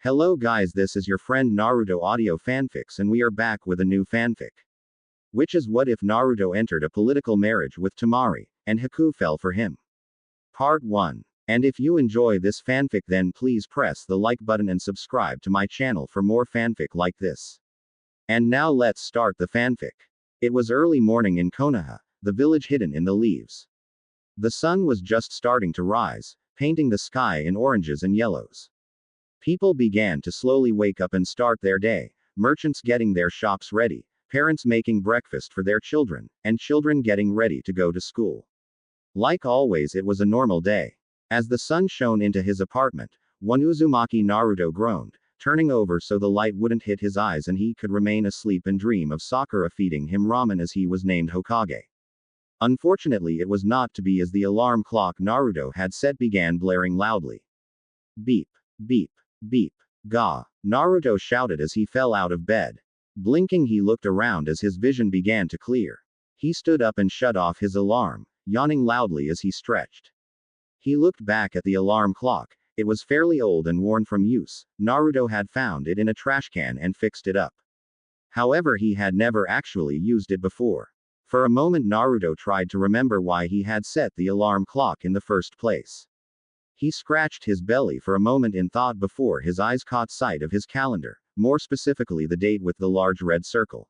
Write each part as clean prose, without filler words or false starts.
Hello guys, this is your friend Naruto Audio Fanfics and we are back with a new fanfic. Which is what if Naruto entered a political marriage with Temari, and Haku fell for him? Part 1. And if you enjoy this fanfic then please press the like button and subscribe to my channel for more fanfic like this. And now let's start the fanfic. It was early morning in Konoha, the village hidden in the leaves. The sun was just starting to rise, painting the sky in oranges and yellows. People began to slowly wake up and start their day, merchants getting their shops ready, parents making breakfast for their children, and children getting ready to go to school. Like always, it was a normal day. As the sun shone into his apartment, one Uzumaki Naruto groaned, turning over so the light wouldn't hit his eyes and he could remain asleep and dream of Sakura feeding him ramen as he was named Hokage. Unfortunately, it was not to be as the alarm clock Naruto had set began blaring loudly. Beep, beep, beep, ga, Naruto shouted as he fell out of bed. Blinking, he looked around as his vision began to clear. He stood up and shut off his alarm, yawning loudly as he stretched. He looked back at the alarm clock. It was fairly old and worn from use. Naruto had found it in a trash can and fixed it up. However, he had never actually used it before. For a moment, Naruto tried to remember why he had set the alarm clock in the first place. He scratched his belly for a moment in thought before his eyes caught sight of his calendar, more specifically the date with the large red circle.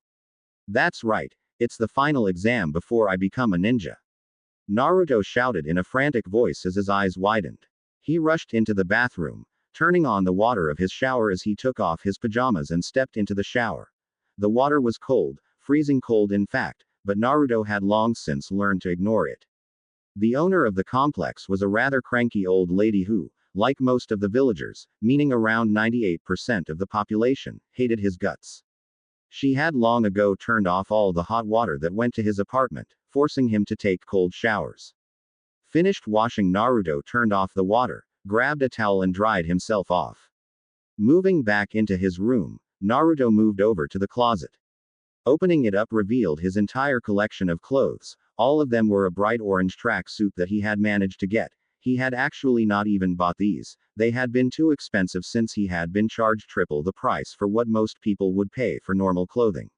That's right, it's the final exam before I become a ninja. Naruto shouted in a frantic voice as his eyes widened. He rushed into the bathroom, turning on the water of his shower as he took off his pajamas and stepped into the shower. The water was cold, freezing cold in fact, but Naruto had long since learned to ignore it. The owner of the complex was a rather cranky old lady who, like most of the villagers, meaning around 98% of the population, hated his guts. She had long ago turned off all the hot water that went to his apartment, forcing him to take cold showers. Finished washing, Naruto turned off the water, grabbed a towel and dried himself off. Moving back into his room, Naruto moved over to the closet. Opening it up revealed his entire collection of clothes. All of them were a bright orange tracksuit that he had managed to get. He had actually not even bought these. They had been too expensive since he had been charged triple the price for what most people would pay for normal clothing.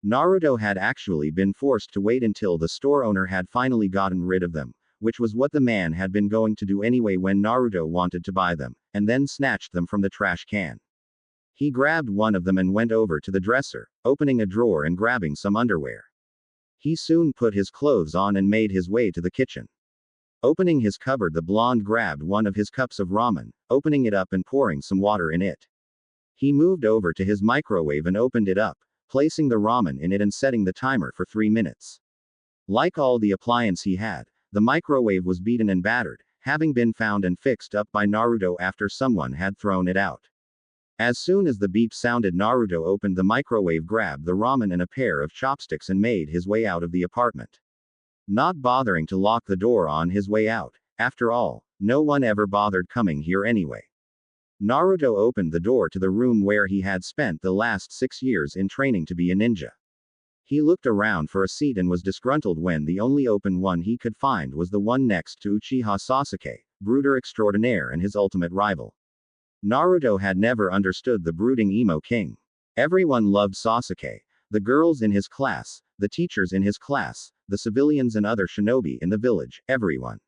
Naruto had actually been forced to wait until the store owner had finally gotten rid of them, which was what the man had been going to do anyway when Naruto wanted to buy them, and then snatched them from the trash can. He grabbed one of them and went over to the dresser, opening a drawer and grabbing some underwear. He soon put his clothes on and made his way to the kitchen. Opening his cupboard, the blonde grabbed one of his cups of ramen, opening it up and pouring some water in it. He moved over to his microwave and opened it up, placing the ramen in it and setting the timer for 3 minutes. Like all the appliance he had, the microwave was beaten and battered, having been found and fixed up by Naruto after someone had thrown it out. As soon as the beep sounded, Naruto opened the microwave, grabbed the ramen and a pair of chopsticks and made his way out of the apartment. Not bothering to lock the door on his way out. After all, no one ever bothered coming here anyway. Naruto opened the door to the room where he had spent the last 6 years in training to be a ninja. He looked around for a seat and was disgruntled when the only open one he could find was the one next to Uchiha Sasuke, brooder extraordinaire and his ultimate rival. Naruto had never understood the brooding emo king. Everyone loved Sasuke. The girls in his class, the teachers in his class, the civilians and other shinobi in the village, everyone.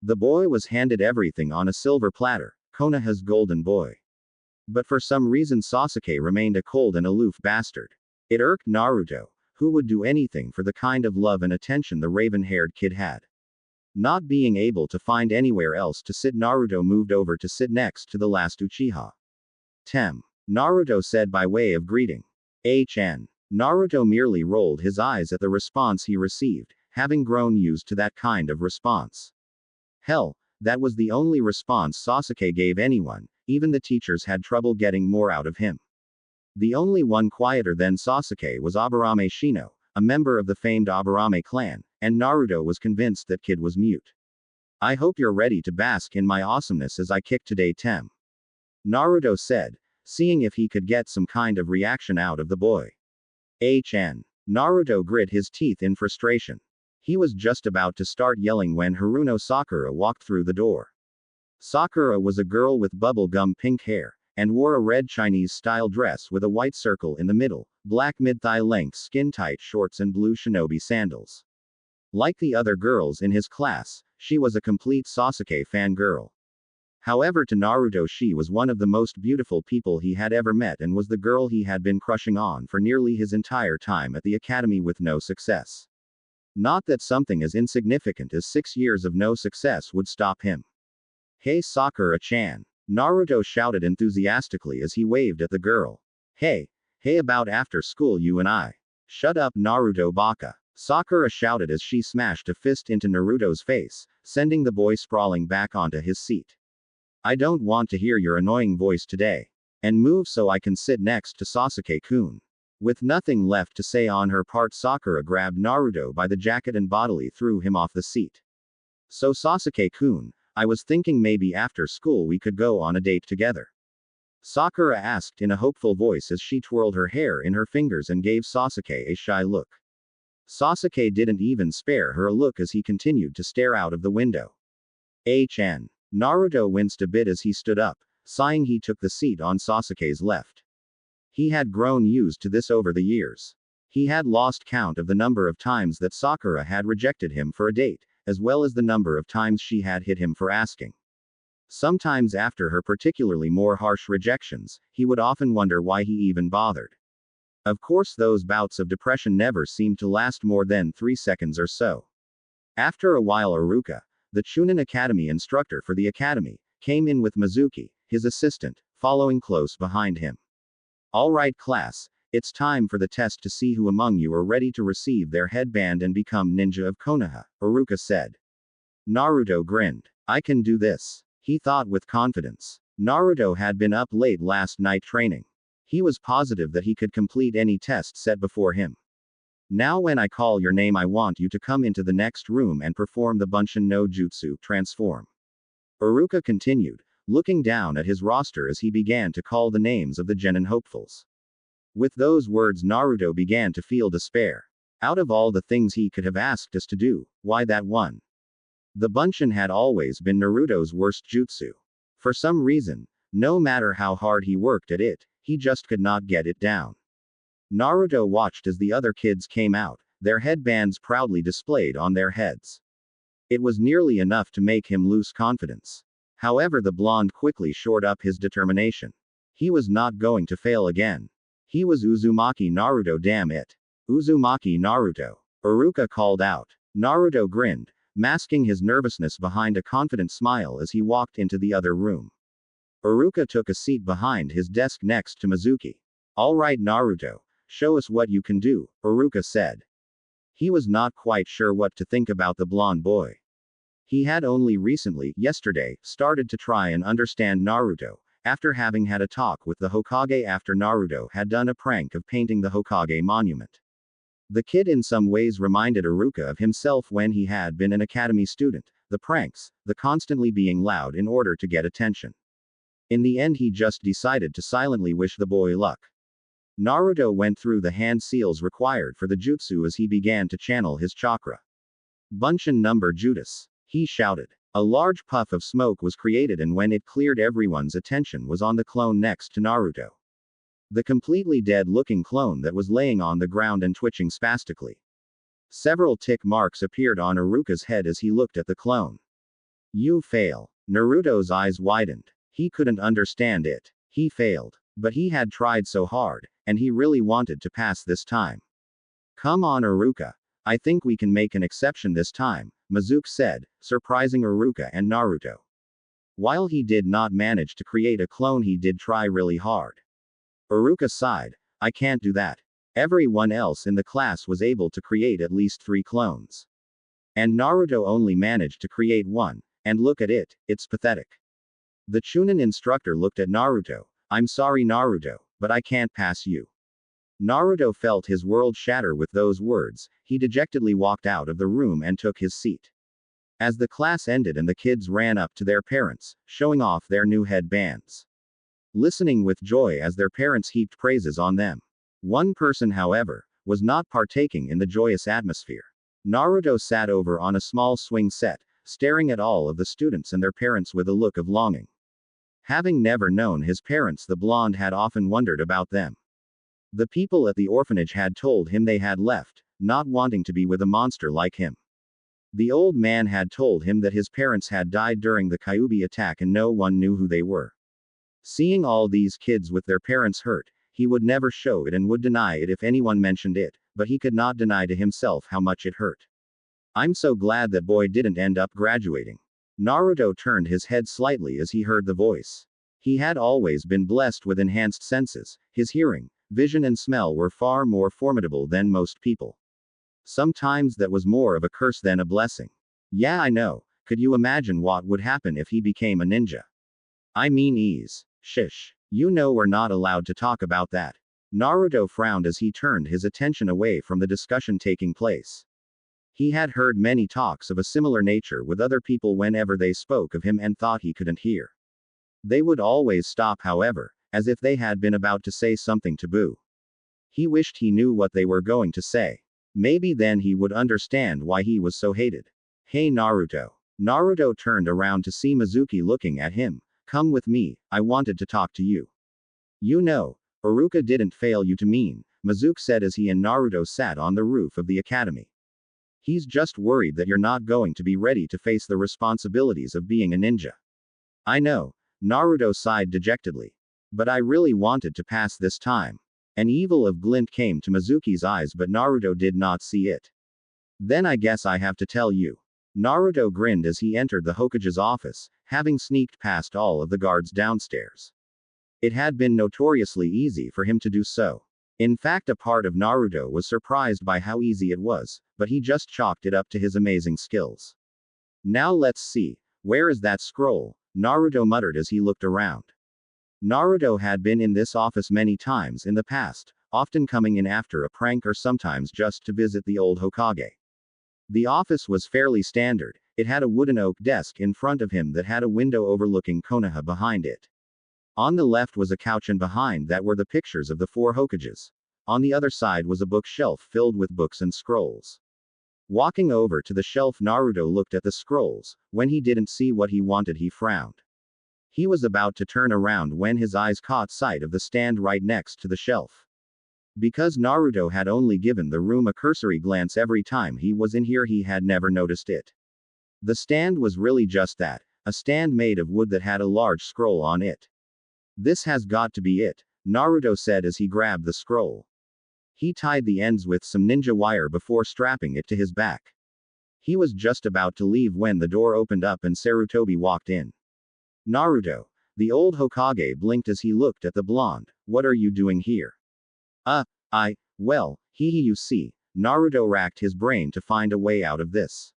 The boy was handed everything on a silver platter, Konoha's golden boy. But for some reason Sasuke remained a cold and aloof bastard. It irked Naruto, who would do anything for the kind of love and attention the raven-haired kid had. Not being able to find anywhere else to sit, Naruto moved over to sit next to the last Uchiha. Tem. Naruto said by way of greeting. HN. Naruto merely rolled his eyes at the response he received, having grown used to that kind of response. Hell, that was the only response Sasuke gave anyone. Even the teachers had trouble getting more out of him. The only one quieter than Sasuke was Aburame Shino, a member of the famed Aburame clan, and Naruto was convinced that kid was mute. I hope you're ready to bask in my awesomeness as I kick today, Tem. Naruto said, seeing if he could get some kind of reaction out of the boy. HN. Naruto grit his teeth in frustration. He was just about to start yelling when Haruno Sakura walked through the door. Sakura was a girl with bubble gum pink hair, and wore a red Chinese-style dress with a white circle in the middle, black mid-thigh length skin-tight shorts and blue shinobi sandals. Like the other girls in his class, she was a complete Sasuke fangirl. However, to Naruto she was one of the most beautiful people he had ever met and was the girl he had been crushing on for nearly his entire time at the academy with no success. Not that something as insignificant as 6 years of no success would stop him. "Hey Sakura-chan!" Naruto shouted enthusiastically as he waved at the girl. Hey about after school you and I." "Shut up Naruto baka," Sakura shouted as she smashed a fist into Naruto's face, sending the boy sprawling back onto his seat. "I don't want to hear your annoying voice today. And move so I can sit next to Sasuke-kun." With nothing left to say on her part, Sakura grabbed Naruto by the jacket and bodily threw him off the seat. "So Sasuke-kun, I was thinking maybe after school we could go on a date together," Sakura asked in a hopeful voice as she twirled her hair in her fingers and gave Sasuke a shy look. Sasuke didn't even spare her a look as he continued to stare out of the window. "HN." Naruto winced a bit as he stood up, sighing. He took the seat on Sasuke's left. He had grown used to this over the years. He had lost count of the number of times that Sakura had rejected him for a date, as well as the number of times she had hit him for asking. Sometimes after her particularly more harsh rejections, he would often wonder why he even bothered. Of course, those bouts of depression never seemed to last more than 3 seconds or so. After a while, Iruka, the Chunin Academy instructor for the academy, came in with Mizuki, his assistant, following close behind him. "All right class, it's time for the test to see who among you are ready to receive their headband and become ninja of Konoha," Iruka said. Naruto grinned. "I can do this," he thought with confidence. Naruto had been up late last night training. He was positive that he could complete any test set before him. "Now when I call your name I want you to come into the next room and perform the Bunshin no Jutsu transform," Iruka continued, looking down at his roster as he began to call the names of the genin hopefuls. With those words Naruto began to feel despair. Out of all the things he could have asked us to do, why that one? The Bunshin had always been Naruto's worst jutsu. For some reason, no matter how hard he worked at it, he just could not get it down. Naruto watched as the other kids came out, their headbands proudly displayed on their heads. It was nearly enough to make him lose confidence. However, the blonde quickly shored up his determination. He was not going to fail again. He was Uzumaki Naruto, damn it. "Uzumaki Naruto," Iruka called out. Naruto grinned, masking his nervousness behind a confident smile as he walked into the other room. Iruka took a seat behind his desk next to Mizuki. "All right Naruto, show us what you can do," Iruka said. He was not quite sure what to think about the blonde boy. He had only recently, yesterday, started to try and understand Naruto, after having had a talk with the Hokage after Naruto had done a prank of painting the Hokage monument. The kid in some ways reminded Iruka of himself when he had been an academy student, the pranks, the constantly being loud in order to get attention. In the end he just decided to silently wish the boy luck. Naruto went through the hand seals required for the jutsu as he began to channel his chakra. "Bunshin number Judas," he shouted. A large puff of smoke was created, and when it cleared, everyone's attention was on the clone next to Naruto. The completely dead-looking clone that was laying on the ground and twitching spastically. Several tick marks appeared on Iruka's head as he looked at the clone. "You fail." Naruto's eyes widened. He couldn't understand it. He failed. But he had tried so hard, and he really wanted to pass this time. "Come on Iruka. I think we can make an exception this time," Mizuki said, surprising Iruka and Naruto. While he did not manage to create a clone, he did try really hard. Iruka sighed. "I can't do that. Everyone else in the class was able to create at least 3 clones. And Naruto only managed to create 1, and look at it, it's pathetic." The Chunin instructor looked at Naruto. "I'm sorry Naruto, but I can't pass you." Naruto felt his world shatter with those words. He dejectedly walked out of the room and took his seat. As the class ended and the kids ran up to their parents, showing off their new headbands, listening with joy as their parents heaped praises on them. One person, however, was not partaking in the joyous atmosphere. Naruto sat over on a small swing set, staring at all of the students and their parents with a look of longing. Having never known his parents, the blonde had often wondered about them. The people at the orphanage had told him they had left, not wanting to be with a monster like him. The old man had told him that his parents had died during the Kyuubi attack and no one knew who they were. Seeing all these kids with their parents hurt, he would never show it and would deny it if anyone mentioned it, but he could not deny to himself how much it hurt. I'm so glad that boy didn't end up graduating. Naruto turned his head slightly as he heard the voice. He had always been blessed with enhanced senses. His hearing, vision and smell were far more formidable than most people. Sometimes that was more of a curse than a blessing. Yeah, I know. Could you imagine what would happen if he became a ninja? I mean ease. Shish. You know we're not allowed to talk about that. Naruto frowned as he turned his attention away from the discussion taking place. He had heard many talks of a similar nature with other people whenever they spoke of him and thought he couldn't hear. They would always stop, however, as if they had been about to say something taboo. He wished he knew what they were going to say. Maybe then he would understand why he was so hated. Hey Naruto. Naruto turned around to see Mizuki looking at him. Come with me, I wanted to talk to you. You know, Iruka didn't fail you to mean, Mizuki said as he and Naruto sat on the roof of the academy. He's just worried that you're not going to be ready to face the responsibilities of being a ninja. I know, Naruto sighed dejectedly. But I really wanted to pass this time. An evil of glint came to Mizuki's eyes, but Naruto did not see it. Then I guess I have to tell you. Naruto grinned as he entered the Hokage's office, having sneaked past all of the guards downstairs. It had been notoriously easy for him to do so. In fact, a part of Naruto was surprised by how easy it was, but he just chalked it up to his amazing skills. Now let's see, where is that scroll? Naruto muttered as he looked around. Naruto had been in this office many times in the past, often coming in after a prank or sometimes just to visit the old Hokage. The office was fairly standard. It had a wooden oak desk in front of him that had a window overlooking Konoha behind it. On the left was a couch and behind that were the pictures of the 4 Hokages. On the other side was a bookshelf filled with books and scrolls. Walking over to the shelf, Naruto looked at the scrolls. When he didn't see what he wanted, he frowned. He was about to turn around when his eyes caught sight of the stand right next to the shelf. Because Naruto had only given the room a cursory glance every time he was in here, he had never noticed it. The stand was really just that, a stand made of wood that had a large scroll on it. This has got to be it, Naruto said as he grabbed the scroll. He tied the ends with some ninja wire before strapping it to his back. He was just about to leave when the door opened up and Sarutobi walked in. Naruto. The old Hokage blinked as he looked at the blonde. What are you doing here? Well, you see, Naruto racked his brain to find a way out of this.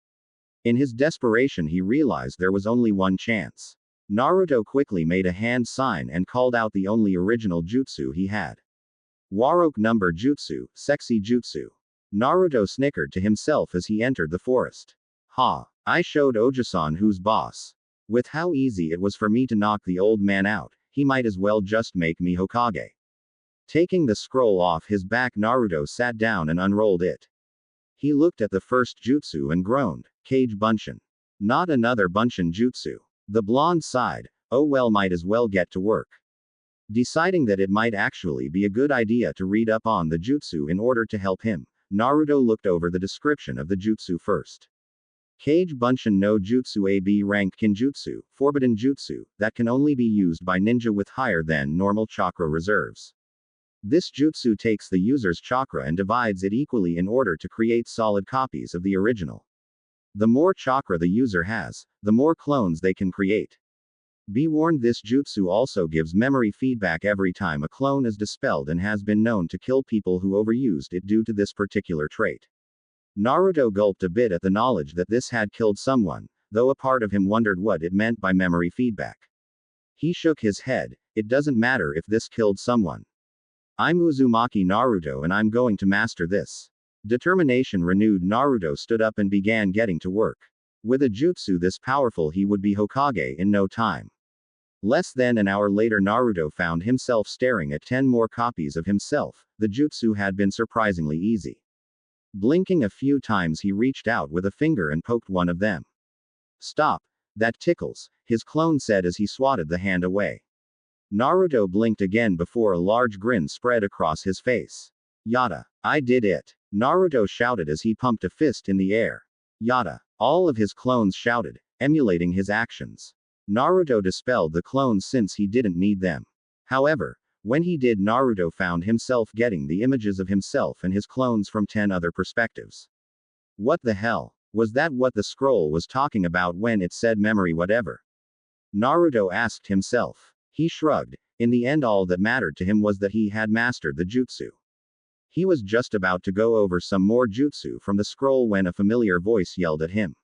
In his desperation, he realized there was only one chance. Naruto quickly made a hand sign and called out the only original jutsu he had. Waroke number jutsu, sexy jutsu. Naruto snickered to himself as he entered the forest. Ha! I showed Oji-san who's boss. With how easy it was for me to knock the old man out, he might as well just make me Hokage. Taking the scroll off his back, Naruto sat down and unrolled it. He looked at the first jutsu and groaned, Kage Bunshin. Not another Bunshin jutsu. The blonde sighed, oh well, might as well get to work. Deciding that it might actually be a good idea to read up on the jutsu in order to help him, Naruto looked over the description of the jutsu first. Kage Bunshin no Jutsu, AB rank Kinjutsu, forbidden jutsu, that can only be used by ninja with higher than normal chakra reserves. This jutsu takes the user's chakra and divides it equally in order to create solid copies of the original. The more chakra the user has, the more clones they can create. Be warned, this jutsu also gives memory feedback every time a clone is dispelled and has been known to kill people who overused it due to this particular trait. Naruto gulped a bit at the knowledge that this had killed someone, though a part of him wondered what it meant by memory feedback. He shook his head. It doesn't matter if this killed someone. I'm Uzumaki Naruto and I'm going to master this. Determination renewed, Naruto stood up and began getting to work. With a jutsu this powerful, he would be Hokage in no time. Less than an hour later, Naruto found himself staring at 10 more copies of himself. The jutsu had been surprisingly easy. Blinking a few times, he reached out with a finger and poked one of them. Stop. That tickles, his clone said as he swatted the hand away. Naruto blinked again before a large grin spread across his face. Yada. I did it. Naruto shouted as he pumped a fist in the air. Yada. All of his clones shouted, emulating his actions. Naruto dispelled the clones since he didn't need them. However, when he did, Naruto found himself getting the images of himself and his clones from 10 other perspectives. What the hell? Was that what the scroll was talking about when it said memory whatever? Naruto asked himself. He shrugged. In the end, all that mattered to him was that he had mastered the jutsu. He was just about to go over some more jutsu from the scroll when a familiar voice yelled at him.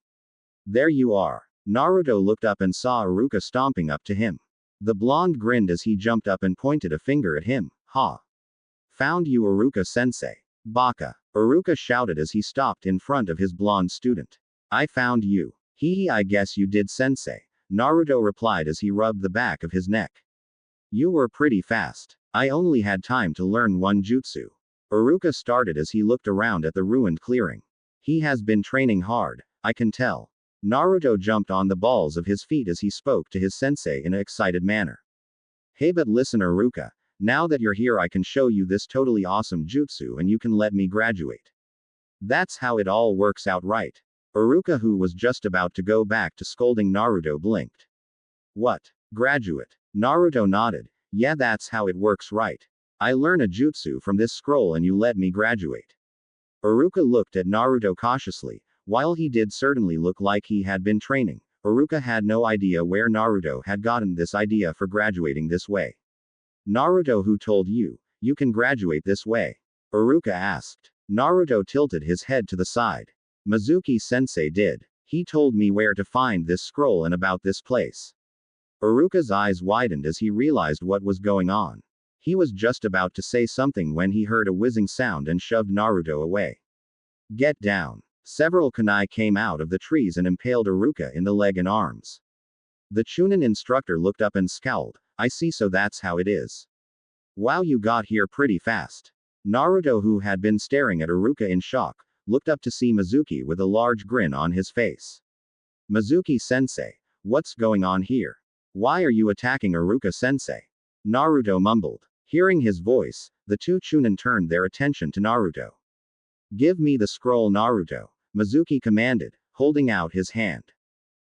There you are. Naruto looked up and saw Iruka stomping up to him. The blonde grinned as he jumped up and pointed a finger at him. Ha! Found you, Iruka-sensei. Baka. Iruka shouted as he stopped in front of his blonde student. I found you. Hee hee, I guess you did, sensei. Naruto replied as he rubbed the back of his neck. You were pretty fast. I only had time to learn one jutsu. Iruka started as he looked around at the ruined clearing. He has been training hard, I can tell. Naruto jumped on the balls of his feet as he spoke to his sensei in an excited manner. Hey, but listen, Iruka, now that you're here, I can show you this totally awesome jutsu and you can let me graduate. That's how it all works out, right? Iruka, who was just about to go back to scolding Naruto, blinked. What? Graduate? Naruto nodded. Yeah, that's how it works, right? I learn a jutsu from this scroll and you let me graduate. Iruka looked at Naruto cautiously. While he did certainly look like he had been training, Iruka had no idea where Naruto had gotten this idea for graduating this way. Naruto, who told you, you can graduate this way? Iruka asked. Naruto tilted his head to the side. Mizuki-sensei did. He told me where to find this scroll and about this place. Iruka's eyes widened as he realized what was going on. He was just about to say something when he heard a whizzing sound and shoved Naruto away. Get down. Several kunai came out of the trees and impaled Iruka in the leg and arms. The Chunin instructor looked up and scowled. I see, so that's how it is. Wow, you got here pretty fast. Naruto, who had been staring at Iruka in shock, looked up to see Mizuki with a large grin on his face. Mizuki-sensei, what's going on here? Why are you attacking Iruka-sensei? Naruto mumbled. Hearing his voice, the two Chunin turned their attention to Naruto. Give me the scroll, Naruto, Mizuki commanded, holding out his hand.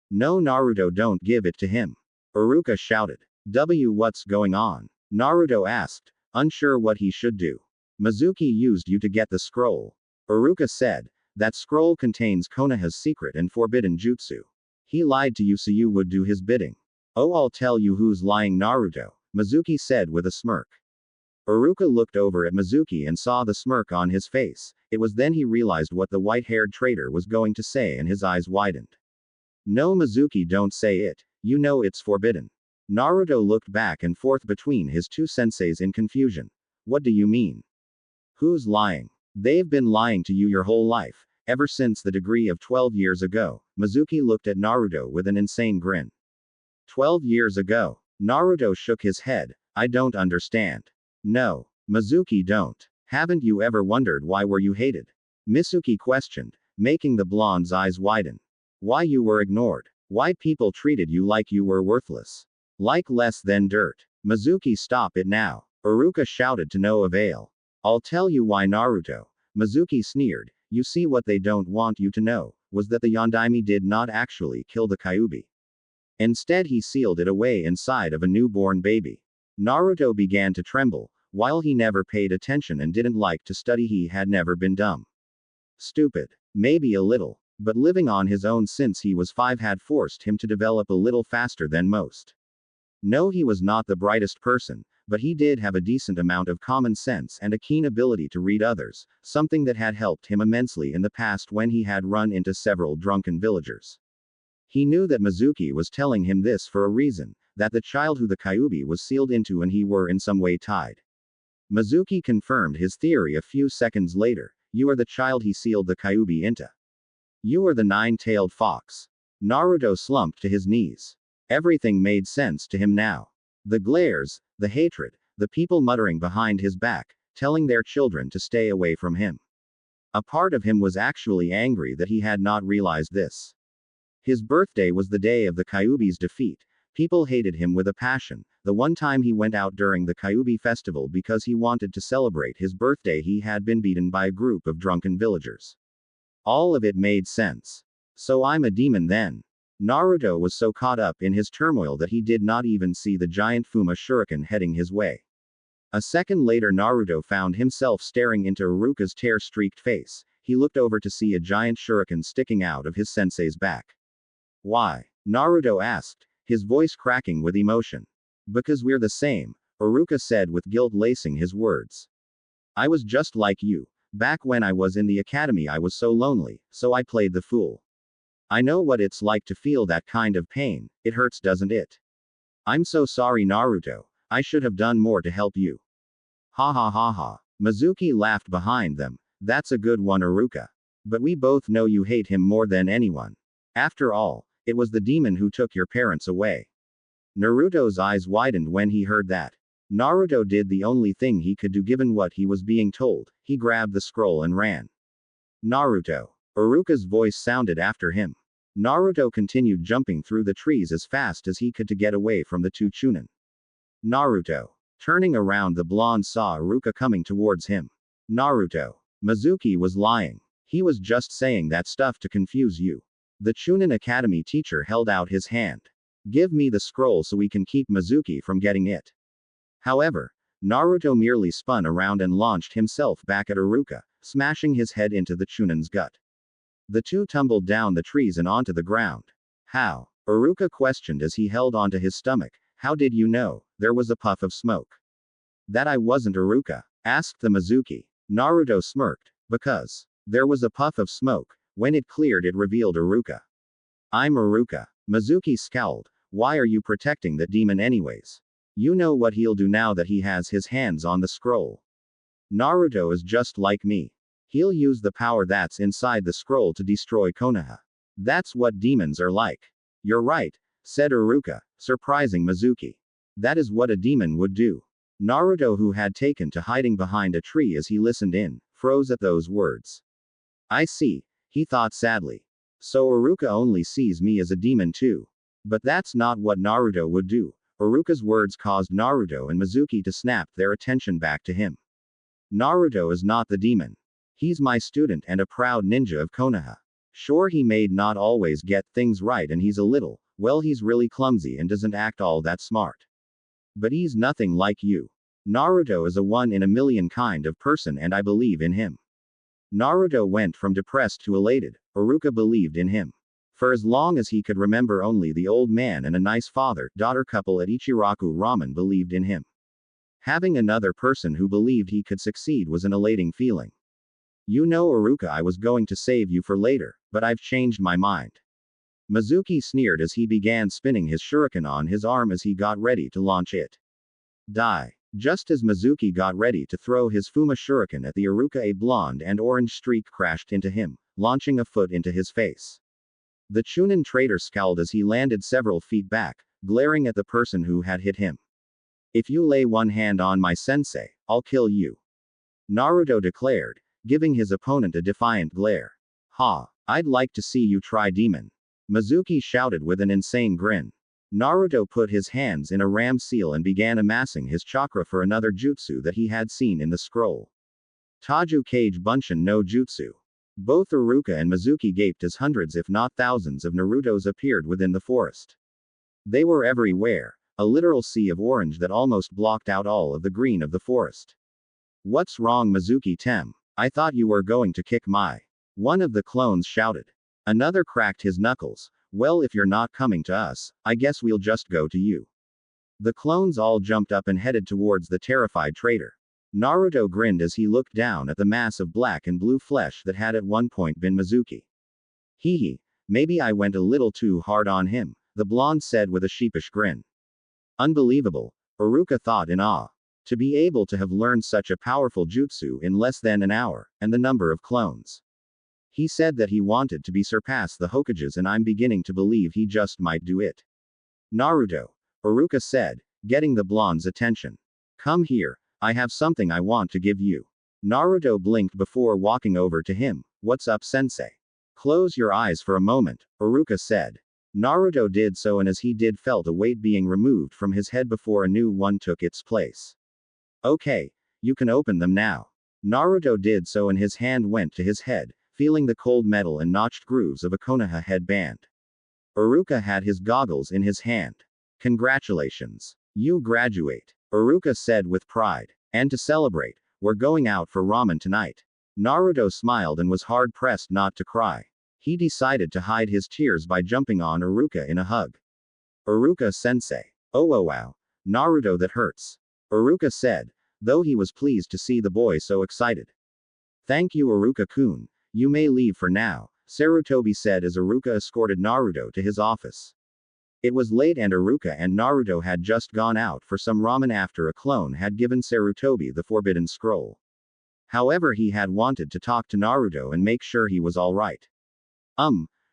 No, Naruto, don't give it to him. Iruka shouted. What's going on? Naruto asked, unsure what he should do. Mizuki used you to get the scroll. Iruka said. That scroll contains Konoha's secret and forbidden jutsu. He lied to you so you would do his bidding. Oh, I'll tell you who's lying, Naruto, Mizuki said with a smirk. Iruka looked over at Mizuki and saw the smirk on his face. It was then he realized what the white-haired traitor was going to say and his eyes widened. No, Mizuki, don't say it. You know it's forbidden. Naruto looked back and forth between his two senseis in confusion. What do you mean? Who's lying? They've been lying to you your whole life, ever since the degree of 12 years ago. Mizuki looked at Naruto with an insane grin. 12 years ago? Naruto shook his head. I don't understand. No. Mizuki, don't. Haven't you ever wondered why were you hated? Mizuki questioned, making the blonde's eyes widen. Why you were ignored? Why people treated you like you were worthless? Like less than dirt? Mizuki, stop it now. Iruka shouted to no avail. I'll tell you why, Naruto. Mizuki sneered. You see, what they don't want you to know was that the Yondaime did not actually kill the Kyuubi. Instead, he sealed it away inside of a newborn baby. Naruto began to tremble. While he never paid attention and didn't like to study, he had never been dumb. Stupid. Maybe a little. But living on his own since he was 5 had forced him to develop a little faster than most. No, he was not the brightest person, but he did have a decent amount of common sense and a keen ability to read others, something that had helped him immensely in the past when he had run into several drunken villagers. He knew that Mizuki was telling him this for a reason, that the child who the Kyuubi was sealed into and he were in some way tied. Mizuki confirmed his theory a few seconds later. You are the child he sealed the Kyuubi into. You are the 9-tailed fox. Naruto slumped to his knees. Everything made sense to him now. The glares, the hatred, the people muttering behind his back, telling their children to stay away from him. A part of him was actually angry that he had not realized this. His birthday was the day of the Kyuubi's defeat. People hated him with a passion. The one time he went out during the Kyuubi festival because he wanted to celebrate his birthday, he had been beaten by a group of drunken villagers. All of it made sense. So I'm a demon then. Naruto was so caught up in his turmoil that he did not even see the giant Fuma shuriken heading his way. A second later, Naruto found himself staring into Iruka's tear-streaked face. He looked over to see a giant shuriken sticking out of his sensei's back. Why? Naruto asked, his voice cracking with emotion. Because we're the same, Iruka said with guilt lacing his words. I was just like you. Back when I was in the academy, I was so lonely, so I played the fool. I know what it's like to feel that kind of pain. It hurts, doesn't it? I'm so sorry, Naruto. I should have done more to help you. Ha ha ha ha. Mizuki laughed behind them. That's a good one, Iruka. But we both know you hate him more than anyone. After all, it was the demon who took your parents away. Naruto's eyes widened when he heard that. Naruto did the only thing he could do given what he was being told. He grabbed the scroll and ran. Naruto. Iruka's voice sounded after him. Naruto continued jumping through the trees as fast as he could to get away from the two Chunin. Naruto. Turning around, the blonde saw Iruka coming towards him. Naruto. Mizuki was lying. He was just saying that stuff to confuse you. The Chunin Academy teacher held out his hand. Give me the scroll so we can keep Mizuki from getting it. However, Naruto merely spun around and launched himself back at Iruka, smashing his head into the Chunin's gut. The two tumbled down the trees and onto the ground. How? Iruka questioned as he held onto his stomach. How did you know? There was a puff of smoke. That I wasn't Iruka? Asked the Mizuki. Naruto smirked. Because there was a puff of smoke. When it cleared, it revealed Iruka. I'm Iruka. Mizuki scowled. Why are you protecting that demon anyways? You know what he'll do now that he has his hands on the scroll. Naruto is just like me. He'll use the power that's inside the scroll to destroy Konoha. That's what demons are like. You're right, said Iruka, surprising Mizuki. That is what a demon would do. Naruto, who had taken to hiding behind a tree as he listened in, froze at those words. I see, he thought sadly. So Iruka only sees me as a demon too. But that's not what Naruto would do. Iruka's words caused Naruto and Mizuki to snap their attention back to him. Naruto is not the demon. He's my student and a proud ninja of Konoha. Sure, he may not always get things right and he's a little, well, he's really clumsy and doesn't act all that smart. But he's nothing like you. Naruto is a one in a million kind of person and I believe in him. Naruto went from depressed to elated. Iruka believed in him. For as long as he could remember, only the old man and a nice father-daughter couple at Ichiraku Ramen believed in him. Having another person who believed he could succeed was an elating feeling. You know, Iruka, I was going to save you for later, but I've changed my mind. Mizuki sneered as he began spinning his shuriken on his arm as he got ready to launch it. Die. Just as Mizuki got ready to throw his Fuma shuriken at the Iruka, a blonde and orange streak crashed into him, launching a foot into his face. The Chunin traitor scowled as he landed several feet back, glaring at the person who had hit him. If you lay one hand on my sensei, I'll kill you. Naruto declared, giving his opponent a defiant glare. Ha! I'd like to see you try, demon. Mizuki shouted with an insane grin. Naruto put his hands in a ram seal and began amassing his chakra for another jutsu that he had seen in the scroll. Taju Kage Bunshin no Jutsu. Both Iruka and Mizuki gaped as hundreds if not thousands of Narutos appeared within the forest. They were everywhere, a literal sea of orange that almost blocked out all of the green of the forest. What's wrong, Mizuki-tem? I thought you were going to kick my. One of the clones shouted. Another cracked his knuckles. Well, if you're not coming to us, I guess we'll just go to you. The clones all jumped up and headed towards the terrified traitor. Naruto grinned as he looked down at the mass of black and blue flesh that had at one point been Mizuki. Hee hee, maybe I went a little too hard on him, the blonde said with a sheepish grin. Unbelievable, Iruka thought in awe. To be able to have learned such a powerful jutsu in less than an hour, and the number of clones. He said that he wanted to be surpass the Hokages, and I'm beginning to believe he just might do it. Naruto, Iruka said, getting the blonde's attention. Come here, I have something I want to give you. Naruto blinked before walking over to him. What's up, sensei? Close your eyes for a moment, Iruka said. Naruto did so, and as he did felt a weight being removed from his head before a new one took its place. Okay, you can open them now. Naruto did so, and his hand went to his head, feeling the cold metal and notched grooves of a Konoha headband. Iruka had his goggles in his hand. Congratulations. You graduate, Iruka said with pride. And to celebrate, we're going out for ramen tonight. Naruto smiled and was hard-pressed not to cry. He decided to hide his tears by jumping on Iruka in a hug. Iruka-sensei. Oh wow. Naruto, that hurts. Iruka said, though he was pleased to see the boy so excited. Thank you, Iruka-kun. You may leave for now, Sarutobi said as Iruka escorted Naruto to his office. It was late and Iruka and Naruto had just gone out for some ramen after a clone had given Sarutobi the forbidden scroll. However, he had wanted to talk to Naruto and make sure he was alright.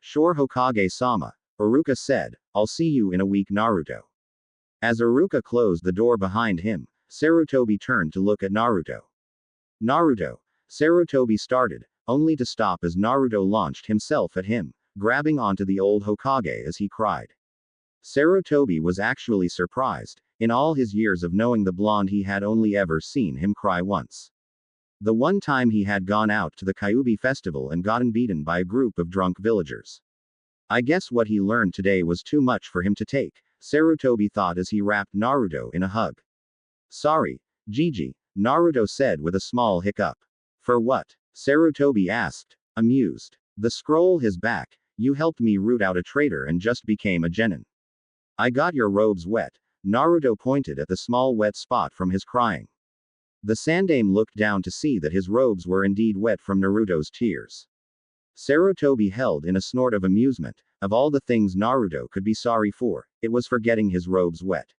Sure, Hokage-sama, Iruka said, I'll see you in a week, Naruto. As Iruka closed the door behind him, Sarutobi turned to look at Naruto. Naruto, Sarutobi started, only to stop as Naruto launched himself at him, grabbing onto the old Hokage as he cried. Sarutobi was actually surprised. In all his years of knowing the blonde, he had only ever seen him cry once. The one time he had gone out to the Kyuubi festival and gotten beaten by a group of drunk villagers. I guess what he learned today was too much for him to take, Sarutobi thought as he wrapped Naruto in a hug. Sorry, Gigi, Naruto said with a small hiccup. For what? Sarutobi asked, amused. The scroll is back. You helped me root out a traitor and just became a genin. I got your robes wet. Naruto pointed at the small wet spot from his crying. The Sandaime looked down to see that his robes were indeed wet from Naruto's tears. Sarutobi held in a snort of amusement. Of all the things Naruto could be sorry for, it was for getting his robes wet.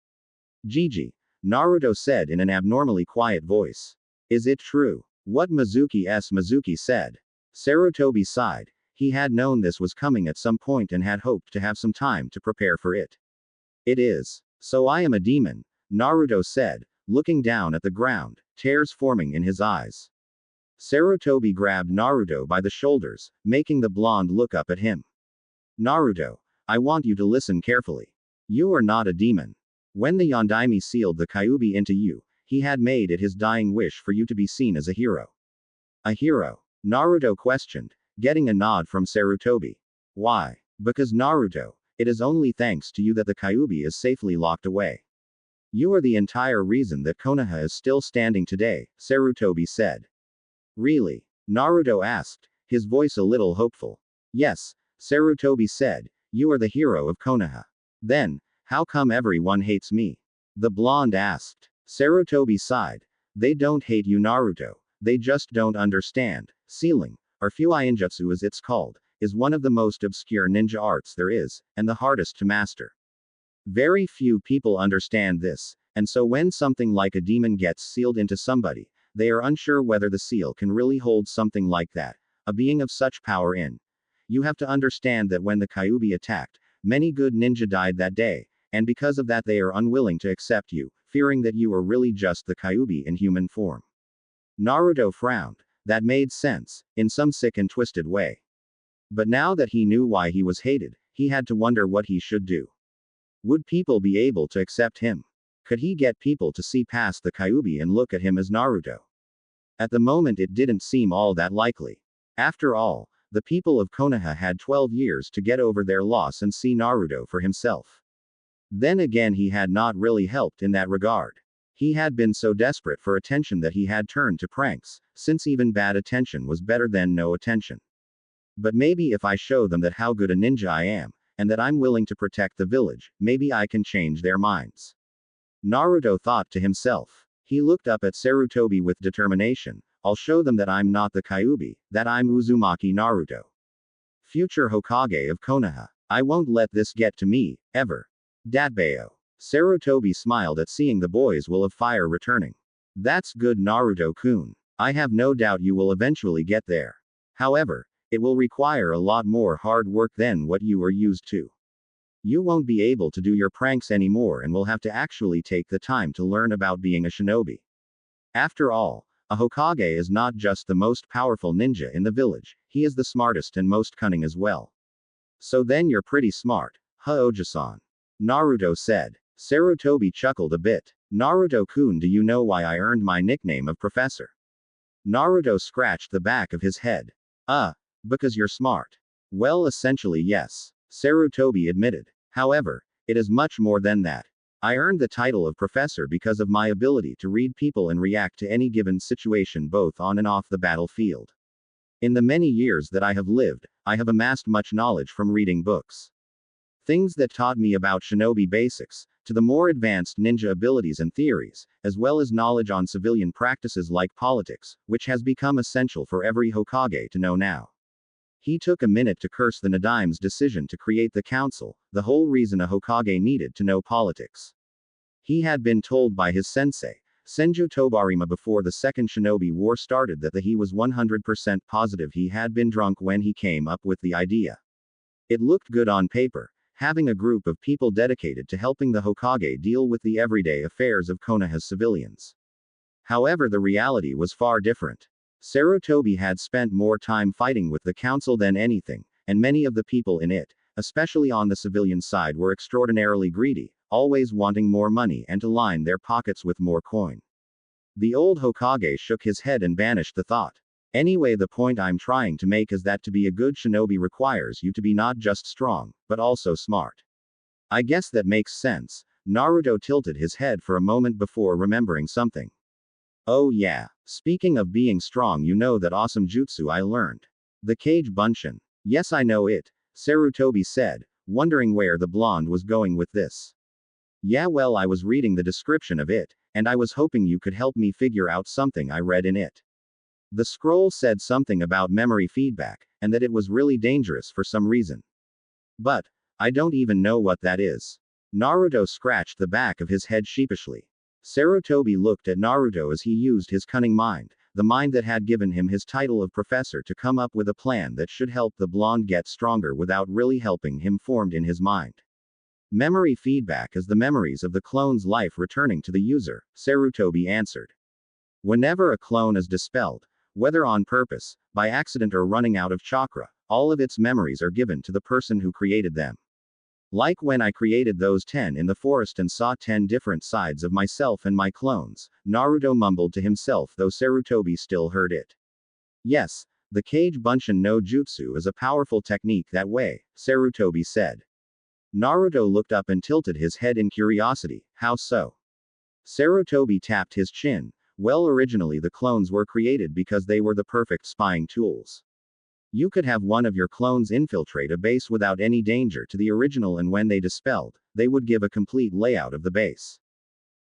Gigi, Naruto said in an abnormally quiet voice. Is it true? What Mizuki said. Sarutobi sighed. He had known this was coming at some point and had hoped to have some time to prepare for it. It is. So I am a demon, Naruto said, looking down at the ground, tears forming in his eyes. Sarutobi grabbed Naruto by the shoulders, making the blonde look up at him. Naruto, I want you to listen carefully. You are not a demon. When the Yondaime sealed the Kyuubi into you, he had made it his dying wish for you to be seen as a hero. A hero? Naruto questioned, getting a nod from Sarutobi. Why? Because Naruto, it is only thanks to you that the Kyuubi is safely locked away. You are the entire reason that Konoha is still standing today, Sarutobi said. Really? Naruto asked, his voice a little hopeful. Yes, Sarutobi said, you are the hero of Konoha. Then, how come everyone hates me? The blonde asked. Sarutobi sighed. They don't hate you, Naruto, they just don't understand. Sealing, or Fuinjutsu as it's called, is one of the most obscure ninja arts there is, and the hardest to master. Very few people understand this, and so when something like a demon gets sealed into somebody, they are unsure whether the seal can really hold something like that, a being of such power in. You have to understand that when the Kyuubi attacked, many good ninja died that day, and because of that they are unwilling to accept you, fearing that you are really just the Kyuubi in human form. Naruto frowned. That made sense, in some sick and twisted way. But now that he knew why he was hated, he had to wonder what he should do. Would people be able to accept him? Could he get people to see past the Kyuubi and look at him as Naruto? At the moment it didn't seem all that likely. After all, the people of Konoha had 12 years to get over their loss and see Naruto for himself. Then again, he had not really helped in that regard. He had been so desperate for attention that he had turned to pranks, since even bad attention was better than no attention. But maybe if I show them that how good a ninja I am, and that I'm willing to protect the village, maybe I can change their minds. Naruto thought to himself. He looked up at Sarutobi with determination. I'll show them that I'm not the Kyuubi, that I'm Uzumaki Naruto. Future Hokage of Konoha. I won't let this get to me, ever. Datbayo. Sarutobi smiled at seeing the boys will of fire returning. That's good, Naruto-kun. I have no doubt you will eventually get there. However, it will require a lot more hard work than what you are used to. You won't be able to do your pranks anymore and will have to actually take the time to learn about being a shinobi. After all, a Hokage is not just the most powerful ninja in the village, he is the smartest and most cunning as well. So then you're pretty smart, huh, Oji-san? Naruto said. Sarutobi chuckled a bit. Naruto-kun, do you know why I earned my nickname of Professor? Naruto scratched the back of his head. Because you're smart. Well, essentially yes, Sarutobi admitted. However, it is much more than that. I earned the title of professor because of my ability to read people and react to any given situation both on and off the battlefield. In the many years that I have lived, I have amassed much knowledge from reading books. Things that taught me about shinobi basics, to the more advanced ninja abilities and theories, as well as knowledge on civilian practices like politics, which has become essential for every Hokage to know now. He took a minute to curse the Nadime's decision to create the council, the whole reason a Hokage needed to know politics. He had been told by his sensei, Senju Tobarima, before the Second Shinobi War started that he was 100% positive he had been drunk when he came up with the idea. It looked good on paper, having a group of people dedicated to helping the Hokage deal with the everyday affairs of Konoha's civilians. However, the reality was far different. Sarutobi had spent more time fighting with the council than anything, and many of the people in it, especially on the civilian side, were extraordinarily greedy, always wanting more money and to line their pockets with more coin. The old Hokage shook his head and banished the thought. Anyway, the point I'm trying to make is that to be a good shinobi requires you to be not just strong, but also smart. I guess that makes sense. Naruto tilted his head for a moment before remembering something. Oh yeah, speaking of being strong, you know that awesome jutsu I learned. The Kage Bunshin. Yes, I know it, Sarutobi said, wondering where the blonde was going with this. Yeah, well, I was reading the description of it, and I was hoping you could help me figure out something I read in it. The scroll said something about memory feedback, and that it was really dangerous for some reason. But, I don't even know what that is. Naruto scratched the back of his head sheepishly. Sarutobi looked at Naruto as he used his cunning mind, the mind that had given him his title of professor, to come up with a plan that should help the blonde get stronger without really helping him, formed in his mind. Memory feedback is the memories of the clone's life returning to the user, Sarutobi answered. Whenever a clone is dispelled, whether on purpose, by accident, or running out of chakra, all of its memories are given to the person who created them. Like when I created those 10 in the forest and saw 10 different sides of myself and my clones, Naruto mumbled to himself, though Sarutobi still heard it. Yes, the Kage Bunshin no Jutsu is a powerful technique that way, Sarutobi said. Naruto looked up and tilted his head in curiosity. How so? Sarutobi tapped his chin. Well, originally the clones were created because they were the perfect spying tools. You could have one of your clones infiltrate a base without any danger to the original, and when they dispelled, they would give a complete layout of the base.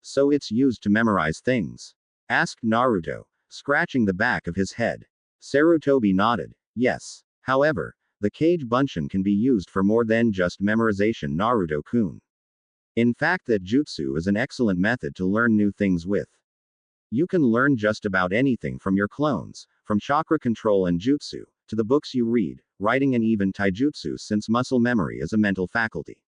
So it's used to memorize things? Asked Naruto, scratching the back of his head. Sarutobi nodded. Yes. However, the Kage Bunshin can be used for more than just memorization, Naruto-kun. In fact, that jutsu is an excellent method to learn new things with. You can learn just about anything from your clones, from chakra control and jutsu, to the books you read, writing, and even taijutsu, since muscle memory is a mental faculty.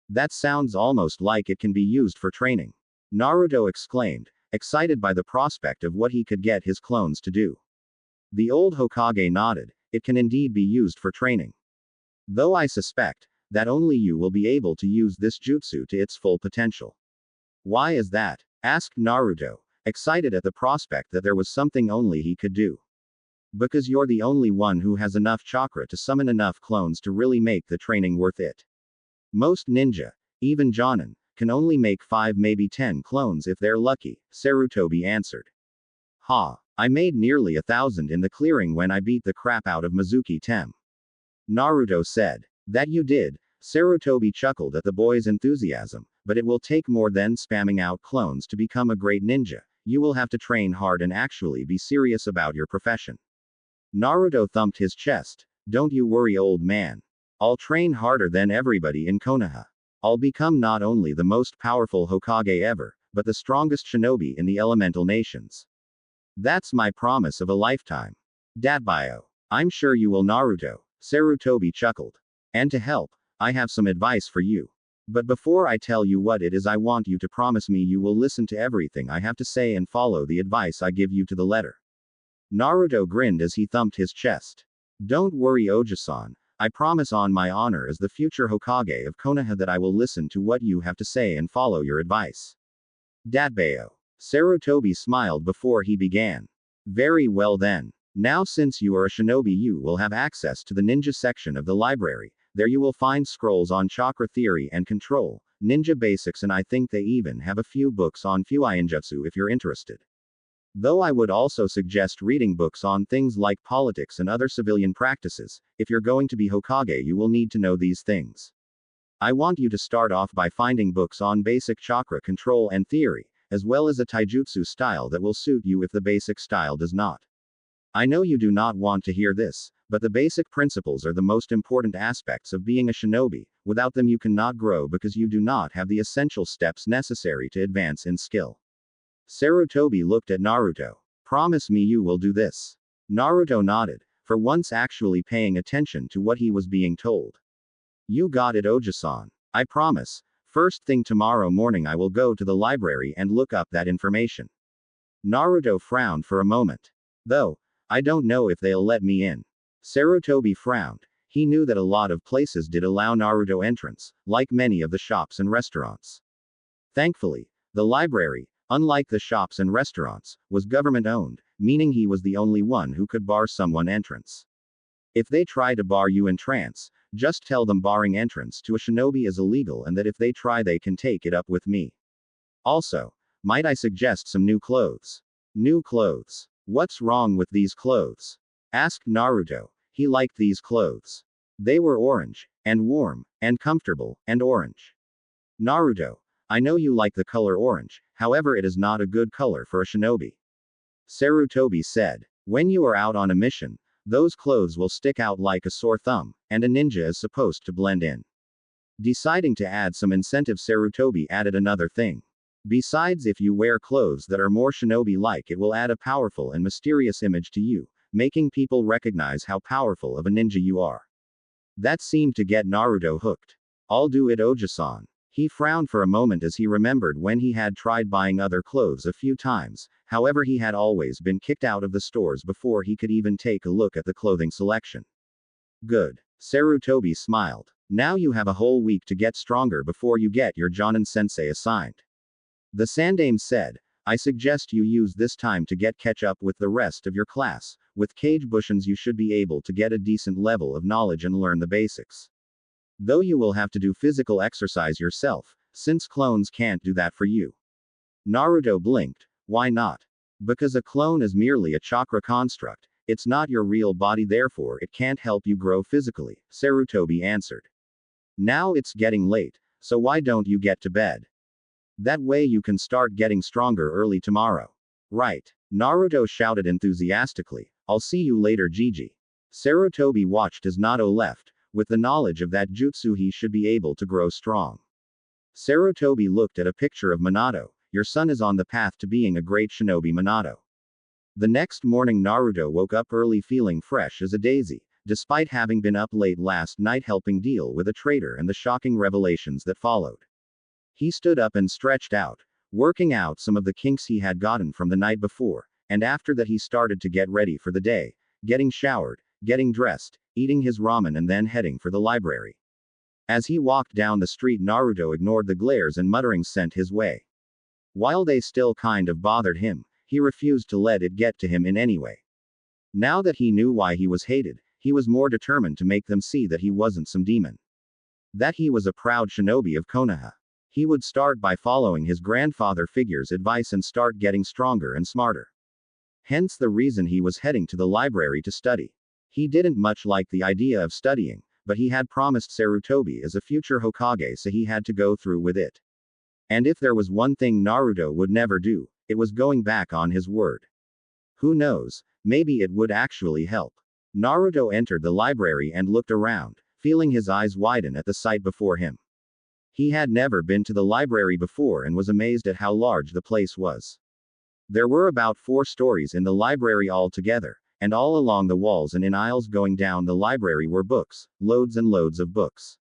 That sounds almost like it can be used for training. Naruto exclaimed, excited by the prospect of what he could get his clones to do. The old Hokage nodded. It can indeed be used for training. Though I suspect that only you will be able to use this jutsu to its full potential. Why is that? Asked Naruto, excited at the prospect that there was something only he could do. Because you're the only one who has enough chakra to summon enough clones to really make the training worth it. Most ninja, even Jonin, can only make 5, maybe 10 clones if they're lucky, Sarutobi answered. Ha, I made nearly 1,000 in the clearing when I beat the crap out of Mizuki Tem. Naruto said. That you did, Sarutobi chuckled at the boy's enthusiasm, but it will take more than spamming out clones to become a great ninja. You will have to train hard and actually be serious about your profession. Naruto thumped his chest. Don't you worry, old man. I'll train harder than everybody in Konoha. I'll become not only the most powerful Hokage ever, but the strongest shinobi in the elemental nations. That's my promise of a lifetime. Datbio. I'm sure you will, Naruto, Sarutobi chuckled. And to help, I have some advice for you. But before I tell you what it is, I want you to promise me you will listen to everything I have to say and follow the advice I give you to the letter. Naruto grinned as he thumped his chest. Don't worry, Oji-san. I promise on my honor as the future Hokage of Konoha that I will listen to what you have to say and follow your advice. Datbeo. Sarutobi smiled before he began. Very well then. Now since you are a shinobi you will have access to the ninja section of the library. There you will find scrolls on chakra theory and control, ninja basics, and I think they even have a few books on Fuinjutsu if you're interested. Though I would also suggest reading books on things like politics and other civilian practices. If you're going to be Hokage you will need to know these things. I want you to start off by finding books on basic chakra control and theory, as well as a taijutsu style that will suit you if the basic style does not. I know you do not want to hear this, but the basic principles are the most important aspects of being a shinobi. Without them you cannot grow because you do not have the essential steps necessary to advance in skill. Sarutobi looked at Naruto. Promise me you will do this. Naruto nodded, for once actually paying attention to what he was being told. You got it, Oji-san. I promise. First thing tomorrow morning I will go to the library and look up that information. Naruto frowned for a moment. Though, I don't know if they'll let me in. Sarutobi frowned. He knew that a lot of places did allow Naruto entrance, like many of the shops and restaurants. Thankfully, the library, unlike the shops and restaurants, was government-owned, meaning he was the only one who could bar someone entrance. If they try to bar you entrance, just tell them barring entrance to a shinobi is illegal and that if they try they can take it up with me. Also, might I suggest some new clothes? New clothes. What's wrong with these clothes? Asked Naruto. He liked these clothes. They were orange, and warm, and comfortable, and orange. Naruto. I know you like the color orange, however it is not a good color for a shinobi. Sarutobi said. When you are out on a mission, those clothes will stick out like a sore thumb, and a ninja is supposed to blend in. Deciding to add some incentive, Sarutobi added another thing. Besides, if you wear clothes that are more shinobi-like, it will add a powerful and mysterious image to you, making people recognize how powerful of a ninja you are. That seemed to get Naruto hooked. I'll do it, Oji-san. He frowned for a moment as he remembered when he had tried buying other clothes a few times, however he had always been kicked out of the stores before he could even take a look at the clothing selection. Good. Sarutobi smiled. Now you have a whole week to get stronger before you get your Jonin-sensei assigned. The Sandaime said, I suggest you use this time to catch up with the rest of your class. With Kage Bushins you should be able to get a decent level of knowledge and learn the basics. Though you will have to do physical exercise yourself, since clones can't do that for you. Naruto blinked. Why not? Because a clone is merely a chakra construct. It's not your real body, therefore it can't help you grow physically, Sarutobi answered. Now it's getting late, so why don't you get to bed? That way you can start getting stronger early tomorrow. Right. Naruto shouted enthusiastically. I'll see you later, Gigi. Sarutobi watched as Nato left. With the knowledge of that jutsu he should be able to grow strong. Sarutobi looked at a picture of Minato. Your son is on the path to being a great shinobi, Minato. The next morning Naruto woke up early feeling fresh as a daisy, despite having been up late last night helping deal with a traitor and the shocking revelations that followed. He stood up and stretched out, working out some of the kinks he had gotten from the night before, and after that he started to get ready for the day, getting showered, getting dressed, eating his ramen and then heading for the library. As he walked down the street Naruto ignored the glares and mutterings sent his way. While they still kind of bothered him, he refused to let it get to him in any way. Now that he knew why he was hated, he was more determined to make them see that he wasn't some demon. That he was a proud shinobi of Konoha. He would start by following his grandfather figure's advice and start getting stronger and smarter. Hence the reason he was heading to the library to study. He didn't much like the idea of studying, but he had promised Sarutobi as a future Hokage, so he had to go through with it. And if there was one thing Naruto would never do, it was going back on his word. Who knows, maybe it would actually help. Naruto entered the library and looked around, feeling his eyes widen at the sight before him. He had never been to the library before and was amazed at how large the place was. There were about 4 stories in the library altogether, and all along the walls and in aisles going down the library were books, loads and loads of books.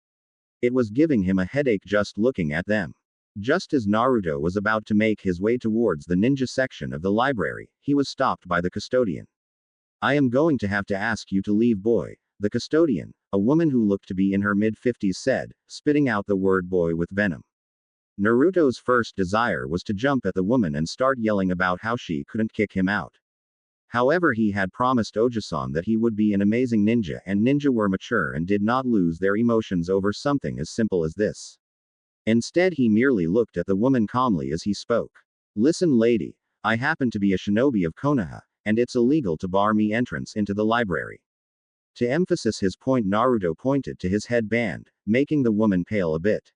It was giving him a headache just looking at them. Just as Naruto was about to make his way towards the ninja section of the library, he was stopped by the custodian. I am going to have to ask you to leave, boy. The custodian, a woman who looked to be in her mid-50s, said, spitting out the word boy with venom. Naruto's first desire was to jump at the woman and start yelling about how she couldn't kick him out. However, he had promised Oji-san that he would be an amazing ninja, and ninja were mature and did not lose their emotions over something as simple as this. Instead, he merely looked at the woman calmly as he spoke. Listen, lady, I happen to be a shinobi of Konoha, and it's illegal to bar me entrance into the library. To emphasize his point, Naruto pointed to his headband, making the woman pale a bit.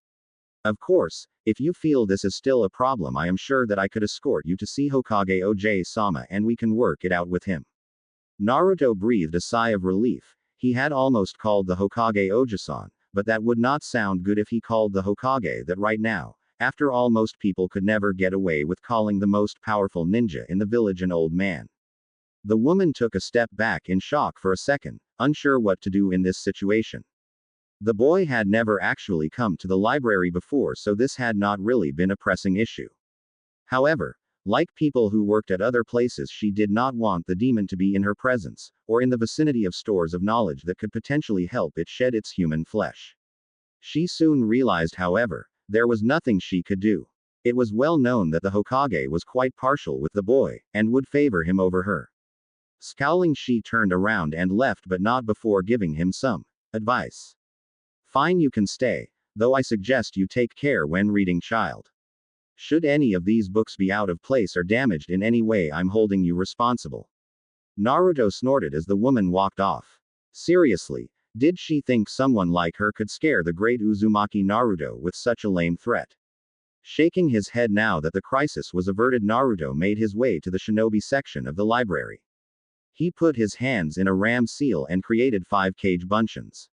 Of course, if you feel this is still a problem, I am sure that I could escort you to see Hokage Oj-sama and we can work it out with him. Naruto breathed a sigh of relief. He had almost called the Hokage Oji-san, but that would not sound good if he called the Hokage that right now. After all, most people could never get away with calling the most powerful ninja in the village an old man. The woman took a step back in shock for a second, unsure what to do in this situation. The boy had never actually come to the library before, so this had not really been a pressing issue. However, like people who worked at other places, she did not want the demon to be in her presence, or in the vicinity of stores of knowledge that could potentially help it shed its human flesh. She soon realized, however, there was nothing she could do. It was well known that the Hokage was quite partial with the boy, and would favor him over her. Scowling, she turned around and left, but not before giving him some advice. Fine, you can stay, though I suggest you take care when reading, child. Should any of these books be out of place or damaged in any way, I'm holding you responsible. Naruto snorted as the woman walked off. Seriously, did she think someone like her could scare the great Uzumaki Naruto with such a lame threat? Shaking his head now that the crisis was averted, Naruto made his way to the shinobi section of the library. He put his hands in a ram seal and created 5 cage buncheons.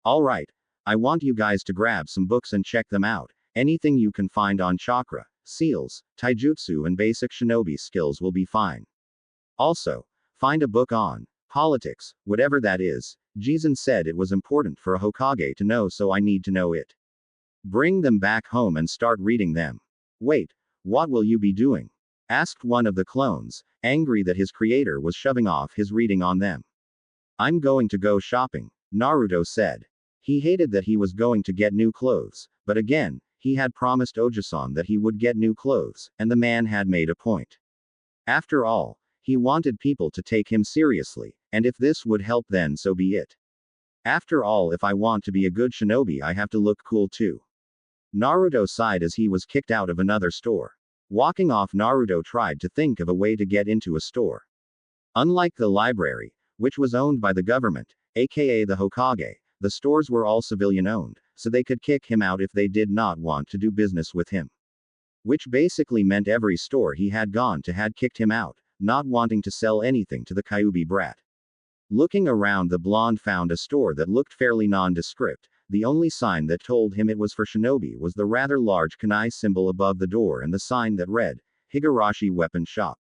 Alright, I want you guys to grab some books and check them out. Anything you can find on chakra, seals, taijutsu and basic shinobi skills will be fine. Also, find a book on politics, whatever that is. Jizun said it was important for a Hokage to know, so I need to know it. Bring them back home and start reading them. Wait, what will you be doing? Asked one of the clones, angry that his creator was shoving off his reading on them. I'm going to go shopping, Naruto said. He hated that he was going to get new clothes, but again, he had promised Oji-san that he would get new clothes, and the man had made a point. After all, he wanted people to take him seriously, and if this would help, then so be it. After all, if I want to be a good shinobi, I have to look cool too. Naruto sighed as he was kicked out of another store. Walking off, Naruto tried to think of a way to get into a store. Unlike the library, which was owned by the government, aka the Hokage, the stores were all civilian owned, so they could kick him out if they did not want to do business with him. Which basically meant every store he had gone to had kicked him out, not wanting to sell anything to the Kyuubi brat. Looking around, the blonde found a store that looked fairly nondescript. The only sign that told him it was for shinobi was the rather large kunai symbol above the door and the sign that read, Higurashi Weapon Shop.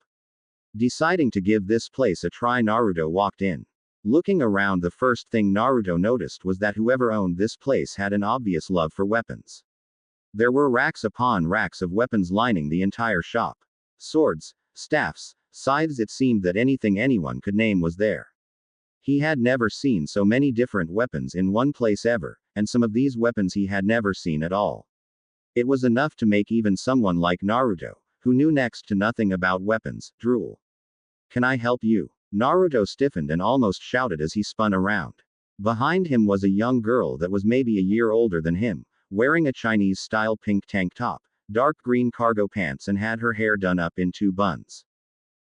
Deciding to give this place a try, Naruto walked in. Looking around, the first thing Naruto noticed was that whoever owned this place had an obvious love for weapons. There were racks upon racks of weapons lining the entire shop. Swords, staffs, scythes, it seemed that anything anyone could name was there. He had never seen so many different weapons in one place ever, and some of these weapons he had never seen at all. It was enough to make even someone like Naruto, who knew next to nothing about weapons, drool. Can I help you? Naruto stiffened and almost shouted as he spun around. Behind him was a young girl that was maybe a year older than him, wearing a Chinese-style pink tank top, dark green cargo pants, and had her hair done up in 2 buns.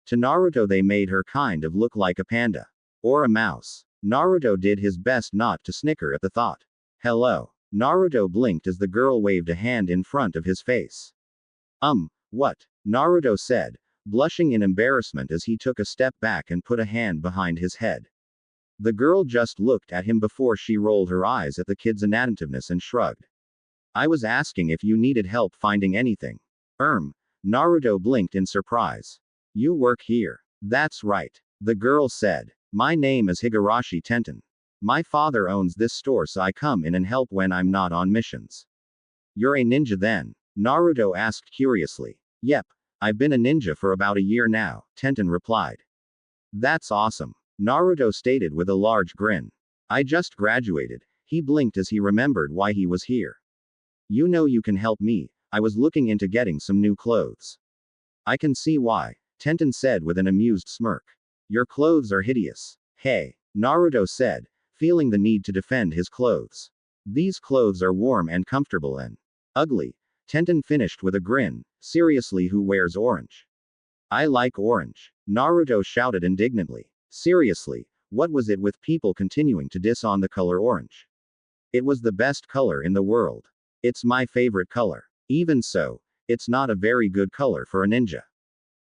To Naruto, they made her kind of look like a panda. Or a mouse. Naruto did his best not to snicker at the thought. Hello. Naruto blinked as the girl waved a hand in front of his face. What? Naruto said, blushing in embarrassment as he took a step back and put a hand behind his head. The girl just looked at him before she rolled her eyes at the kid's inattentiveness and shrugged. I was asking if you needed help finding anything. Naruto blinked in surprise. You work here? That's right. The girl said. My name is Higurashi Tenten. My father owns this store, so I come in and help when I'm not on missions. You're a ninja then? Naruto asked curiously. Yep. I've been a ninja for about a year now, Tenten replied. That's awesome. Naruto stated with a large grin. I just graduated. He blinked as he remembered why he was here. You know you can help me, I was looking into getting some new clothes. I can see why, Tenten said with an amused smirk. Your clothes are hideous. Hey, Naruto said, feeling the need to defend his clothes. These clothes are warm and comfortable and ugly. Tenten finished with a grin. Seriously, who wears orange? I like orange. Naruto shouted indignantly. Seriously, what was it with people continuing to diss on the color orange? It was the best color in the world. It's my favorite color. Even so, it's not a very good color for a ninja.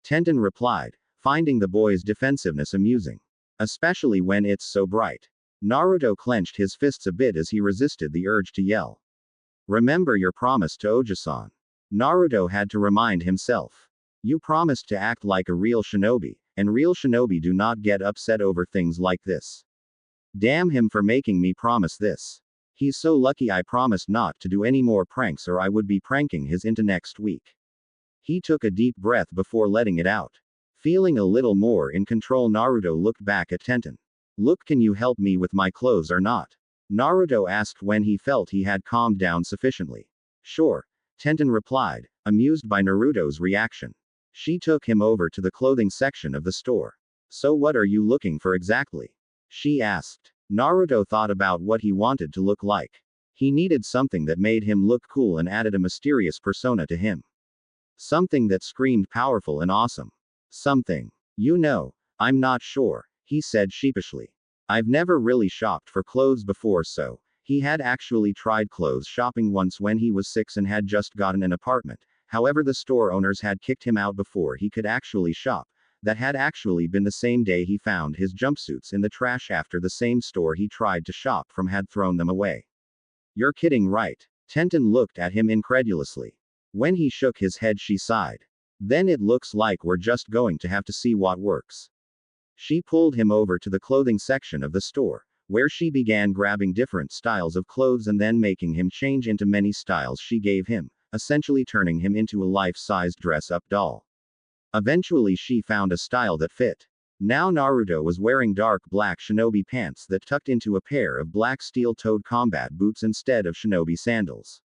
Tenten replied, finding the boy's defensiveness amusing. Especially when it's so bright. Naruto clenched his fists a bit as he resisted the urge to yell. Remember your promise to Oji-san. Naruto had to remind himself. You promised to act like a real shinobi, and real shinobi do not get upset over things like this. Damn him for making me promise this. He's so lucky I promised not to do any more pranks or I would be pranking his into next week. He took a deep breath before letting it out. Feeling a little more in control, Naruto looked back at Tenten. Look, can you help me with my clothes or not? Naruto asked when he felt he had calmed down sufficiently. Sure, Tenten replied, amused by Naruto's reaction. She took him over to the clothing section of the store. So what are you looking for exactly? She asked. Naruto thought about what he wanted to look like. He needed something that made him look cool and added a mysterious persona to him. Something that screamed powerful and awesome. Something. You know, I'm not sure, he said sheepishly. I've never really shopped for clothes before, so. He had actually tried clothes shopping once when he was 6 and had just gotten an apartment. However, the store owners had kicked him out before he could actually shop. That had actually been the same day he found his jumpsuits in the trash after the same store he tried to shop from had thrown them away. You're kidding, right? Tenten looked at him incredulously. When he shook his head, she sighed. Then it looks like we're just going to have to see what works. She pulled him over to the clothing section of the store, where she began grabbing different styles of clothes and then making him change into many styles she gave him, essentially turning him into a life-sized dress-up doll. Eventually she found a style that fit. Now Naruto was wearing dark black shinobi pants that tucked into a pair of black steel-toed combat boots instead of shinobi sandals.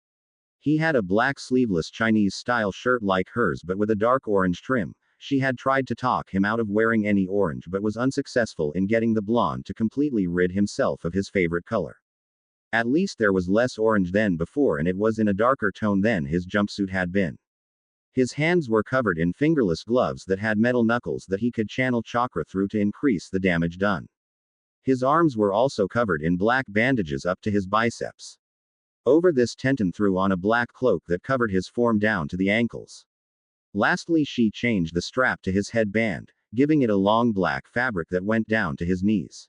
He had a black sleeveless Chinese-style shirt like hers but with a dark orange trim. She had tried to talk him out of wearing any orange but was unsuccessful in getting the blonde to completely rid himself of his favorite color. At least there was less orange than before and it was in a darker tone than his jumpsuit had been. His hands were covered in fingerless gloves that had metal knuckles that he could channel chakra through to increase the damage done. His arms were also covered in black bandages up to his biceps. Over this, Tenten threw on a black cloak that covered his form down to the ankles. Lastly, she changed the strap to his headband, giving it a long black fabric that went down to his knees.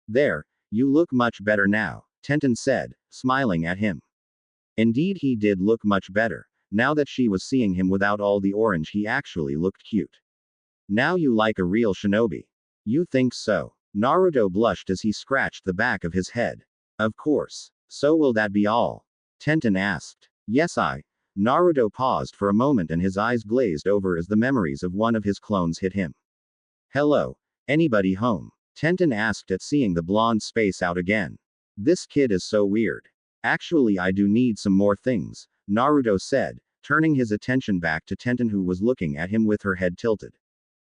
There, you look much better now, Tenten said, smiling at him. Indeed, he did look much better. Now that she was seeing him without all the orange, he actually looked cute. Now you like a real shinobi. You think so? Naruto blushed as he scratched the back of his head. Of course. So will that be all? Tenten asked. Yes, Naruto paused for a moment and his eyes glazed over as the memories of one of his clones hit him. Hello. Anybody home? Tenten asked at seeing the blonde space out again. This kid is so weird. Actually, I do need some more things, Naruto said, turning his attention back to Tenten who was looking at him with her head tilted.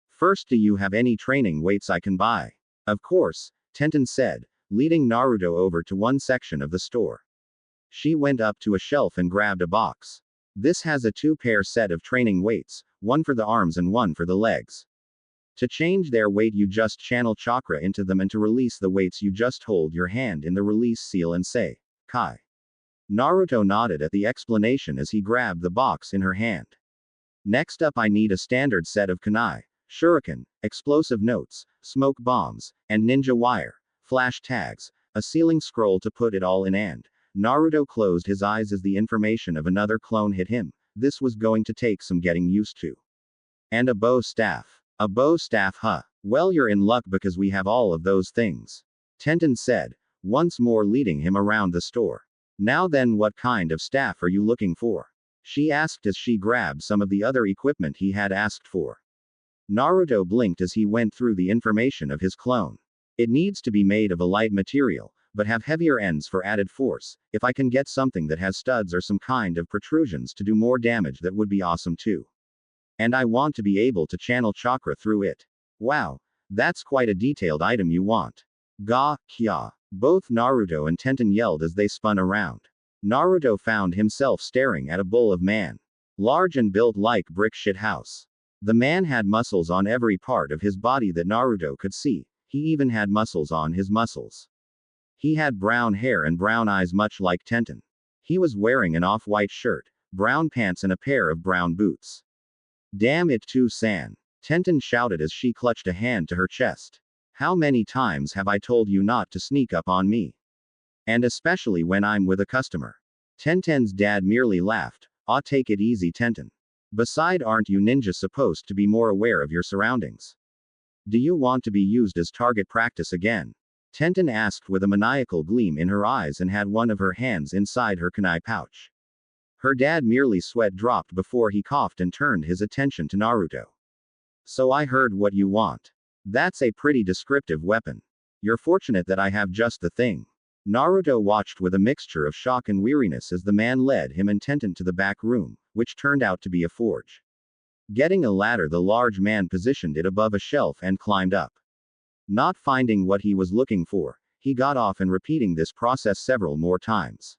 First, do you have any training weights I can buy? Of course, Tenten said, leading Naruto over to one section of the store. She went up to a shelf and grabbed a box. This has a 2-pair set of training weights, one for the arms and one for the legs. To change their weight, you just channel chakra into them, and to release the weights, you just hold your hand in the release seal and say, Kai. Naruto nodded at the explanation as he grabbed the box in her hand. Next up, I need a standard set of kunai, shuriken, explosive notes, smoke bombs, and ninja wire, flash tags, a sealing scroll to put it all in, and Naruto closed his eyes as the information of another clone hit him. This was going to take some getting used to. And a bow staff. A bow staff, huh? Well, you're in luck because we have all of those things. Tenten said, once more leading him around the store. Now then, what kind of staff are you looking for? She asked as she grabbed some of the other equipment he had asked for. Naruto blinked as he went through the information of his clone. It needs to be made of a light material, but have heavier ends for added force. If I can get something that has studs or some kind of protrusions to do more damage, that would be awesome too. And I want to be able to channel chakra through it. Wow, that's quite a detailed item you want. Ga, kya. Both Naruto and Tenten yelled as they spun around. Naruto found himself staring at a bull of man. Large and built like brick shit house. The man had muscles on every part of his body that Naruto could see. He even had muscles on his muscles. He had brown hair and brown eyes much like Tenten. He was wearing an off-white shirt, brown pants and a pair of brown boots. Damn it too, San. Tenten shouted as she clutched a hand to her chest. How many times have I told you not to sneak up on me? And especially when I'm with a customer. Tenten's dad merely laughed. Ah, take it easy, Tenten. Beside, aren't you ninjas supposed to be more aware of your surroundings? Do you want to be used as target practice again? Tenten asked with a maniacal gleam in her eyes and had one of her hands inside her kunai pouch. Her dad merely sweat dropped before he coughed and turned his attention to Naruto. So I heard what you want. That's a pretty descriptive weapon. You're fortunate that I have just the thing. Naruto watched with a mixture of shock and weariness as the man led him and Tenten to the back room, which turned out to be a forge. Getting a ladder, the large man positioned it above a shelf and climbed up. Not finding what he was looking for, he got off and repeating this process several more times.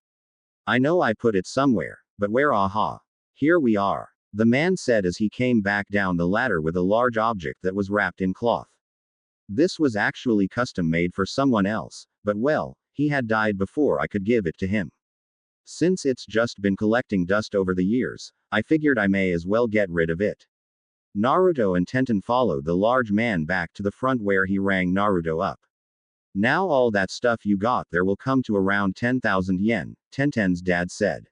I know I put it somewhere, but where? Aha. Here we are, the man said as he came back down the ladder with a large object that was wrapped in cloth. This was actually custom made for someone else, but well, he had died before I could give it to him. Since it's just been collecting dust over the years, I figured I may as well get rid of it. Naruto and Tenten followed the large man back to the front where he rang Naruto up. Now all that stuff you got there will come to around 10,000 yen, Tenten's dad said.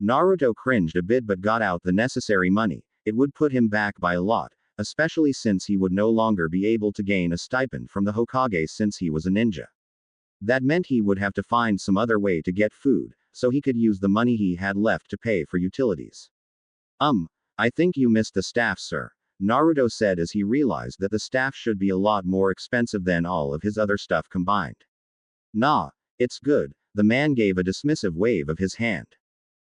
Naruto cringed a bit but got out the necessary money. It would put him back by a lot, especially since he would no longer be able to gain a stipend from the Hokage since he was a ninja. That meant he would have to find some other way to get food, so he could use the money he had left to pay for utilities. I think you missed the staff, sir, Naruto said as he realized that the staff should be a lot more expensive than all of his other stuff combined. Nah, it's good, the man gave a dismissive wave of his hand.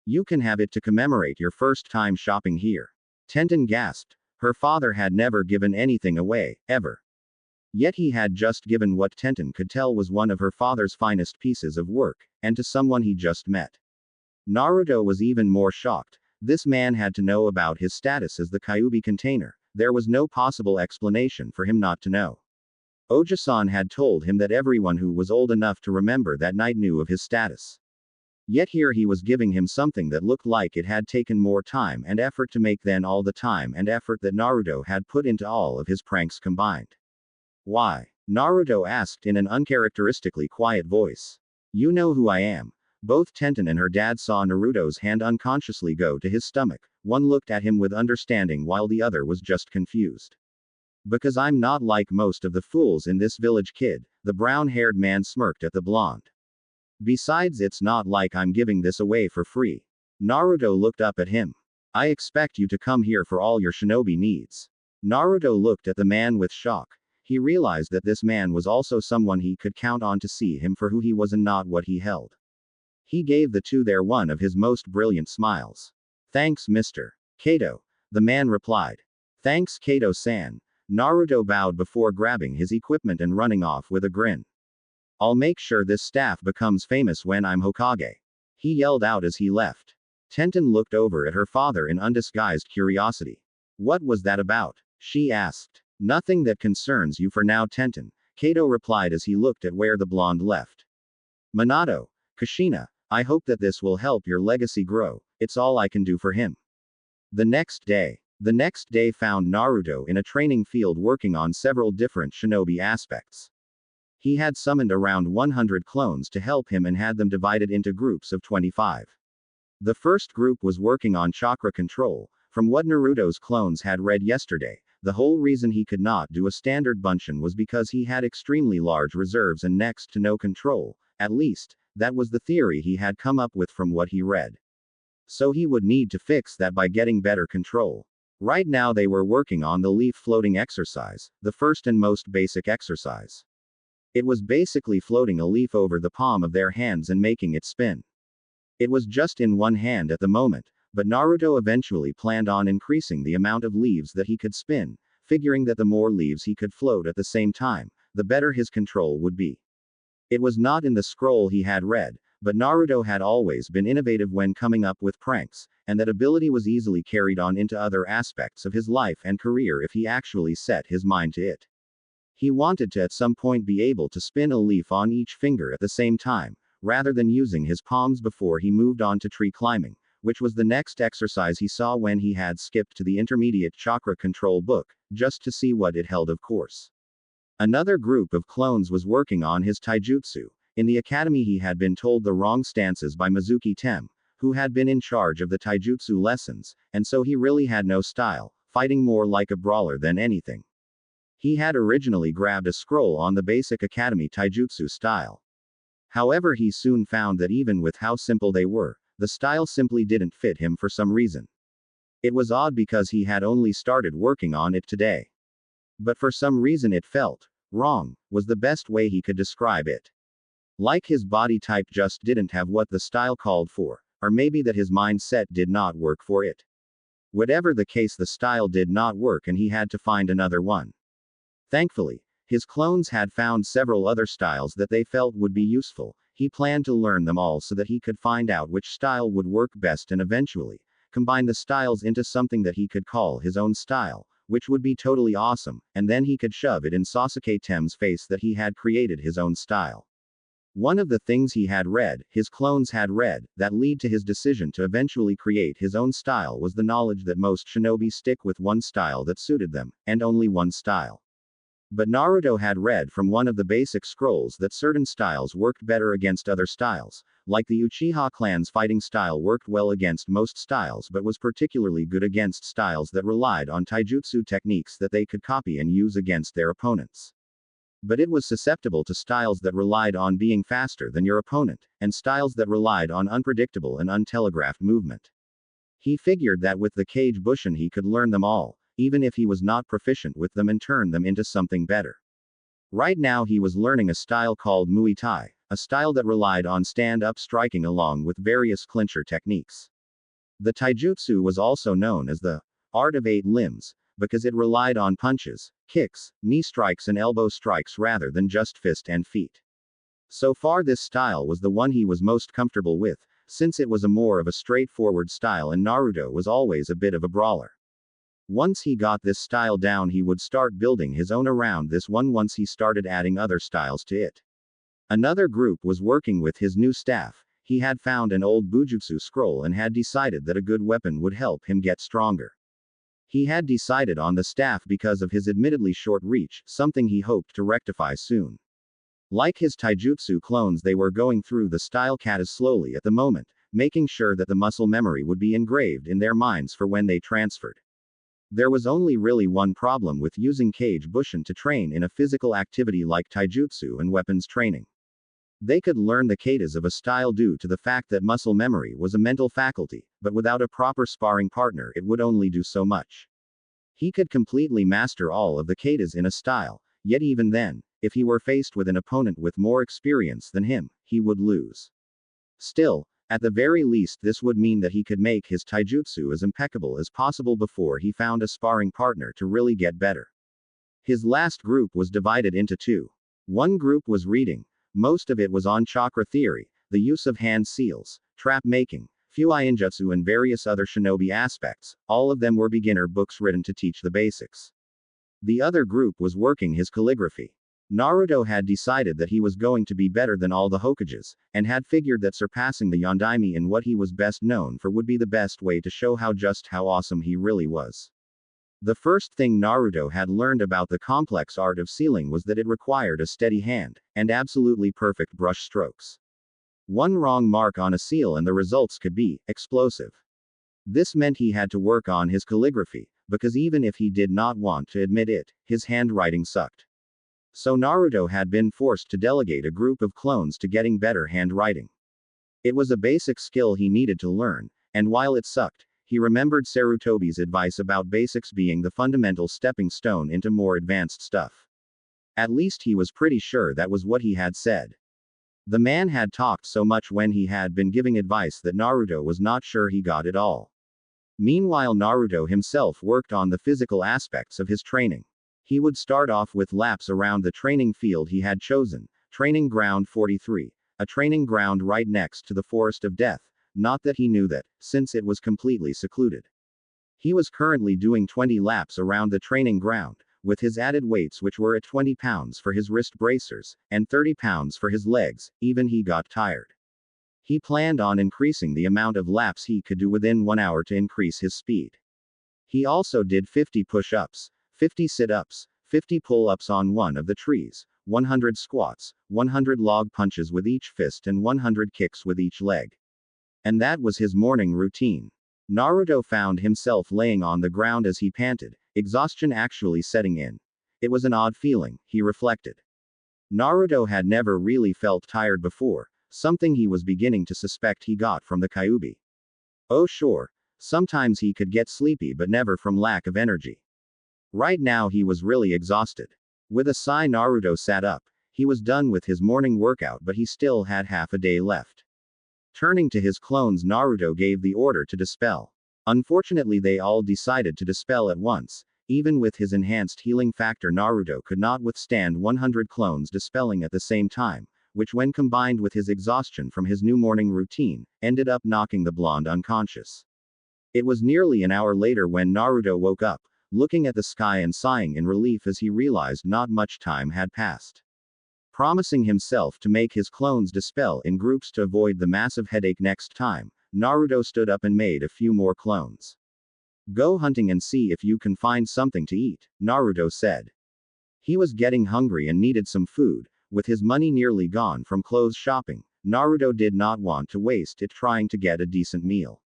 You can have it to commemorate your first time shopping here. Tenten gasped. Her father had never given anything away, ever. Yet he had just given what Tenten could tell was one of her father's finest pieces of work, and to someone he just met. Naruto was even more shocked. This man had to know about his status as the Kyuubi container. There was no possible explanation for him not to know. Oja-san had told him that everyone who was old enough to remember that night knew of his status. Yet here he was giving him something that looked like it had taken more time and effort to make than all the time and effort that Naruto had put into all of his pranks combined. Why? Naruto asked in an uncharacteristically quiet voice. You know who I am. Both Tenten and her dad saw Naruto's hand unconsciously go to his stomach. One looked at him with understanding while the other was just confused. Because I'm not like most of the fools in this village, kid, the brown-haired man smirked at the blonde. Besides, it's not like I'm giving this away for free. Naruto looked up at him. I expect you to come here for all your shinobi needs. Naruto looked at the man with shock. He realized that this man was also someone he could count on to see him for who he was and not what he held. He gave the two there one of his most brilliant smiles. Thanks, Mr. Kato. The man replied. Thanks, Kato-san. Naruto bowed before grabbing his equipment and running off with a grin. I'll make sure this staff becomes famous when I'm Hokage. He yelled out as he left. Tenten looked over at her father in undisguised curiosity. What was that about? She asked. Nothing that concerns you for now, Tenten, Kato replied as he looked at where the blonde left. Minato, Kushina, I hope that this will help your legacy grow. It's all I can do for him. The next day found Naruto in a training field working on several different shinobi aspects. He had summoned around 100 clones to help him and had them divided into groups of 25. The first group was working on chakra control. From what Naruto's clones had read yesterday, the whole reason he could not do a standard bunshin was because he had extremely large reserves and next to no control. At least, that was the theory he had come up with from what he read. So he would need to fix that by getting better control. Right now they were working on the leaf floating exercise, the first and most basic exercise. It was basically floating a leaf over the palm of their hands and making it spin. It was just in one hand at the moment, but Naruto eventually planned on increasing the amount of leaves that he could spin, figuring that the more leaves he could float at the same time, the better his control would be. It was not in the scroll he had read, but Naruto had always been innovative when coming up with pranks, and that ability was easily carried on into other aspects of his life and career if he actually set his mind to it. He wanted to at some point be able to spin a leaf on each finger at the same time, rather than using his palms before he moved on to tree climbing, which was the next exercise he saw when he had skipped to the intermediate chakra control book, just to see what it held of course. Another group of clones was working on his taijutsu. In the academy he had been told the wrong stances by Mizuki Tem, who had been in charge of the taijutsu lessons, and so he really had no style, fighting more like a brawler than anything. He had originally grabbed a scroll on the basic academy taijutsu style. However, he soon found that even with how simple they were, the style simply didn't fit him for some reason. It was odd because he had only started working on it today. But for some reason it felt wrong, was the best way he could describe it. Like his body type just didn't have what the style called for, or maybe that his mindset did not work for it. Whatever the case, the style did not work and he had to find another one. Thankfully, his clones had found several other styles that they felt would be useful. He planned to learn them all so that he could find out which style would work best and eventually combine the styles into something that he could call his own style, which would be totally awesome, and then he could shove it in Sasuke Tem's face that he had created his own style. One of the things he had read, his clones had read, that lead to his decision to eventually create his own style was the knowledge that most shinobi stick with one style that suited them, and only one style. But Naruto had read from one of the basic scrolls that certain styles worked better against other styles, like the Uchiha clan's fighting style worked well against most styles but was particularly good against styles that relied on taijutsu techniques that they could copy and use against their opponents. But it was susceptible to styles that relied on being faster than your opponent, and styles that relied on unpredictable and untelegraphed movement. He figured that with the Kage Bushin he could learn them all, even if he was not proficient with them, and turn them into something better. Right now he was learning a style called Muay Thai, a style that relied on stand-up striking along with various clincher techniques. The taijutsu was also known as the art of 8 limbs, because it relied on punches, kicks, knee strikes and elbow strikes rather than just fist and feet. So far this style was the one he was most comfortable with, since it was a more of a straightforward style and Naruto was always a bit of a brawler. Once he got this style down he would start building his own around this one once he started adding other styles to it. Another group was working with his new staff. He had found an old Bujutsu scroll and had decided that a good weapon would help him get stronger. He had decided on the staff because of his admittedly short reach, something he hoped to rectify soon. Like his taijutsu clones, they were going through the style katas slowly at the moment, making sure that the muscle memory would be engraved in their minds for when they transferred. There was only really one problem with using Kage Bushin to train in a physical activity like taijutsu and weapons training. They could learn the katas of a style due to the fact that muscle memory was a mental faculty, but without a proper sparring partner it would only do so much. He could completely master all of the katas in a style, yet even then, if he were faced with an opponent with more experience than him, he would lose. Still, at the very least this would mean that he could make his taijutsu as impeccable as possible before he found a sparring partner to really get better. His last group was divided into two. One group was reading. Most of it was on chakra theory, the use of hand seals, trap making, fuinjutsu and various other shinobi aspects. All of them were beginner books written to teach the basics. The other group was working his calligraphy. Naruto had decided that he was going to be better than all the Hokages, and had figured that surpassing the Yondaime in what he was best known for would be the best way to show how awesome he really was. The first thing Naruto had learned about the complex art of sealing was that it required a steady hand, and absolutely perfect brush strokes. One wrong mark on a seal and the results could be explosive. This meant he had to work on his calligraphy, because even if he did not want to admit it, his handwriting sucked. So Naruto had been forced to delegate a group of clones to getting better handwriting. It was a basic skill he needed to learn, and while it sucked, he remembered Sarutobi's advice about basics being the fundamental stepping stone into more advanced stuff. At least he was pretty sure that was what he had said. The man had talked so much when he had been giving advice that Naruto was not sure he got it all. Meanwhile, Naruto himself worked on the physical aspects of his training. He would start off with laps around the training field he had chosen, Training Ground 43, a training ground right next to the Forest of Death, not that he knew that, since it was completely secluded. He was currently doing 20 laps around the training ground, with his added weights which were at 20 pounds for his wrist bracers, and 30 pounds for his legs, even he got tired. He planned on increasing the amount of laps he could do within 1 hour to increase his speed. He also did 50 push-ups, 50 sit-ups, 50 pull-ups on one of the trees, 100 squats, 100 log punches with each fist and 100 kicks with each leg. And that was his morning routine. Naruto found himself laying on the ground as he panted, exhaustion actually setting in. It was an odd feeling, he reflected. Naruto had never really felt tired before, something he was beginning to suspect he got from the Kyuubi. Oh sure, sometimes he could get sleepy but never from lack of energy. Right now he was really exhausted. With a sigh, Naruto sat up. He was done with his morning workout, but he still had half a day left. Turning to his clones, Naruto gave the order to dispel. Unfortunately, they all decided to dispel at once. Even with his enhanced healing factor, Naruto could not withstand 100 clones dispelling at the same time, which, when combined with his exhaustion from his new morning routine, ended up knocking the blonde unconscious. It was nearly an hour later when Naruto woke up, looking at the sky and sighing in relief as he realized not much time had passed. Promising himself to make his clones dispel in groups to avoid the massive headache next time, Naruto stood up and made a few more clones. Go hunting and see if you can find something to eat, Naruto said. He was getting hungry and needed some food. With his money nearly gone from clothes shopping, Naruto did not want to waste it trying to get a decent meal.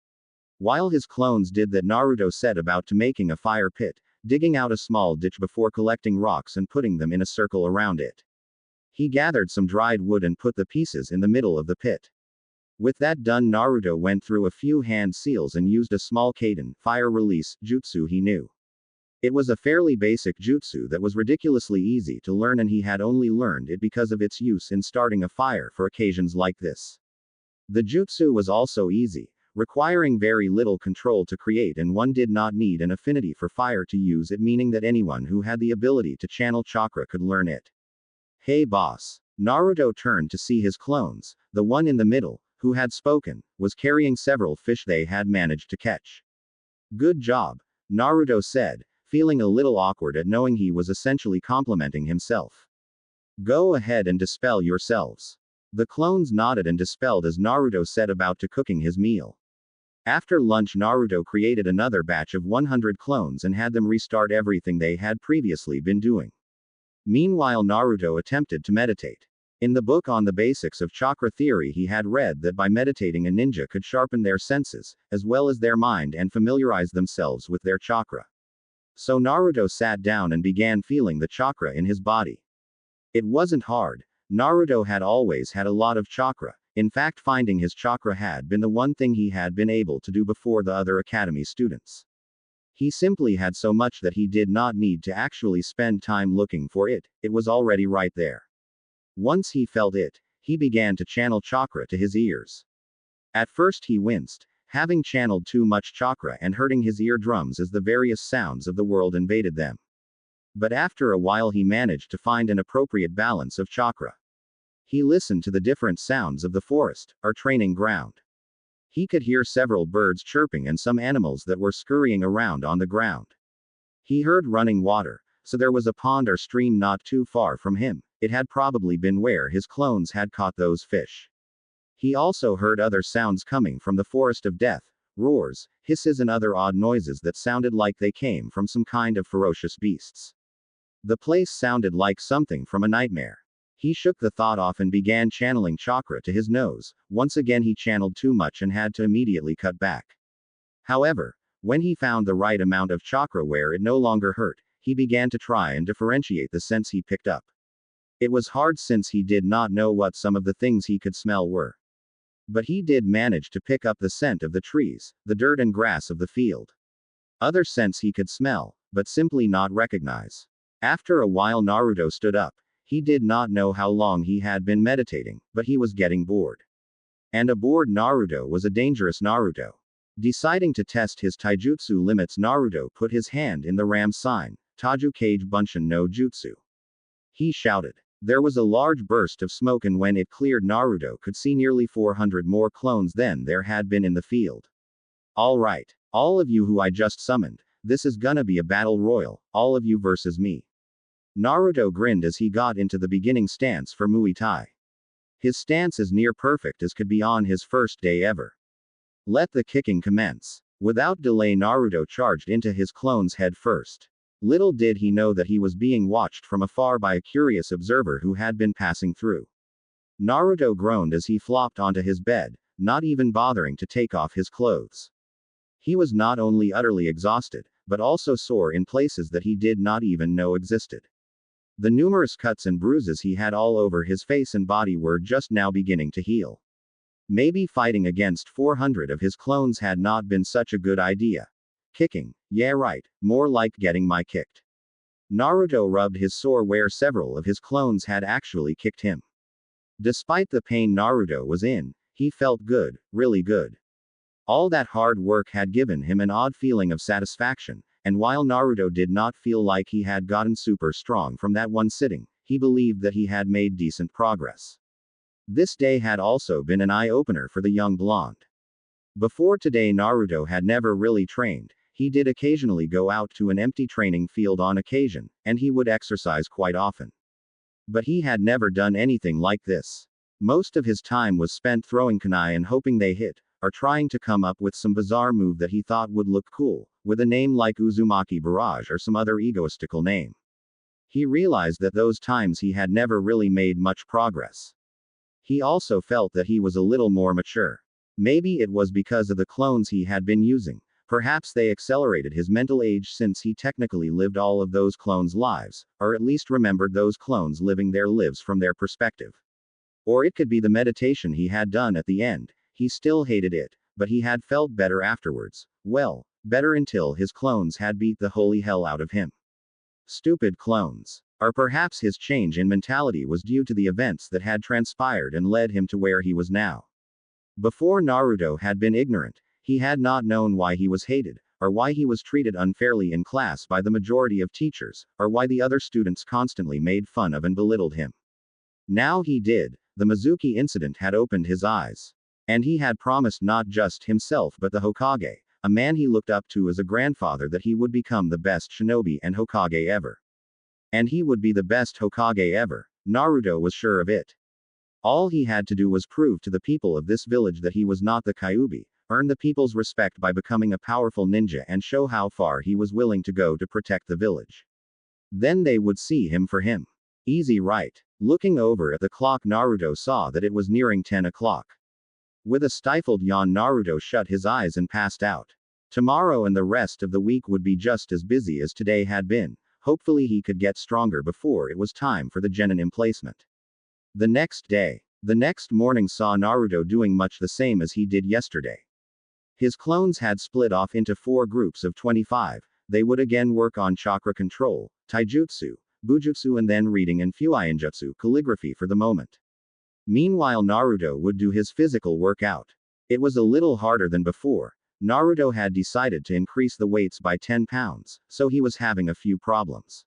While his clones did that, Naruto set about to making a fire pit, digging out a small ditch before collecting rocks and putting them in a circle around it. He gathered some dried wood and put the pieces in the middle of the pit. With that done, Naruto went through a few hand seals and used a small Kaden fire release jutsu he knew. It was a fairly basic jutsu that was ridiculously easy to learn, and he had only learned it because of its use in starting a fire for occasions like this. The jutsu was also easy, requiring very little control to create, and one did not need an affinity for fire to use it, meaning that anyone who had the ability to channel chakra could learn it. Hey boss. Naruto turned to see his clones. The one in the middle, who had spoken, was carrying several fish they had managed to catch. Good job, Naruto said, feeling a little awkward at knowing he was essentially complimenting himself. Go ahead and dispel yourselves. The clones nodded and dispelled as Naruto set about to cooking his meal. After lunch, Naruto created another batch of 100 clones and had them restart everything they had previously been doing. Meanwhile, Naruto attempted to meditate. In the book on the basics of chakra theory, he had read that by meditating, a ninja could sharpen their senses, as well as their mind, and familiarize themselves with their chakra. So Naruto sat down and began feeling the chakra in his body. It wasn't hard. Naruto had always had a lot of chakra. In fact, finding his chakra had been the one thing he had been able to do before the other academy students. He simply had so much that he did not need to actually spend time looking for it, it was already right there. Once he felt it, he began to channel chakra to his ears. At first he winced, having channeled too much chakra and hurting his eardrums as the various sounds of the world invaded them. But after a while he managed to find an appropriate balance of chakra. He listened to the different sounds of the forest, our training ground. He could hear several birds chirping and some animals that were scurrying around on the ground. He heard running water, so there was a pond or stream not too far from him. It had probably been where his clones had caught those fish. He also heard other sounds coming from the forest of death, roars, hisses, and other odd noises that sounded like they came from some kind of ferocious beasts. The place sounded like something from a nightmare. He shook the thought off and began channeling chakra to his nose. Once again he channeled too much and had to immediately cut back. However, when he found the right amount of chakra where it no longer hurt, he began to try and differentiate the scents he picked up. It was hard since he did not know what some of the things he could smell were. But he did manage to pick up the scent of the trees, the dirt and grass of the field. Other scents he could smell, but simply not recognize. After a while Naruto stood up. He did not know how long he had been meditating, but he was getting bored. And a bored Naruto was a dangerous Naruto. Deciding to test his taijutsu limits, Naruto put his hand in the ram sign, Taju Kage Bunshin no Jutsu. He shouted. There was a large burst of smoke, and when it cleared, Naruto could see nearly 400 more clones than there had been in the field. Alright, all of you who I just summoned, this is gonna be a battle royal, all of you versus me. Naruto grinned as he got into the beginning stance for Muay Thai. His stance is near perfect as could be on his first day ever. Let the kicking commence. Without delay, Naruto charged into his clone's head first. Little did he know that he was being watched from afar by a curious observer who had been passing through. Naruto groaned as he flopped onto his bed, not even bothering to take off his clothes. He was not only utterly exhausted, but also sore in places that he did not even know existed. The numerous cuts and bruises he had all over his face and body were just now beginning to heal. Maybe fighting against 400 of his clones had not been such a good idea. Kicking, yeah right, more like getting my kicked. Naruto rubbed his sore where several of his clones had actually kicked him. Despite the pain Naruto was in, he felt good, really good. All that hard work had given him an odd feeling of satisfaction, and while Naruto did not feel like he had gotten super strong from that one sitting, he believed that he had made decent progress. This day had also been an eye-opener for the young blonde. Before today, Naruto had never really trained. He did occasionally go out to an empty training field on occasion, and he would exercise quite often. But he had never done anything like this. Most of his time was spent throwing kunai and hoping they hit, or trying to come up with some bizarre move that he thought would look cool, with a name like Uzumaki Barrage or some other egoistical name. He realized that those times he had never really made much progress. He also felt that he was a little more mature. Maybe it was because of the clones he had been using. Perhaps they accelerated his mental age since he technically lived all of those clones' lives, or at least remembered those clones living their lives from their perspective. Or it could be the meditation he had done at the end. He still hated it, but he had felt better afterwards. Well, better until his clones had beat the holy hell out of him. Stupid clones. Or perhaps his change in mentality was due to the events that had transpired and led him to where he was now. Before, Naruto had been ignorant. He had not known why he was hated, or why he was treated unfairly in class by the majority of teachers, or why the other students constantly made fun of and belittled him. Now he did. The Mizuki incident had opened his eyes. And he had promised not just himself but the Hokage, a man he looked up to as a grandfather, that he would become the best shinobi and Hokage ever. And he would be the best Hokage ever. Naruto was sure of it. All he had to do was prove to the people of this village that he was not the Kyuubi, earn the people's respect by becoming a powerful ninja, and show how far he was willing to go to protect the village. Then they would see him for him. Easy, right? Looking over at the clock, Naruto saw that it was nearing 10 o'clock. With a stifled yawn, Naruto shut his eyes and passed out. Tomorrow and the rest of the week would be just as busy as today had been. Hopefully he could get stronger before it was time for the genin emplacement. The next morning saw Naruto doing much the same as he did yesterday. His clones had split off into 4 groups of 25. They would again work on chakra control, taijutsu, bujutsu, and then reading and fuinjutsu, calligraphy for the moment. Meanwhile, Naruto would do his physical workout. It was a little harder than before. Naruto had decided to increase the weights by 10 pounds, so he was having a few problems.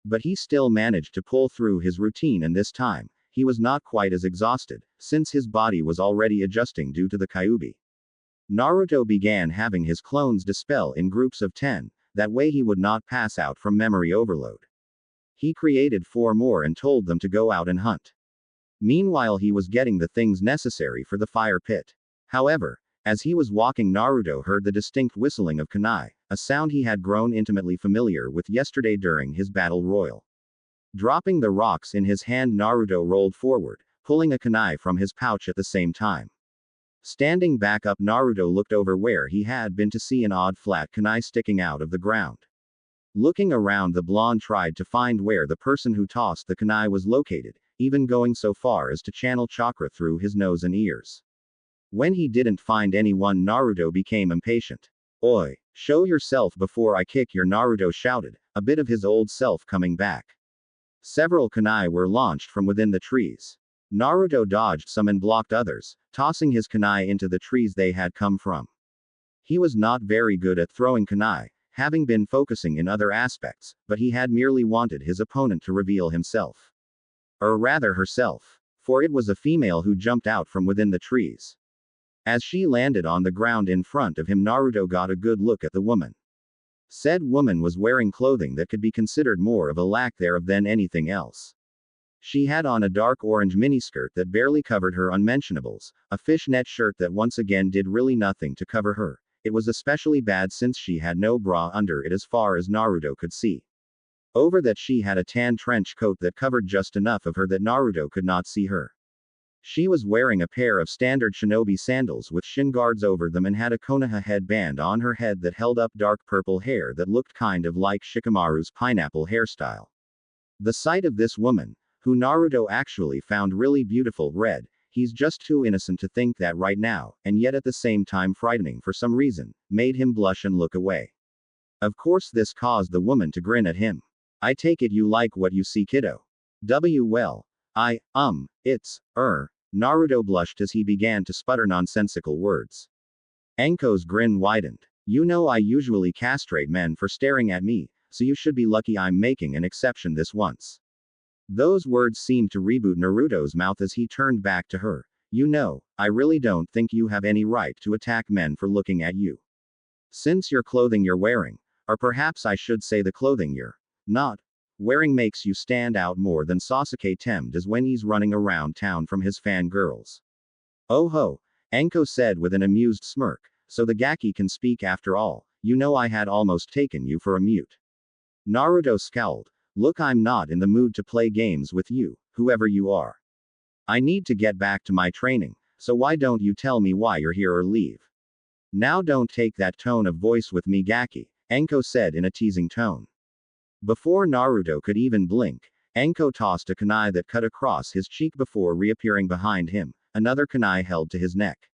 But he still managed to pull through his routine, and this time, he was not quite as exhausted, since his body was already adjusting due to the Kyuubi. Naruto began having his clones dispel in groups of 10, that way he would not pass out from memory overload. He created 4 more and told them to go out and hunt. Meanwhile, he was getting the things necessary for the fire pit. However, as he was walking, Naruto heard the distinct whistling of kunai, a sound he had grown intimately familiar with yesterday during his battle royal. Dropping the rocks in his hand, Naruto rolled forward, pulling a kunai from his pouch at the same time. Standing back up, Naruto looked over where he had been to see an odd flat kunai sticking out of the ground. Looking around, the blonde tried to find where the person who tossed the kunai was located, even going so far as to channel chakra through his nose and ears. When he didn't find anyone, Naruto became impatient. Oi, show yourself before I kick your, Naruto shouted, a bit of his old self coming back. Several kunai were launched from within the trees. Naruto dodged some and blocked others, tossing his kunai into the trees they had come from. He was not very good at throwing kunai, having been focusing in other aspects, but he had merely wanted his opponent to reveal himself. Or rather herself. For it was a female who jumped out from within the trees. As she landed on the ground in front of him, Naruto got a good look at the woman. Said woman was wearing clothing that could be considered more of a lack thereof than anything else. She had on a dark orange miniskirt that barely covered her unmentionables, a fishnet shirt that once again did really nothing to cover her. It was especially bad since she had no bra under it as far as Naruto could see. Over that she had a tan trench coat that covered just enough of her that Naruto could not see her. She was wearing a pair of standard shinobi sandals with shin guards over them and had a Konoha headband on her head that held up dark purple hair that looked kind of like Shikamaru's pineapple hairstyle. The sight of this woman, who Naruto actually found really beautiful, read, he's just too innocent to think that right now, and yet at the same time frightening for some reason, made him blush and look away. Of course this caused the woman to grin at him. I take it you like what you see, kiddo. Well. It's, Naruto blushed as he began to sputter nonsensical words. Anko's grin widened. You know I usually castrate men for staring at me, so you should be lucky I'm making an exception this once. Those words seemed to reboot Naruto's mouth as he turned back to her. You know, I really don't think you have any right to attack men for looking at you. Since your clothing you're wearing, or perhaps I should say the clothing you're not wearing makes you stand out more than Sasuke Tem does when he's running around town from his fangirls. Oh ho, Anko said with an amused smirk, so the Gaki can speak after all. You know I had almost taken you for a mute. Naruto scowled. Look, I'm not in the mood to play games with you, whoever you are. I need to get back to my training, so why don't you tell me why you're here or leave? Now don't take that tone of voice with me, Gaki, Anko said in a teasing tone. Before Naruto could even blink, Anko tossed a kunai that cut across his cheek before reappearing behind him, another kunai held to his neck.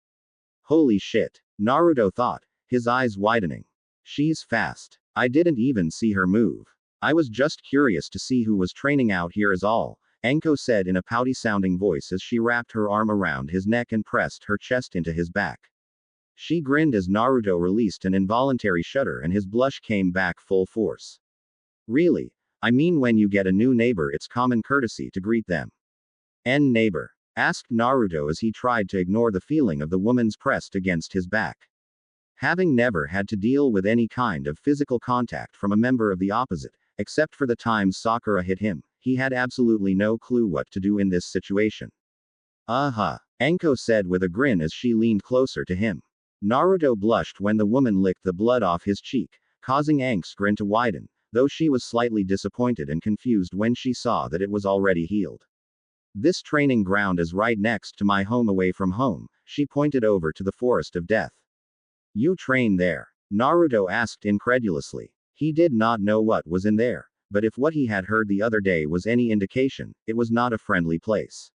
Holy shit, Naruto thought, his eyes widening. She's fast. I didn't even see her move. I was just curious to see who was training out here is all, Anko said in a pouty-sounding voice as she wrapped her arm around his neck and pressed her chest into his back. She grinned as Naruto released an involuntary shudder and his blush came back full force. Really? I mean, when you get a new neighbor, it's common courtesy to greet them. Neighbor? Asked Naruto as he tried to ignore the feeling of the woman's pressed against his back. Having never had to deal with any kind of physical contact from a member of the opposite, except for the times Sakura hit him, he had absolutely no clue what to do in this situation. Anko said with a grin as she leaned closer to him. Naruto blushed when the woman licked the blood off his cheek, causing Ank's grin to widen, though she was slightly disappointed and confused when she saw that it was already healed. This training ground is right next to my home away from home, she pointed over to the Forest of Death. You train there? Naruto asked incredulously. He did not know what was in there, but if what he had heard the other day was any indication, it was not a friendly place.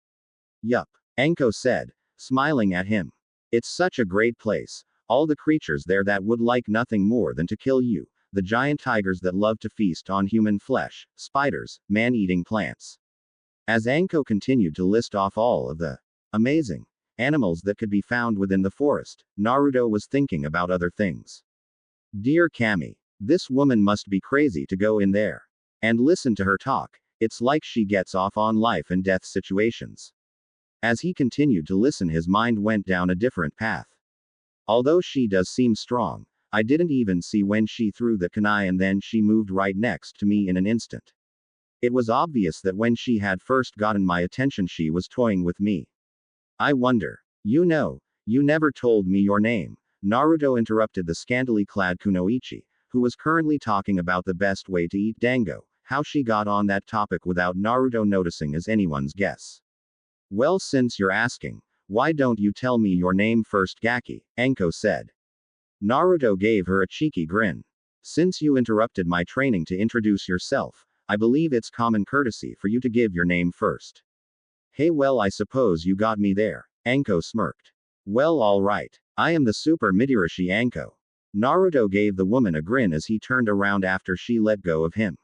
Yup, Anko said, smiling at him. It's such a great place, all the creatures there that would like nothing more than to kill you, the giant tigers that love to feast on human flesh, spiders, man-eating plants. As Anko continued to list off all of the amazing animals that could be found within the forest, Naruto was thinking about other things. Dear Kami, this woman must be crazy to go in there. And listen to her talk, it's like she gets off on life and death situations. As he continued to listen, his mind went down a different path. Although she does seem strong, I didn't even see when she threw the kunai and then she moved right next to me in an instant. It was obvious that when she had first gotten my attention she was toying with me. I wonder. You know, you never told me your name. Naruto interrupted the scantily clad Kunoichi, who was currently talking about the best way to eat dango. How she got on that topic without Naruto noticing is anyone's guess. Well, since you're asking, why don't you tell me your name first, Gaki? Anko said. Naruto gave her a cheeky grin. Since you interrupted my training to introduce yourself, I believe it's common courtesy for you to give your name first. Hey, well, I suppose you got me there, Anko smirked. Well, alright. I am the Super Midorishi Anko. Naruto gave the woman a grin as he turned around after she let go of him.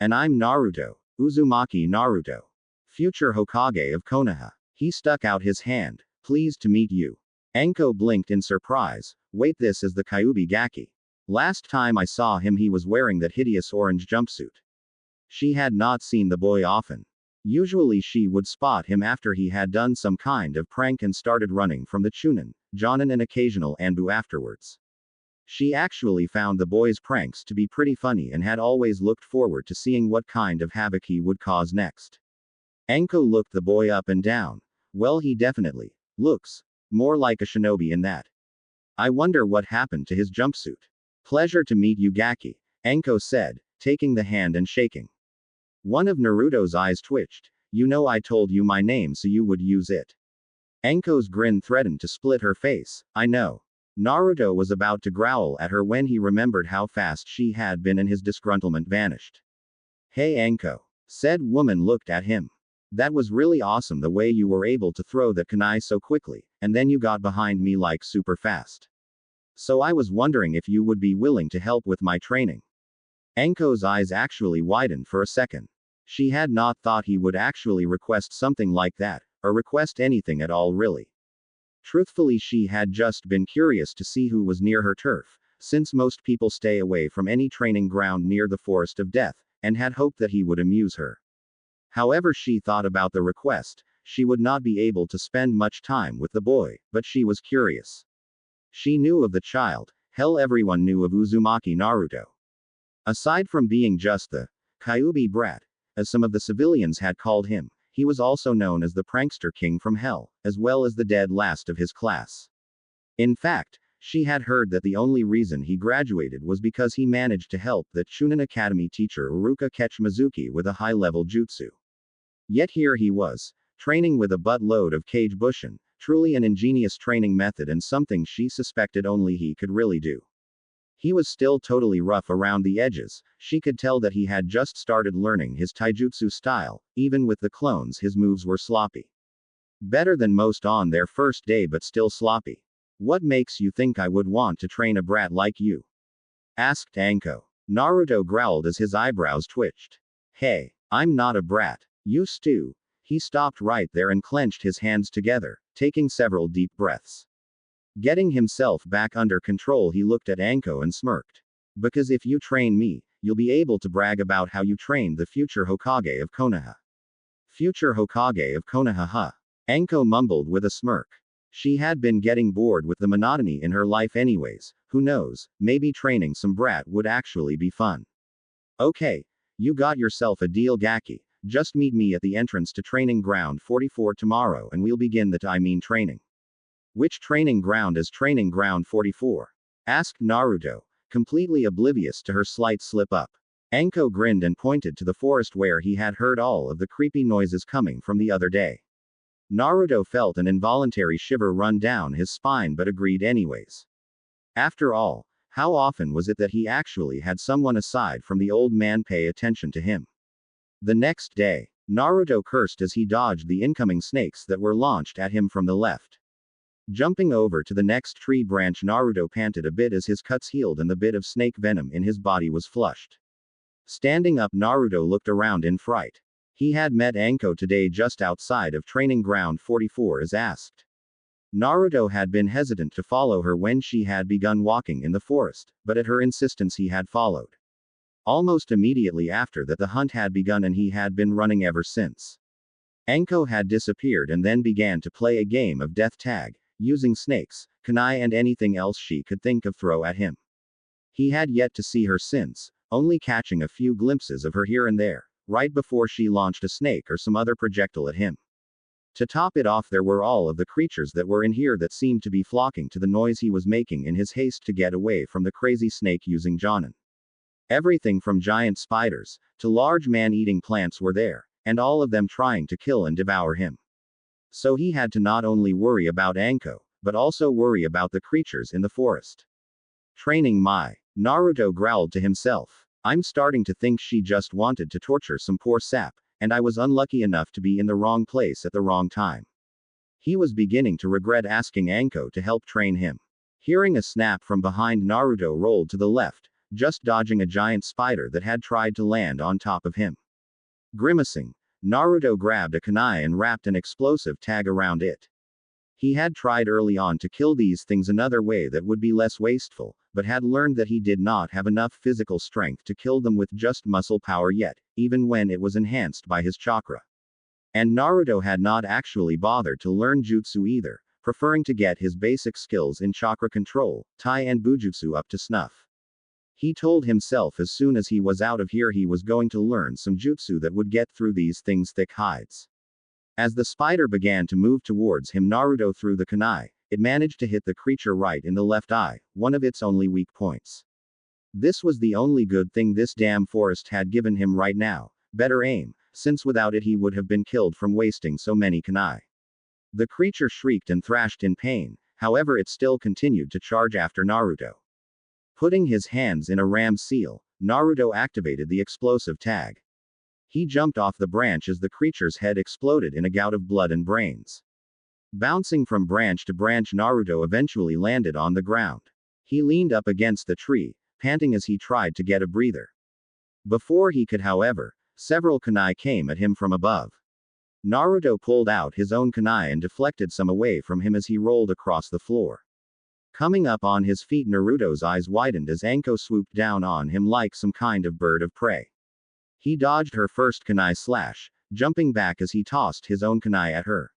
And I'm Naruto, Uzumaki Naruto, future Hokage of Konoha. He stuck out his hand. Pleased to meet you. Anko blinked in surprise. Wait, this is the Kyuubi Gaki. Last time I saw him he was wearing that hideous orange jumpsuit. She had not seen the boy often. Usually she would spot him after he had done some kind of prank and started running from the Chunin, Jonin and occasional Anbu afterwards. She actually found the boy's pranks to be pretty funny and had always looked forward to seeing what kind of havoc he would cause next. Anko looked the boy up and down. Well, he definitely looks more like a shinobi in that. I wonder what happened to his jumpsuit. Pleasure to meet you, Gaki, Anko said, taking the hand and shaking. One of Naruto's eyes twitched. You know I told you my name so you would use it. Anko's grin threatened to split her face. I know. Naruto was about to growl at her when he remembered how fast she had been and his disgruntlement vanished. Hey Anko. Said woman looked at him. That was really awesome the way you were able to throw that kunai so quickly, and then you got behind me like super fast. So I was wondering if you would be willing to help with my training. Anko's eyes actually widened for a second. She had not thought he would actually request something like that, or request anything at all really. Truthfully, she had just been curious to see who was near her turf, since most people stay away from any training ground near the Forest of Death, and had hoped that he would amuse her. However, she thought about the request. She would not be able to spend much time with the boy, but she was curious. She knew of the child. Hell, everyone knew of Uzumaki Naruto. Aside from being just the Kyuubi brat, as some of the civilians had called him, he was also known as the prankster king from hell, as well as the dead last of his class. In fact, she had heard that the only reason he graduated was because he managed to help the Chunin Academy teacher Uruka catch Mizuki with a high-level jutsu. Yet here he was, training with a buttload of Kage Bushin, truly an ingenious training method and something she suspected only he could really do. He was still totally rough around the edges. She could tell that he had just started learning his taijutsu style. Even with the clones, his moves were sloppy. Better than most on their first day, but still sloppy. What makes you think I would want to train a brat like you? Asked Anko. Naruto growled as his eyebrows twitched. Hey, I'm not a brat. You stew. He stopped right there and clenched his hands together, taking several deep breaths. Getting himself back under control, he looked at Anko and smirked. Because if you train me, you'll be able to brag about how you trained the future Hokage of Konoha. Future Hokage of Konoha, huh? Anko mumbled with a smirk. She had been getting bored with the monotony in her life anyways. Who knows, maybe training some brat would actually be fun. Okay, you got yourself a deal, Gaki. Just meet me at the entrance to Training Ground 44 tomorrow and we'll begin the training. Which training ground is Training Ground 44? Asked Naruto, completely oblivious to her slight slip-up. Anko grinned and pointed to the forest where he had heard all of the creepy noises coming from the other day. Naruto felt an involuntary shiver run down his spine but agreed anyways. After all, how often was it that he actually had someone aside from the old man pay attention to him? The next day, Naruto cursed as he dodged the incoming snakes that were launched at him from the left. Jumping over to the next tree branch, Naruto panted a bit as his cuts healed and the bit of snake venom in his body was flushed. Standing up, Naruto looked around in fright. He had met Anko today just outside of Training Ground 44 as asked. Naruto had been hesitant to follow her when she had begun walking in the forest, but at her insistence he had followed. Almost immediately after that, the hunt had begun and he had been running ever since. Anko had disappeared and then began to play a game of death tag, using snakes, kunai and anything else she could think of throw at him. He had yet to see her since, only catching a few glimpses of her here and there, right before she launched a snake or some other projectile at him. To top it off, there were all of the creatures that were in here that seemed to be flocking to the noise he was making in his haste to get away from the crazy snake using Jonin. Everything from giant spiders to large man-eating plants were there, and all of them trying to kill and devour him. So he had to not only worry about Anko, but also worry about the creatures in the forest. Training my. Naruto growled to himself. I'm starting to think she just wanted to torture some poor sap, and I was unlucky enough to be in the wrong place at the wrong time. He was beginning to regret asking Anko to help train him. Hearing a snap from behind, Naruto rolled to the left, just dodging a giant spider that had tried to land on top of him. Grimacing, Naruto grabbed a kunai and wrapped an explosive tag around it. He had tried early on to kill these things another way that would be less wasteful, but had learned that he did not have enough physical strength to kill them with just muscle power yet, even when it was enhanced by his chakra. And Naruto had not actually bothered to learn jutsu either, preferring to get his basic skills in chakra control, tai and bujutsu up to snuff. He told himself as soon as he was out of here he was going to learn some jutsu that would get through these things' thick hides. As the spider began to move towards him, Naruto threw the kunai. It managed to hit the creature right in the left eye, one of its only weak points. This was the only good thing this damn forest had given him right now, better aim, since without it he would have been killed from wasting so many kunai. The creature shrieked and thrashed in pain, however it still continued to charge after Naruto. Putting his hands in a ram seal, Naruto activated the explosive tag. He jumped off the branch as the creature's head exploded in a gout of blood and brains. Bouncing from branch to branch, Naruto eventually landed on the ground. He leaned up against the tree, panting as he tried to get a breather. Before he could, however, several kunai came at him from above. Naruto pulled out his own kunai and deflected some away from him as he rolled across the floor. Coming up on his feet, Naruto's eyes widened as Anko swooped down on him like some kind of bird of prey. He dodged her first kunai slash, jumping back as he tossed his own kunai at her.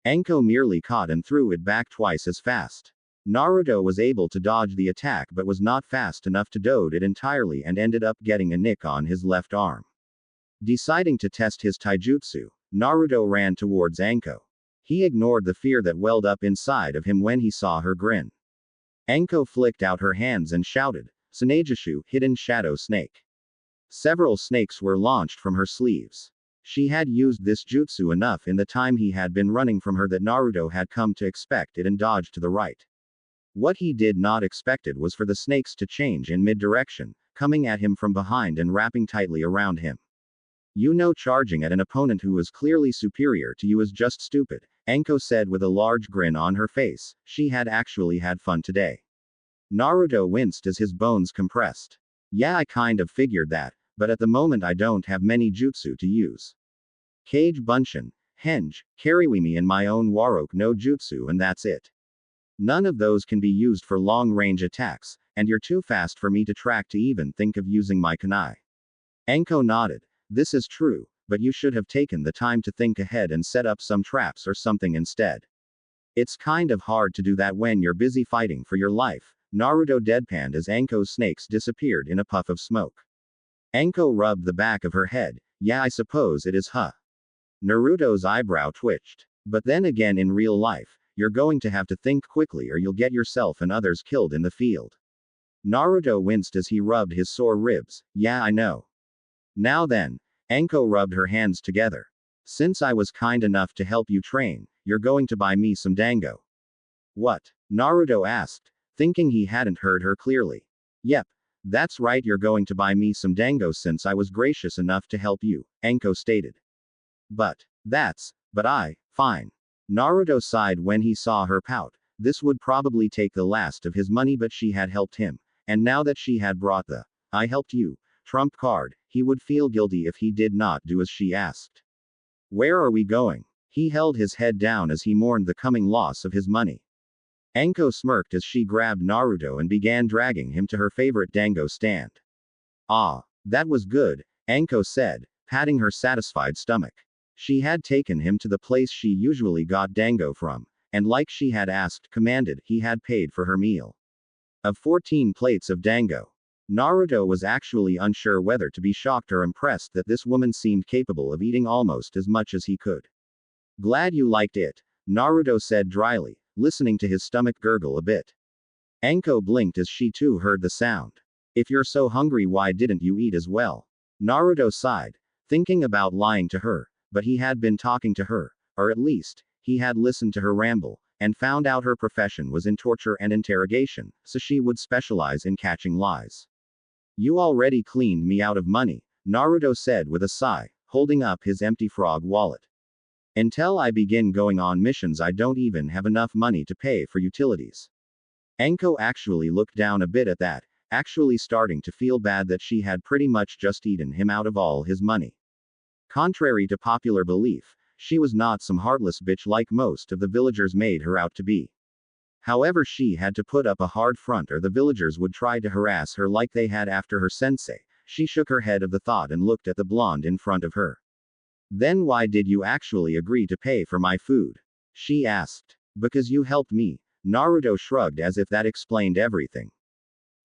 Anko merely caught and threw it back twice as fast. Naruto was able to dodge the attack but was not fast enough to dodge it entirely and ended up getting a nick on his left arm. Deciding to test his taijutsu, Naruto ran towards Anko. He ignored the fear that welled up inside of him when he saw her grin. Anko flicked out her hands and shouted, "Sanejishu, hidden shadow snake." Several snakes were launched from her sleeves. She had used this jutsu enough in the time he had been running from her that Naruto had come to expect it and dodged to the right. What he did not expected was for the snakes to change in mid-direction, coming at him from behind and wrapping tightly around him. You know, charging at an opponent who is clearly superior to you is just stupid, Anko said with a large grin on her face. She had actually had fun today. Naruto winced as his bones compressed. Yeah, I kind of figured that, but at the moment I don't have many jutsu to use. Kage Bunshin, Henge, Kariwimi and my own Warok no jutsu, and that's it. None of those can be used for long-range attacks, and you're too fast for me to track to even think of using my kunai. Anko nodded. This is true, but you should have taken the time to think ahead and set up some traps or something instead. It's kind of hard to do that when you're busy fighting for your life. Naruto deadpanned as Anko's snakes disappeared in a puff of smoke. Anko rubbed the back of her head. Yeah, I suppose it is, huh? Naruto's eyebrow twitched. But then again, in real life, you're going to have to think quickly or you'll get yourself and others killed in the field. Naruto winced as he rubbed his sore ribs. Yeah, I know. Now then, Anko rubbed her hands together. Since I was kind enough to help you train, you're going to buy me some dango. What? Naruto asked, thinking he hadn't heard her clearly. Yep, that's right, you're going to buy me some dango since I was gracious enough to help you, Anko stated. But fine. Naruto sighed when he saw her pout. This would probably take the last of his money, but she had helped him, and now that she had brought the "I helped you" trump card, he would feel guilty if he did not do as she asked. Where are we going? He held his head down as he mourned the coming loss of his money. Anko smirked as she grabbed Naruto and began dragging him to her favorite dango stand. Ah, that was good, Anko said, patting her satisfied stomach. She had taken him to the place she usually got dango from, and like she had commanded, he had paid for her meal. Of 14 plates of dango. Naruto was actually unsure whether to be shocked or impressed that this woman seemed capable of eating almost as much as he could. Glad you liked it, Naruto said dryly, listening to his stomach gurgle a bit. Anko blinked as she too heard the sound. If you're so hungry, why didn't you eat as well? Naruto sighed, thinking about lying to her, but he had been talking to her, or at least, he had listened to her ramble, and found out her profession was in torture and interrogation, so she would specialize in catching lies. You already cleaned me out of money, Naruto said with a sigh, holding up his empty frog wallet. Until I begin going on missions, I don't even have enough money to pay for utilities. Anko actually looked down a bit at that, actually starting to feel bad that she had pretty much just eaten him out of all his money. Contrary to popular belief, she was not some heartless bitch like most of the villagers made her out to be. However, she had to put up a hard front or the villagers would try to harass her like they had after her sensei. She shook her head of the thought and looked at the blonde in front of her. Then why did you actually agree to pay for my food? She asked. Because you helped me. Naruto shrugged as if that explained everything.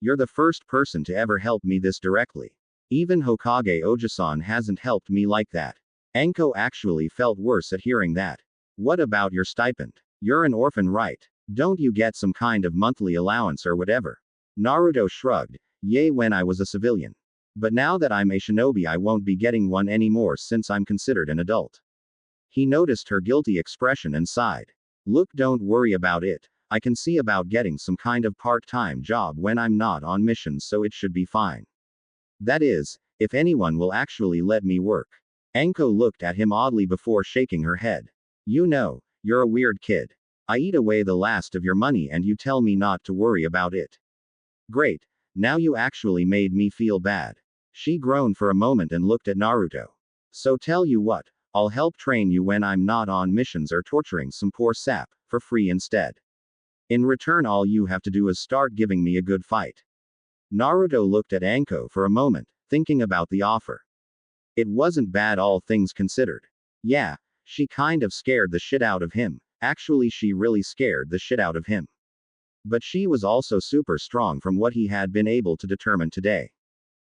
You're the first person to ever help me this directly. Even Hokage Ojisan hasn't helped me like that. Anko actually felt worse at hearing that. What about your stipend? You're an orphan, right? Don't you get some kind of monthly allowance or whatever? Naruto shrugged. Yay, when I was a civilian. But now that I'm a shinobi, I won't be getting one anymore since I'm considered an adult. He noticed her guilty expression and sighed. Look, don't worry about it. I can see about getting some kind of part-time job when I'm not on missions, so it should be fine. That is, if anyone will actually let me work. Anko looked at him oddly before shaking her head. You know, you're a weird kid. I eat away the last of your money and you tell me not to worry about it. Great, now you actually made me feel bad. She groaned for a moment and looked at Naruto. So tell you what, I'll help train you when I'm not on missions or torturing some poor sap, for free instead. In return, all you have to do is start giving me a good fight. Naruto looked at Anko for a moment, thinking about the offer. It wasn't bad, all things considered. Yeah, she kind of scared the shit out of him. Actually, she really scared the shit out of him. But she was also super strong from what he had been able to determine today.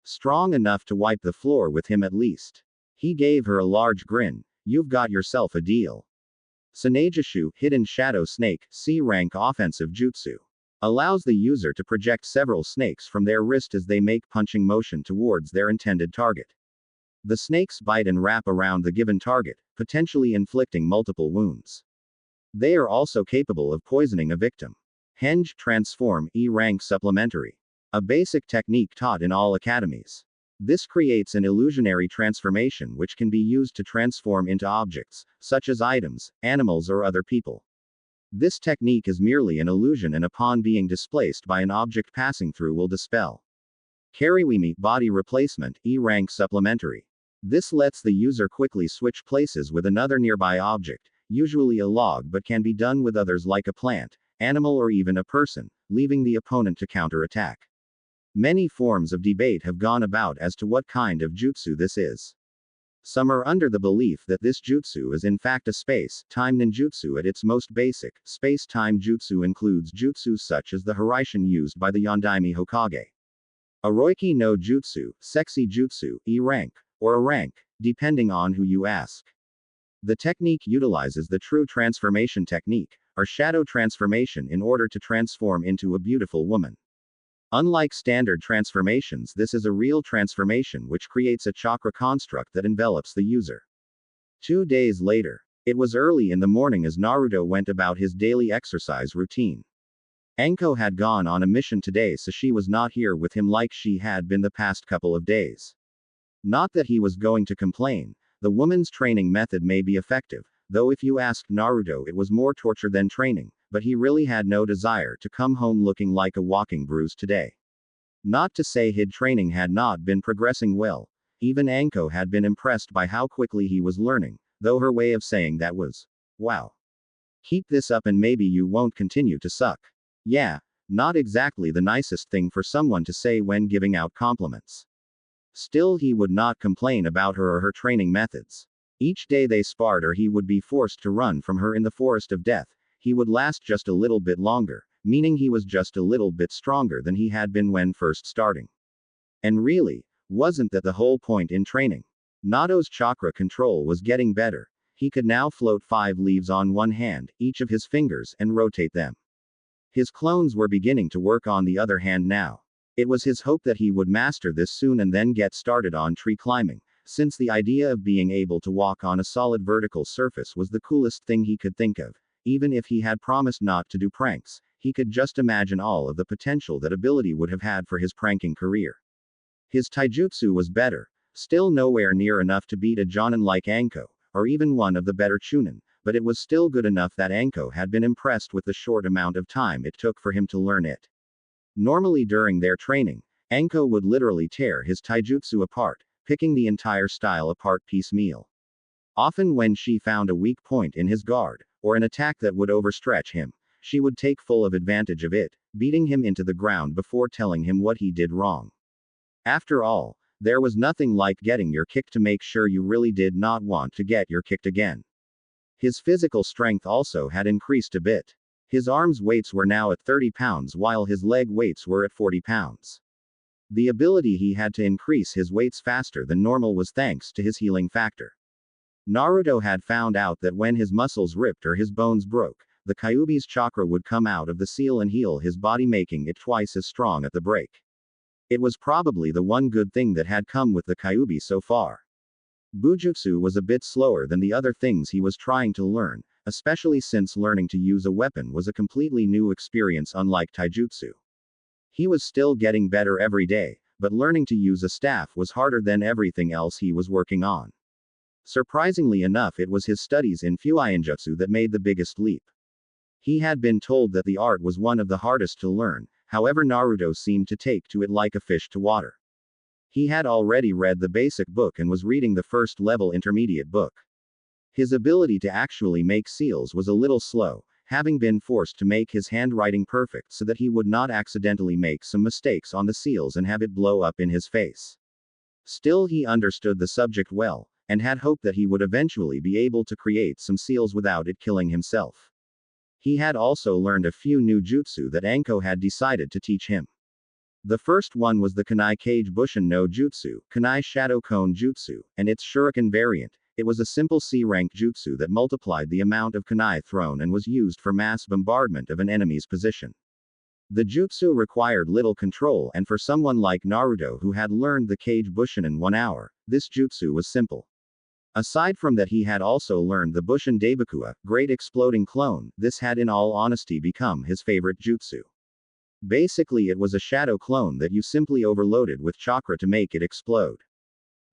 Strong enough to wipe the floor with him at least. He gave her a large grin. You've got yourself a deal. Sanejishu, Hidden Shadow Snake, C-rank offensive jutsu. Allows the user to project several snakes from their wrist as they make punching motion towards their intended target. The snakes bite and wrap around the given target, potentially inflicting multiple wounds. They are also capable of poisoning a victim. Henge Transform, E-rank supplementary. A basic technique taught in all academies. This creates an illusionary transformation which can be used to transform into objects, such as items, animals, or other people. This technique is merely an illusion and upon being displaced by an object passing through will dispel. Kariwimi Body Replacement, E-rank supplementary. This lets the user quickly switch places with another nearby object, usually a log, but can be done with others like a plant, animal, or even a person, leaving the opponent to counterattack. Many forms of debate have gone about as to what kind of jutsu this is. Some are under the belief that this jutsu is in fact a space-time ninjutsu at its most basic. Space-time jutsu includes jutsu such as the Hiraishin used by the Yondaime Hokage. Oroiki no jutsu, sexy jutsu, E-rank, or a rank, depending on who you ask. The technique utilizes the true transformation technique, or shadow transformation, in order to transform into a beautiful woman. Unlike standard transformations, this is a real transformation which creates a chakra construct that envelops the user. 2 days later. It was early in the morning as Naruto went about his daily exercise routine. Anko had gone on a mission today, so she was not here with him like she had been the past couple of days. Not that he was going to complain. The woman's training method may be effective, though if you asked Naruto it was more torture than training, but he really had no desire to come home looking like a walking bruise today. Not to say his training had not been progressing well. Even Anko had been impressed by how quickly he was learning, though her way of saying that was, wow. Keep this up and maybe you won't continue to suck. Yeah, not exactly the nicest thing for someone to say when giving out compliments. Still, he would not complain about her or her training methods. Each day they sparred or he would be forced to run from her in the forest of death. He would last just a little bit longer, meaning he was just a little bit stronger than he had been when first starting. And really, wasn't that the whole point in training? Nato's chakra control was getting better. He could now float 5 leaves on one hand, each of his fingers, and rotate them. His clones were beginning to work on the other hand now. It was his hope that he would master this soon and then get started on tree climbing, since the idea of being able to walk on a solid vertical surface was the coolest thing he could think of. Even if he had promised not to do pranks, he could just imagine all of the potential that ability would have had for his pranking career. His taijutsu was better, still nowhere near enough to beat a jonin like Anko, or even one of the better chunin, but it was still good enough that Anko had been impressed with the short amount of time it took for him to learn it. Normally during their training, Anko would literally tear his taijutsu apart, picking the entire style apart piecemeal. Often when she found a weak point in his guard, or an attack that would overstretch him, she would take full of advantage of it, beating him into the ground before telling him what he did wrong. After all, there was nothing like getting your kick to make sure you really did not want to get your kicked again. His physical strength also had increased a bit. His arms weights were now at 30 pounds while his leg weights were at 40 pounds. The ability he had to increase his weights faster than normal was thanks to his healing factor. Naruto had found out that when his muscles ripped or his bones broke, the Kyuubi's chakra would come out of the seal and heal his body, making it twice as strong at the break. It was probably the one good thing that had come with the Kyuubi so far. Bujutsu was a bit slower than the other things he was trying to learn, especially since learning to use a weapon was a completely new experience unlike taijutsu. He was still getting better every day, but learning to use a staff was harder than everything else he was working on. Surprisingly enough, it was his studies in Fuinjutsu that made the biggest leap. He had been told that the art was one of the hardest to learn, however Naruto seemed to take to it like a fish to water. He had already read the basic book and was reading the first level intermediate book. His ability to actually make seals was a little slow, having been forced to make his handwriting perfect so that he would not accidentally make some mistakes on the seals and have it blow up in his face. Still, he understood the subject well, and had hoped that he would eventually be able to create some seals without it killing himself. He had also learned a few new jutsu that Anko had decided to teach him. The first one was the Kunai Kage Bushin no Jutsu, Kunai Shadow Cone Jutsu, and its shuriken variant. It was a simple C-rank jutsu that multiplied the amount of kunai thrown and was used for mass bombardment of an enemy's position. The jutsu required little control, and for someone like Naruto who had learned the Kage Bushin in 1 hour, this jutsu was simple. Aside from that, he had also learned the Bushin Daibakua, Great Exploding Clone. This had in all honesty become his favorite jutsu. Basically, it was a shadow clone that you simply overloaded with chakra to make it explode.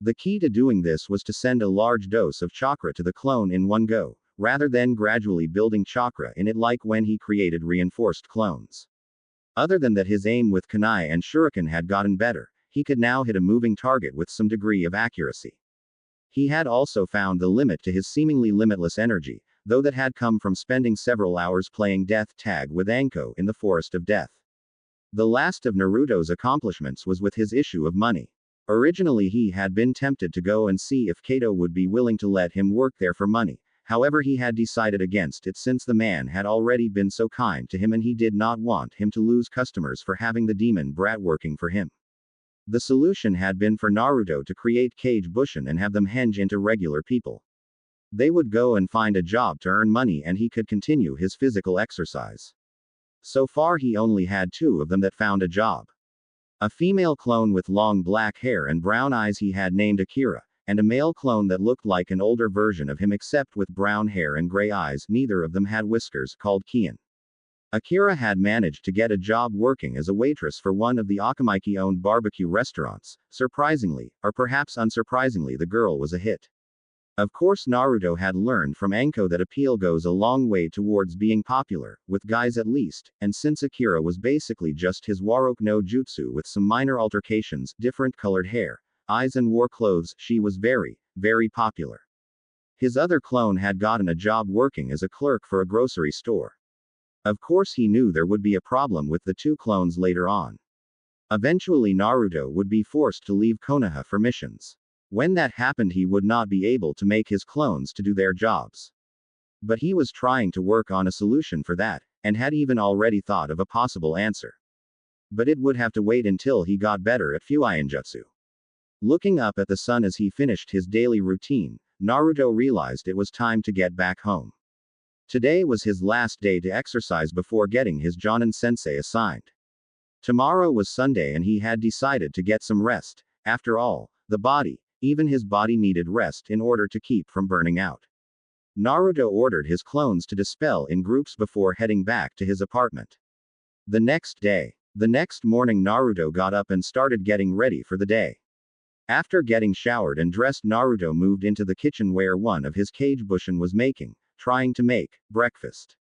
The key to doing this was to send a large dose of chakra to the clone in one go, rather than gradually building chakra in it like when he created reinforced clones. Other than that, his aim with kunai and shuriken had gotten better. He could now hit a moving target with some degree of accuracy. He had also found the limit to his seemingly limitless energy, though that had come from spending several hours playing death tag with Anko in the Forest of Death. The last of Naruto's accomplishments was with his issue of money. Originally he had been tempted to go and see if Kato would be willing to let him work there for money, however he had decided against it since the man had already been so kind to him and he did not want him to lose customers for having the demon brat working for him. The solution had been for Naruto to create Kage Bushin and have them henge into regular people. They would go and find a job to earn money and he could continue his physical exercise. So far he only had 2 of them that found a job. A female clone with long black hair and brown eyes he had named Akira, and a male clone that looked like an older version of him except with brown hair and gray eyes, neither of them had whiskers, called Kian. Akira had managed to get a job working as a waitress for one of the Akamaiki-owned barbecue restaurants. Surprisingly, or perhaps unsurprisingly, the girl was a hit. Of course, Naruto had learned from Anko that appeal goes a long way towards being popular, with guys at least, and since Akira was basically just his Warok no Jutsu with some minor altercations, different colored hair, eyes and wore clothes, she was very, very popular. His other clone had gotten a job working as a clerk for a grocery store. Of course he knew there would be a problem with the 2 clones later on. Eventually Naruto would be forced to leave Konoha for missions. When that happened he would not be able to make his clones to do their jobs. But he was trying to work on a solution for that, and had even already thought of a possible answer. But it would have to wait until he got better at Fuinjutsu. Looking up at the sun as he finished his daily routine, Naruto realized it was time to get back home. Today was his last day to exercise before getting his Jonin sensei assigned. Tomorrow was Sunday and he had decided to get some rest. After all, the body, even his body needed rest in order to keep from burning out. Naruto ordered his clones to dispel in groups before heading back to his apartment. The next morning Naruto got up and started getting ready for the day. After getting showered and dressed, Naruto moved into the kitchen where one of his Kagebushin was trying to make breakfast.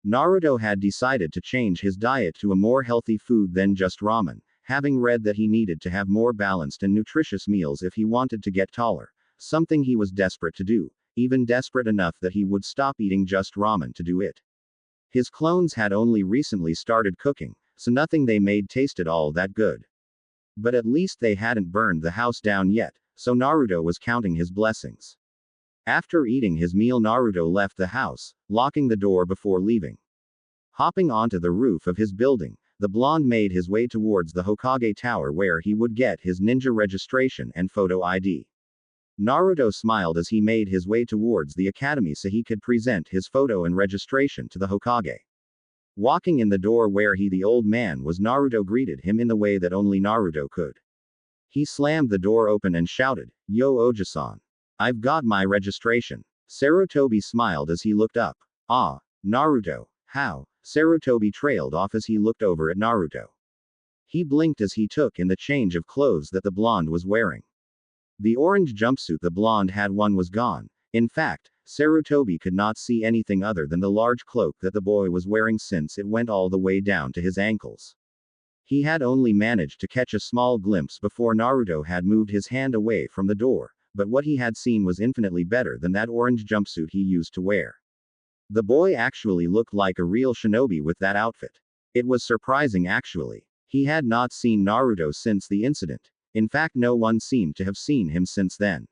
Naruto had decided to change his diet to a more healthy food than just ramen, having read that he needed to have more balanced and nutritious meals if he wanted to get taller, something he was desperate to do, even desperate enough that he would stop eating just ramen to do it. His clones had only recently started cooking, so nothing they made tasted all that good. But at least they hadn't burned the house down yet, so Naruto was counting his blessings. After eating his meal, Naruto left the house, locking the door before leaving. Hopping onto the roof of his building, the blonde made his way towards the Hokage Tower where he would get his ninja registration and photo ID. Naruto smiled as he made his way towards the academy so he could present his photo and registration to the Hokage. Walking in the door where the old man was, Naruto greeted him in the way that only Naruto could. He slammed the door open and shouted, "Yo Oji-san. I've got my registration." Sarutobi smiled as he looked up. "Ah, Naruto, how?" Sarutobi trailed off as he looked over at Naruto. He blinked as he took in the change of clothes that the blonde was wearing. The orange jumpsuit the blonde had on was gone. In fact, Sarutobi could not see anything other than the large cloak that the boy was wearing since it went all the way down to his ankles. He had only managed to catch a small glimpse before Naruto had moved his hand away from the door, but what he had seen was infinitely better than that orange jumpsuit he used to wear. The boy actually looked like a real shinobi with that outfit. It was surprising actually. He had not seen Naruto since the incident. In fact, no one seemed to have seen him since then.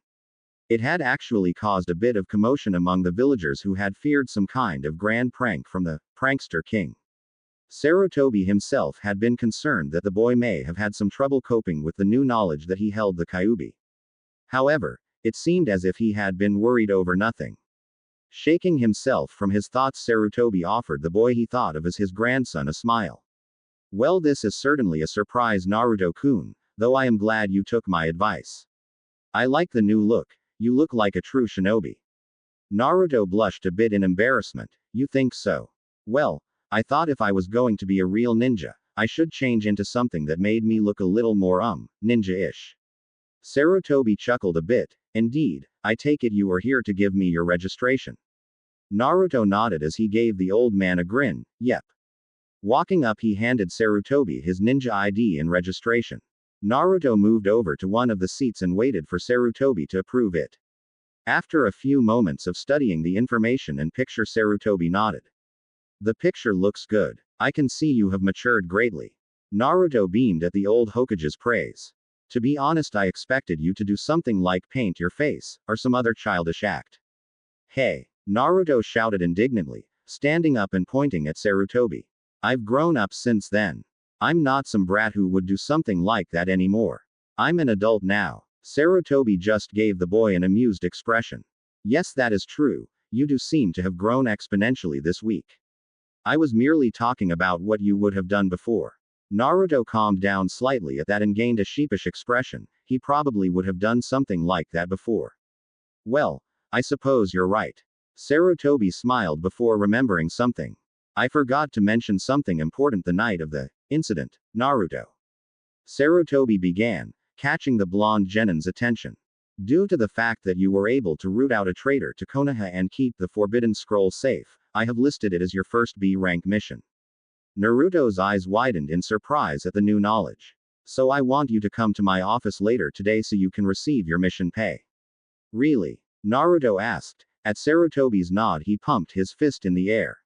It had actually caused a bit of commotion among the villagers who had feared some kind of grand prank from the prankster king. Sarutobi himself had been concerned that the boy may have had some trouble coping with the new knowledge that he held the Kyuubi. However, it seemed as if he had been worried over nothing. Shaking himself from his thoughts, Sarutobi offered the boy he thought of as his grandson a smile. "Well, this is certainly a surprise, Naruto-kun, though I am glad you took my advice. I like the new look. You look like a true shinobi." Naruto blushed a bit in embarrassment. "You think so? Well, I thought if I was going to be a real ninja, I should change into something that made me look a little more ninja-ish." Sarutobi chuckled a bit. "Indeed, I take it you are here to give me your registration." Naruto nodded as he gave the old man a grin. "Yep." Walking up, he handed Sarutobi his ninja ID and registration. Naruto moved over to one of the seats and waited for Sarutobi to approve it. After a few moments of studying the information and picture, Sarutobi nodded. "The picture looks good. I can see you have matured greatly." Naruto beamed at the old Hokage's praise. "To be honest, I expected you to do something like paint your face, or some other childish act." "Hey!" Naruto shouted indignantly, standing up and pointing at Sarutobi. "I've grown up since then. I'm not some brat who would do something like that anymore. I'm an adult now." Sarutobi just gave the boy an amused expression. "Yes, that is true. You do seem to have grown exponentially this week. I was merely talking about what you would have done before." Naruto calmed down slightly at that and gained a sheepish expression. He probably would have done something like that before. "Well, I suppose you're right." Sarutobi smiled before remembering something. "I forgot to mention something important the night of the incident, Naruto." Sarutobi began, catching the blonde genin's attention. "Due to the fact that you were able to root out a traitor to Konoha and keep the Forbidden Scroll safe, I have listed it as your first B-rank mission." Naruto's eyes widened in surprise at the new knowledge. "So I want you to come to my office later today so you can receive your mission pay." "Really?" Naruto asked. At Sarutobi's nod, he pumped his fist in the air.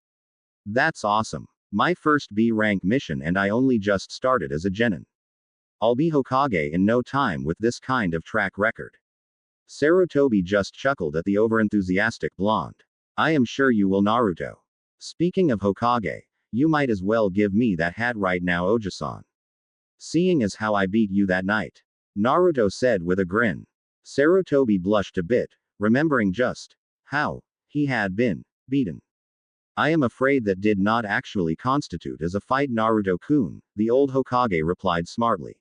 "That's awesome. My first B-rank mission, and I only just started as a genin. I'll be Hokage in no time with this kind of track record." Sarutobi just chuckled at the overenthusiastic blonde. "I am sure you will, Naruto. Speaking of Hokage, you might as well give me that hat right now, Oji-san. Seeing as how I beat you that night," Naruto said with a grin. Sarutobi blushed a bit, remembering just how he had been beaten. "I am afraid that did not actually constitute as a fight, Naruto-kun," the old Hokage replied smartly.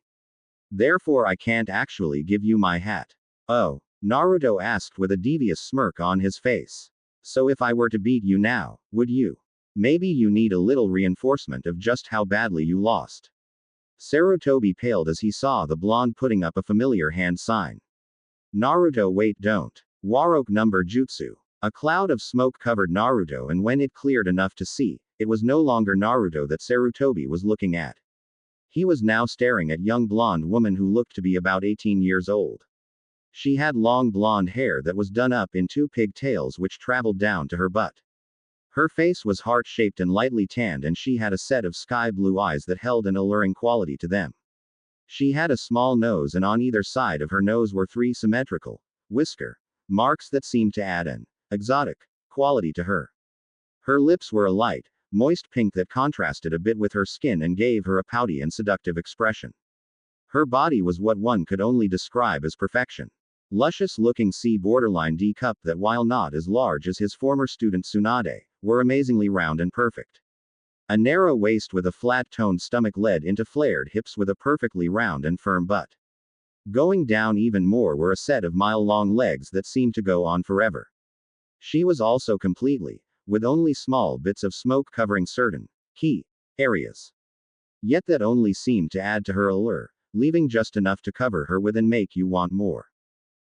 "Therefore I can't actually give you my hat." "Oh?" Naruto asked with a devious smirk on his face. "So if I were to beat you now, would you? Maybe you need a little reinforcement of just how badly you lost." Sarutobi paled as he saw the blonde putting up a familiar hand sign. Naruto, wait, don't. Waroke number jutsu. A cloud of smoke covered Naruto, and when it cleared enough to see, it was no longer Naruto that Sarutobi was looking at. He was now staring at a young blonde woman who looked to be about 18 years old. She had long blonde hair that was done up in two pigtails which traveled down to her butt. Her face was heart-shaped and lightly tanned, and she had a set of sky-blue eyes that held an alluring quality to them. She had a small nose, and on either side of her nose were three symmetrical whisker marks that seemed to add an exotic quality to her. Her lips were a light, moist pink that contrasted a bit with her skin and gave her a pouty and seductive expression. Her body was what one could only describe as perfection. Luscious-looking C borderline D cup that, while not as large as his former student Tsunade, were amazingly round and perfect. A narrow waist with a flat-toned stomach led into flared hips with a perfectly round and firm butt. Going down even more were a set of mile-long legs that seemed to go on forever. She was also completely, with only small bits of smoke covering certain key areas. Yet that only seemed to add to her allure, leaving just enough to cover her with and make you want more.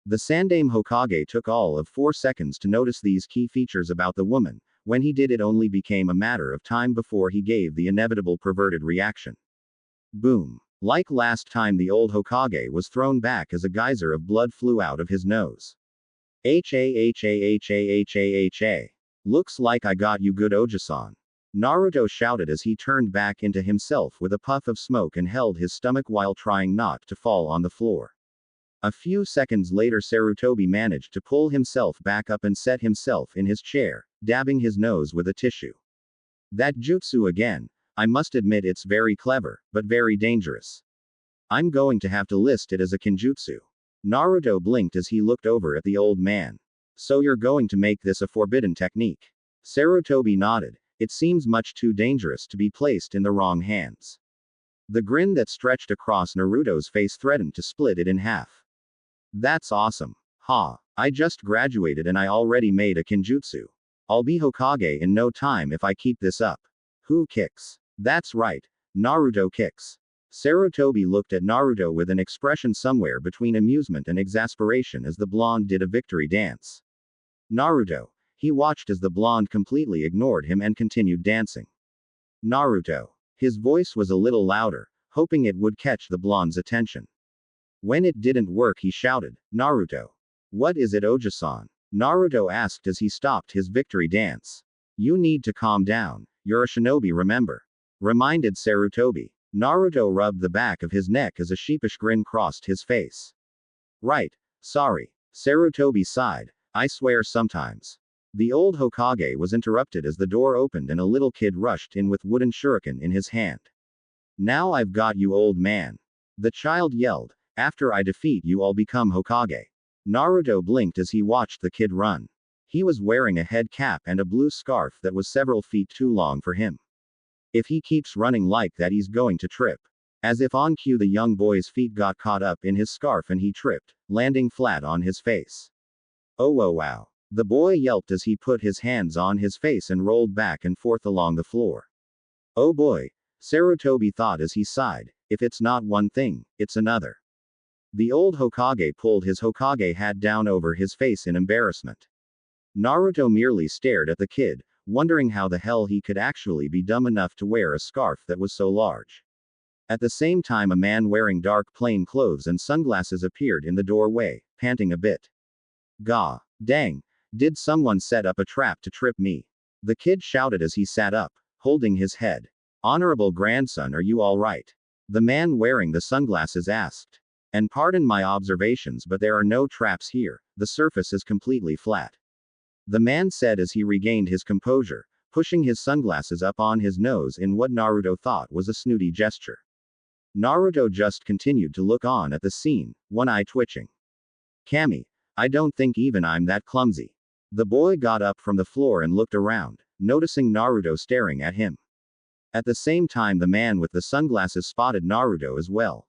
The Sandaime Hokage took all of 4 seconds to notice these key features about the woman. When he did, it only became a matter of time before he gave the inevitable perverted reaction. Boom. Like last time, the old Hokage was thrown back as a geyser of blood flew out of his nose. Ha. Looks like I got you good, Oji-san. Naruto shouted as he turned back into himself with a puff of smoke and held his stomach while trying not to fall on the floor. A few seconds later, Sarutobi managed to pull himself back up and set himself in his chair, dabbing his nose with a tissue. That jutsu again. I must admit it's very clever, but very dangerous. I'm going to have to list it as a kinjutsu. Naruto blinked as he looked over at the old man. So you're going to make this a forbidden technique? Sarutobi nodded. It seems much too dangerous to be placed in the wrong hands. The grin that stretched across Naruto's face threatened to split it in half. That's awesome. Ha. I just graduated and I already made a kinjutsu. I'll be Hokage in no time if I keep this up. Who kicks? That's right. Naruto kicks. Sarutobi looked at Naruto with an expression somewhere between amusement and exasperation as the blonde did a victory dance. Naruto. He watched as the blonde completely ignored him and continued dancing. Naruto. His voice was a little louder, hoping it would catch the blonde's attention. When it didn't work, he shouted, Naruto. What is it, Oji-san? Naruto asked as he stopped his victory dance. You need to calm down. You're a shinobi, remember? Reminded Sarutobi. Naruto rubbed the back of his neck as a sheepish grin crossed his face. Right. Sorry. Sarutobi sighed. I swear sometimes. The old Hokage was interrupted as the door opened and a little kid rushed in with wooden shuriken in his hand. Now I've got you, old man. The child yelled. After I defeat you, I'll become Hokage. Naruto blinked as he watched the kid run. He was wearing a head cap and a blue scarf that was several feet too long for him. If he keeps running like that, he's going to trip. As if on cue, the young boy's feet got caught up in his scarf and he tripped, landing flat on his face. Oh wow. The boy yelped as he put his hands on his face and rolled back and forth along the floor. Oh boy. Sarutobi thought as he sighed, if it's not one thing, it's another. The old Hokage pulled his Hokage hat down over his face in embarrassment. Naruto merely stared at the kid, wondering how the hell he could actually be dumb enough to wear a scarf that was so large. At the same time, a man wearing dark plain clothes and sunglasses appeared in the doorway, panting a bit. Gah. Dang. Did someone set up a trap to trip me? The kid shouted as he sat up, holding his head. Honorable grandson, are you all right? The man wearing the sunglasses asked. And pardon my observations, but there are no traps here, the surface is completely flat. The man said as he regained his composure, pushing his sunglasses up on his nose in what Naruto thought was a snooty gesture. Naruto just continued to look on at the scene, one eye twitching. Kami, I don't think even I'm that clumsy. The boy got up from the floor and looked around, noticing Naruto staring at him. At the same time, the man with the sunglasses spotted Naruto as well.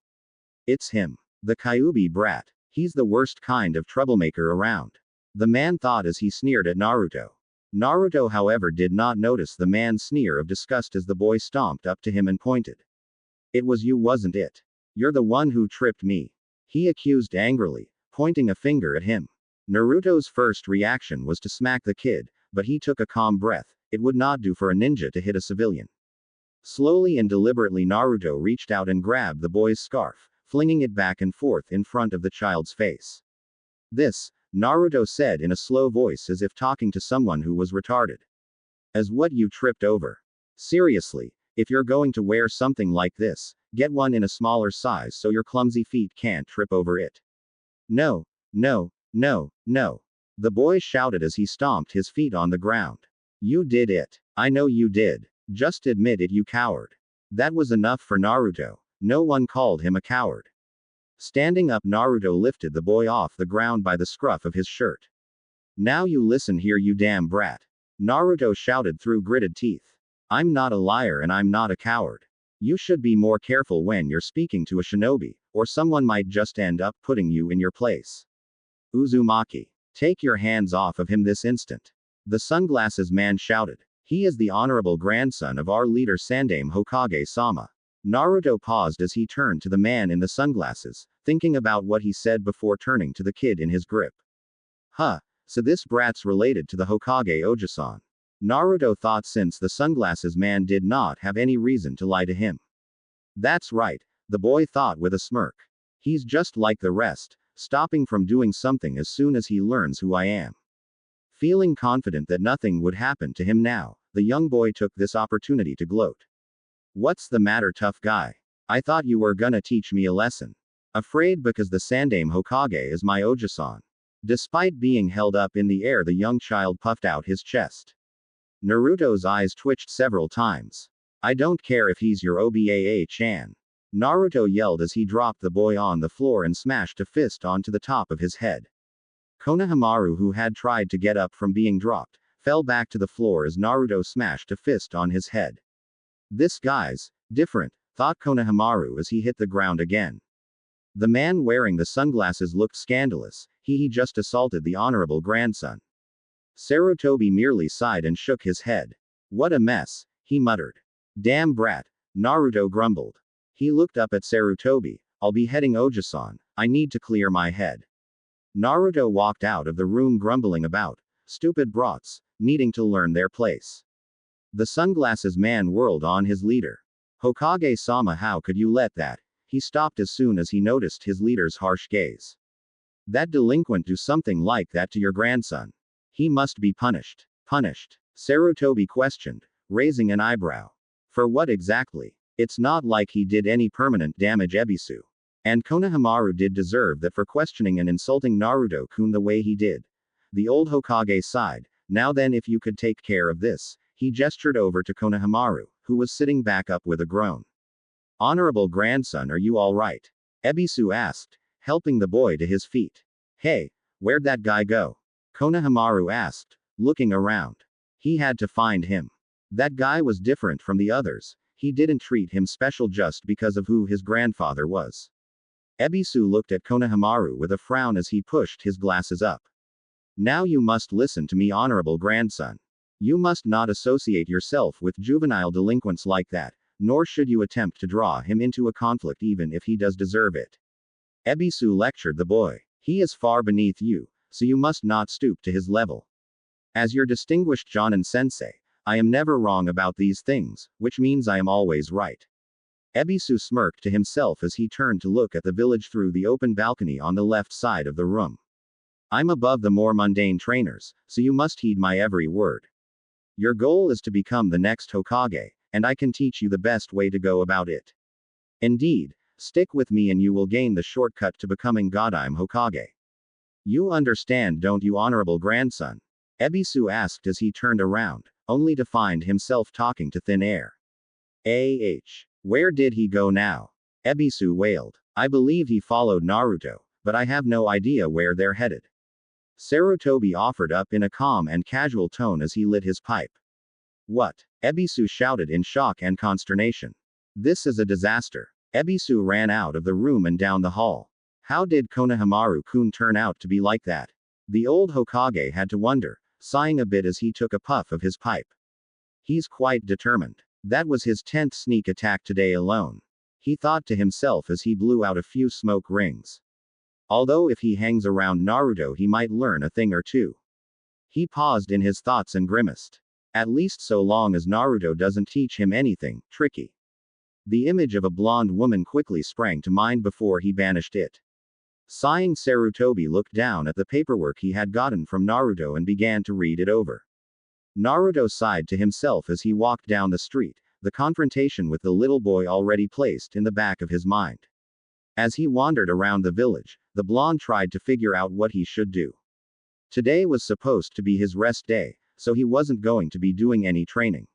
It's him. The Kyuubi brat. He's the worst kind of troublemaker around. The man thought as he sneered at Naruto. Naruto, however, did not notice the man's sneer of disgust as the boy stomped up to him and pointed. It was you, wasn't it? You're the one who tripped me. He accused angrily, pointing a finger at him. Naruto's first reaction was to smack the kid, but he took a calm breath. It would not do for a ninja to hit a civilian. Slowly and deliberately, Naruto reached out and grabbed the boy's scarf, flinging it back and forth in front of the child's face. This, Naruto said in a slow voice as if talking to someone who was retarded. As what you tripped over. Seriously, if you're going to wear something like this, get one in a smaller size so your clumsy feet can't trip over it. No, no, no, no. The boy shouted as he stomped his feet on the ground. You did it. I know you did. Just admit it, you coward. That was enough for Naruto. No one called him a coward. Standing up, Naruto lifted the boy off the ground by the scruff of his shirt. Now you listen here, you damn brat. Naruto shouted through gritted teeth. I'm not a liar and I'm not a coward. You should be more careful when you're speaking to a shinobi, or someone might just end up putting you in your place. Uzumaki. Take your hands off of him this instant. The sunglasses man shouted. He is the honorable grandson of our leader Sandaime Hokage-sama. Naruto paused as he turned to the man in the sunglasses, thinking about what he said before turning to the kid in his grip. Huh, so this brat's related to the Hokage Ojisan. Naruto thought, since the sunglasses man did not have any reason to lie to him. That's right, the boy thought with a smirk. He's just like the rest, stopping from doing something as soon as he learns who I am. Feeling confident that nothing would happen to him now, the young boy took this opportunity to gloat. What's the matter, tough guy? I thought you were gonna teach me a lesson. Afraid because the Sandaime Hokage is my Ojisan. Despite being held up in the air, the young child puffed out his chest. Naruto's eyes twitched several times. I don't care if he's your Obaa-chan. Naruto yelled as he dropped the boy on the floor and smashed a fist onto the top of his head. Konohamaru, who had tried to get up from being dropped, fell back to the floor as Naruto smashed a fist on his head. This guy's different, thought Konohamaru as he hit the ground again. The man wearing the sunglasses looked scandalous. He just assaulted the honorable grandson. Sarutobi merely sighed and shook his head. What a mess, he muttered. Damn brat, Naruto grumbled. He looked up at Sarutobi. I'll be heading Ojisan. I need to clear my head. Naruto walked out of the room grumbling about stupid brats, needing to learn their place. The sunglasses man whirled on his leader. Hokage-sama, how could you let that? He stopped as soon as he noticed his leader's harsh gaze. That delinquent do something like that to your grandson. He must be punished. Punished? Sarutobi questioned, raising an eyebrow. For what exactly? It's not like he did any permanent damage, Ebisu. And Konohamaru did deserve that for questioning and insulting Naruto-kun the way he did. The old Hokage sighed. Now then, if you could take care of this. He gestured over to Konohamaru, who was sitting back up with a groan. Honorable grandson, are you all right? Ebisu asked, helping the boy to his feet. Hey, where'd that guy go? Konohamaru asked, looking around. He had to find him. That guy was different from the others. He didn't treat him special just because of who his grandfather was. Ebisu looked at Konohamaru with a frown as he pushed his glasses up. Now you must listen to me, honorable grandson. You must not associate yourself with juvenile delinquents like that, nor should you attempt to draw him into a conflict even if he does deserve it. Ebisu lectured the boy. He is far beneath you, so you must not stoop to his level. As your distinguished Jonin sensei, I am never wrong about these things, which means I am always right. Ebisu smirked to himself as he turned to look at the village through the open balcony on the left side of the room. I'm above the more mundane trainers, so you must heed my every word. Your goal is to become the next Hokage, and I can teach you the best way to go about it. Indeed, stick with me and you will gain the shortcut to becoming Godime Hokage. You understand, don't you, honorable grandson? Ebisu asked as he turned around, only to find himself talking to thin air. Where did he go now? Ebisu wailed. I believe he followed Naruto, but I have no idea where they're headed. Sarutobi offered up in a calm and casual tone as he lit his pipe. What? Ebisu shouted in shock and consternation. This is a disaster. Ebisu ran out of the room and down the hall. How did Konohamaru-kun turn out to be like that? The old Hokage had to wonder, sighing a bit as he took a puff of his pipe. He's quite determined. That was his 10th sneak attack today alone. he thought to himself as he blew out a few smoke rings. Although if he hangs around Naruto he might learn a thing or two. He paused in his thoughts and grimaced. At least so long as Naruto doesn't teach him anything tricky. The image of a blonde woman quickly sprang to mind before he banished it. Sighing, Sarutobi looked down at the paperwork he had gotten from Naruto and began to read it over. Naruto sighed to himself as he walked down the street, the confrontation with the little boy already placed in the back of his mind. As he wandered around the village, the blonde tried to figure out what he should do. Today was supposed to be his rest day, so he wasn't going to be doing any training.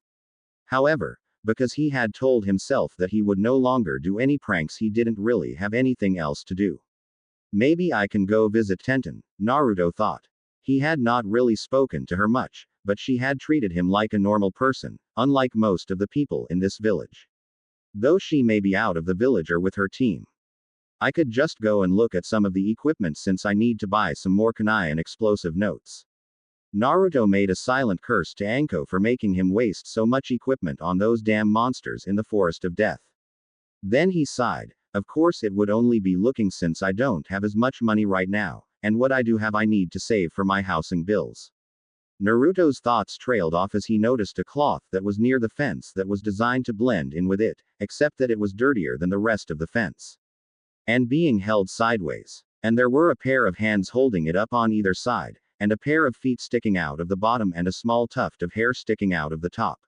However, because he had told himself that he would no longer do any pranks, he didn't really have anything else to do. Maybe I can go visit Tenten, Naruto thought. He had not really spoken to her much, but she had treated him like a normal person, unlike most of the people in this village. Though she may be out of the village or with her team. I could just go and look at some of the equipment since I need to buy some more kunai and explosive notes. Naruto made a silent curse to Anko for making him waste so much equipment on those damn monsters in the Forest of Death. Then he sighed. Of course it would only be looking since I don't have as much money right now, and what I do have I need to save for my housing bills. Naruto's thoughts trailed off as he noticed a cloth that was near the fence that was designed to blend in with it, except that it was dirtier than the rest of the fence. And being held sideways. And there were a pair of hands holding it up on either side, and a pair of feet sticking out of the bottom and a small tuft of hair sticking out of the top.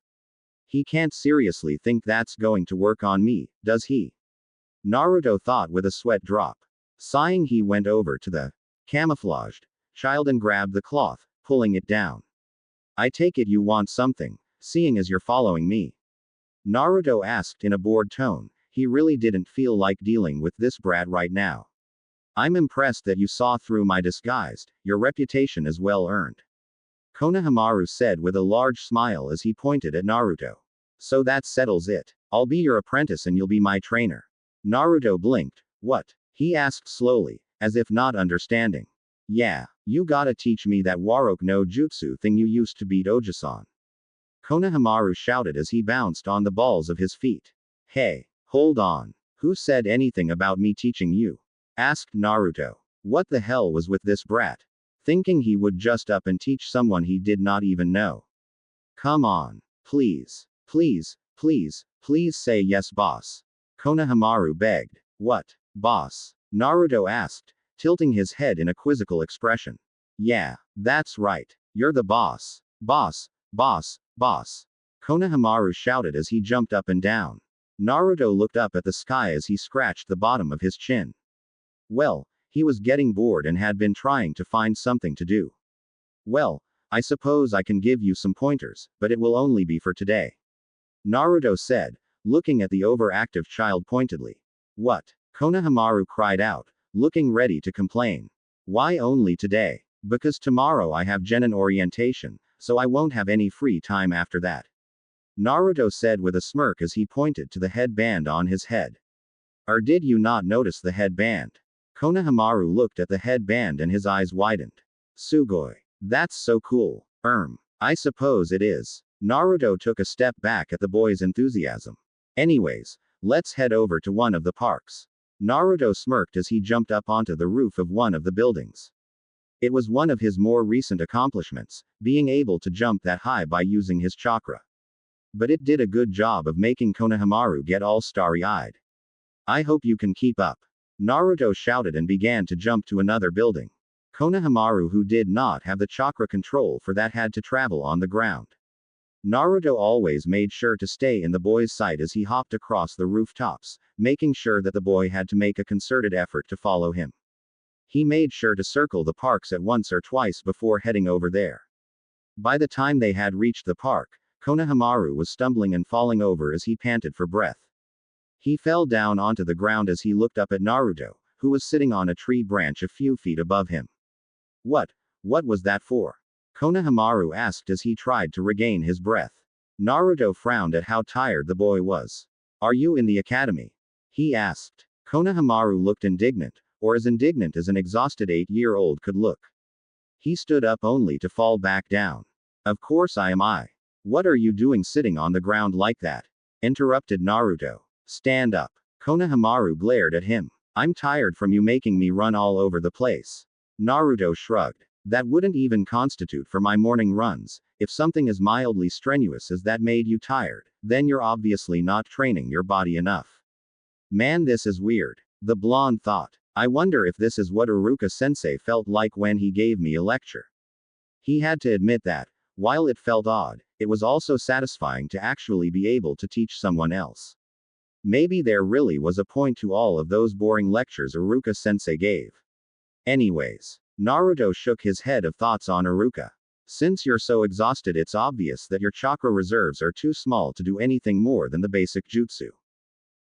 He can't seriously think that's going to work on me, does he? Naruto thought with a sweat drop. Sighing, he went over to the camouflaged child and grabbed the cloth, pulling it down. I take it you want something, seeing as you're following me? Naruto asked in a bored tone. He really didn't feel like dealing with this brat right now. I'm impressed that you saw through my disguise, your reputation is well earned. Konohamaru said with a large smile as he pointed at Naruto. So that settles it. I'll be your apprentice and you'll be my trainer. Naruto blinked. What? He asked slowly, as if not understanding. Yeah, you gotta teach me that Warok no Jutsu thing you used to beat Ojisan. Konohamaru shouted as he bounced on the balls of his feet. Hey, hold on. Who said anything about me teaching you? Asked Naruto. What the hell was with this brat? Thinking he would just up and teach someone he did not even know. Come on. Please. Please, please, please say yes, boss. Konohamaru begged. What, boss? Naruto asked, tilting his head in a quizzical expression. Yeah, that's right. You're the boss. Boss, boss, boss. Konohamaru shouted as he jumped up and down. Naruto looked up at the sky as he scratched the bottom of his chin. Well, he was getting bored and had been trying to find something to do. Well, I suppose I can give you some pointers, but it will only be for today. Naruto said, looking at the overactive child pointedly. What? Konohamaru cried out, looking ready to complain. Why only today? Because tomorrow I have genin orientation, so I won't have any free time after that. Naruto said with a smirk as he pointed to the headband on his head. Or did you not notice the headband? Konohamaru looked at the headband and his eyes widened. Sugoi. That's so cool. I suppose it is. Naruto took a step back at the boy's enthusiasm. Anyways, let's head over to one of the parks. Naruto smirked as he jumped up onto the roof of one of the buildings. It was one of his more recent accomplishments, being able to jump that high by using his chakra. But it did a good job of making Konohamaru get all starry-eyed. I hope you can keep up. Naruto shouted and began to jump to another building. Konohamaru, who did not have the chakra control for that, had to travel on the ground. Naruto always made sure to stay in the boy's sight as he hopped across the rooftops, making sure that the boy had to make a concerted effort to follow him. He made sure to circle the parks at once or twice before heading over there. By the time they had reached the park, Konohamaru was stumbling and falling over as he panted for breath. He fell down onto the ground as he looked up at Naruto, who was sitting on a tree branch a few feet above him. What was that for? Konohamaru asked as he tried to regain his breath. Naruto frowned at how tired the boy was. Are you in the academy? He asked. Konohamaru looked indignant, or as indignant as an exhausted 8-year-old could look. He stood up only to fall back down. Of course I am. What are you doing sitting on the ground like that? Interrupted Naruto. Stand up. Konohamaru glared at him. I'm tired from you making me run all over the place. Naruto shrugged. That wouldn't even constitute for my morning runs. If something as mildly strenuous as that made you tired, then you're obviously not training your body enough. Man, this is weird. The blonde thought. I wonder if this is what Iruka-sensei felt like when he gave me a lecture. He had to admit that, while it felt odd, it was also satisfying to actually be able to teach someone else. Maybe there really was a point to all of those boring lectures Iruka-sensei gave. Anyways, Naruto shook his head of thoughts on Iruka. Since you're so exhausted, it's obvious that your chakra reserves are too small to do anything more than the basic jutsu.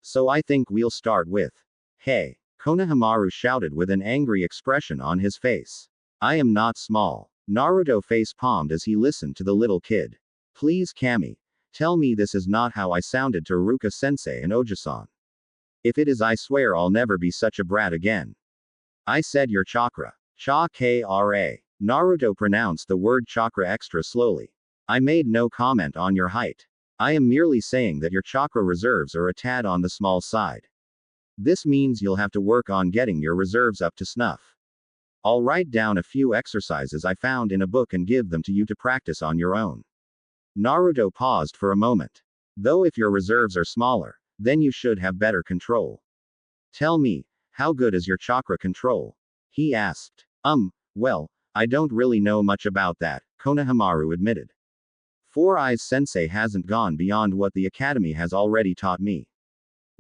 So I think we'll start with. Hey! Konohamaru shouted with an angry expression on his face. I am not small. Naruto face-palmed as he listened to the little kid. Please Kami. Tell me this is not how I sounded to Iruka-sensei and Oji-san. If it is, I swear I'll never be such a brat again. I said your chakra. Chakra. Naruto pronounced the word chakra extra slowly. I made no comment on your height. I am merely saying that your chakra reserves are a tad on the small side. This means you'll have to work on getting your reserves up to snuff. I'll write down a few exercises I found in a book and give them to you to practice on your own. Naruto paused for a moment. Though if your reserves are smaller, then you should have better control. Tell me, how good is your chakra control? He asked. Well, I don't really know much about that, Konohamaru admitted. Four Eyes Sensei hasn't gone beyond what the academy has already taught me.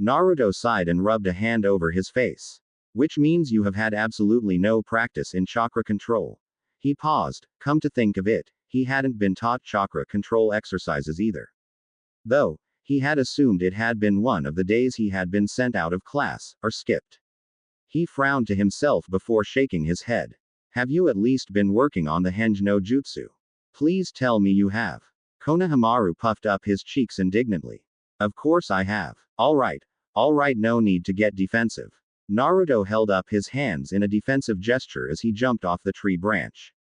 Naruto sighed and rubbed a hand over his face. Which means you have had absolutely no practice in chakra control. He paused. Come to think of it, he hadn't been taught chakra control exercises either. Though, he had assumed it had been one of the days he had been sent out of class, or skipped. He frowned to himself before shaking his head. Have you at least been working on the Henge no Jutsu? Please tell me you have. Konohamaru puffed up his cheeks indignantly. Of course I have. Alright, no need to get defensive. Naruto held up his hands in a defensive gesture as he jumped off the tree branch.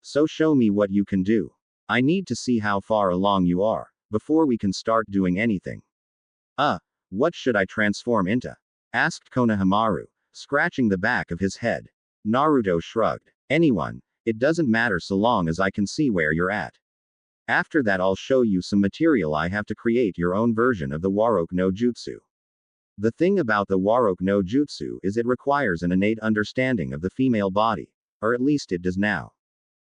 So show me what you can do. I need to see how far along you are, before we can start doing anything. What should I transform into? Asked Konohamaru, scratching the back of his head. Naruto shrugged. Anyone, it doesn't matter so long as I can see where you're at. After that I'll show you some material I have to create your own version of the Warok no Jutsu. The thing about the Warok no Jutsu is it requires an innate understanding of the female body, or at least it does now.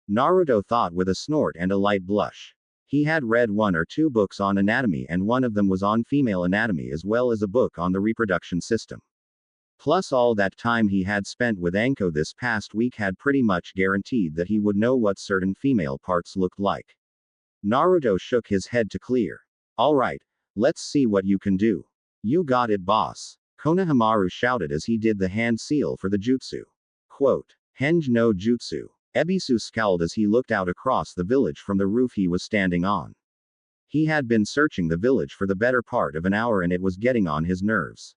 Naruto thought with a snort and a light blush. He had read one or two books on anatomy and one of them was on female anatomy as well as a book on the reproduction system. Plus all that time he had spent with Anko this past week had pretty much guaranteed that he would know what certain female parts looked like. Naruto shook his head to clear. Alright, let's see what you can do. You got it, boss. Konohamaru shouted as he did the hand seal for the jutsu. Quote, Henge no Jutsu. Ebisu scowled as he looked out across the village from the roof he was standing on. He had been searching the village for the better part of an hour and it was getting on his nerves.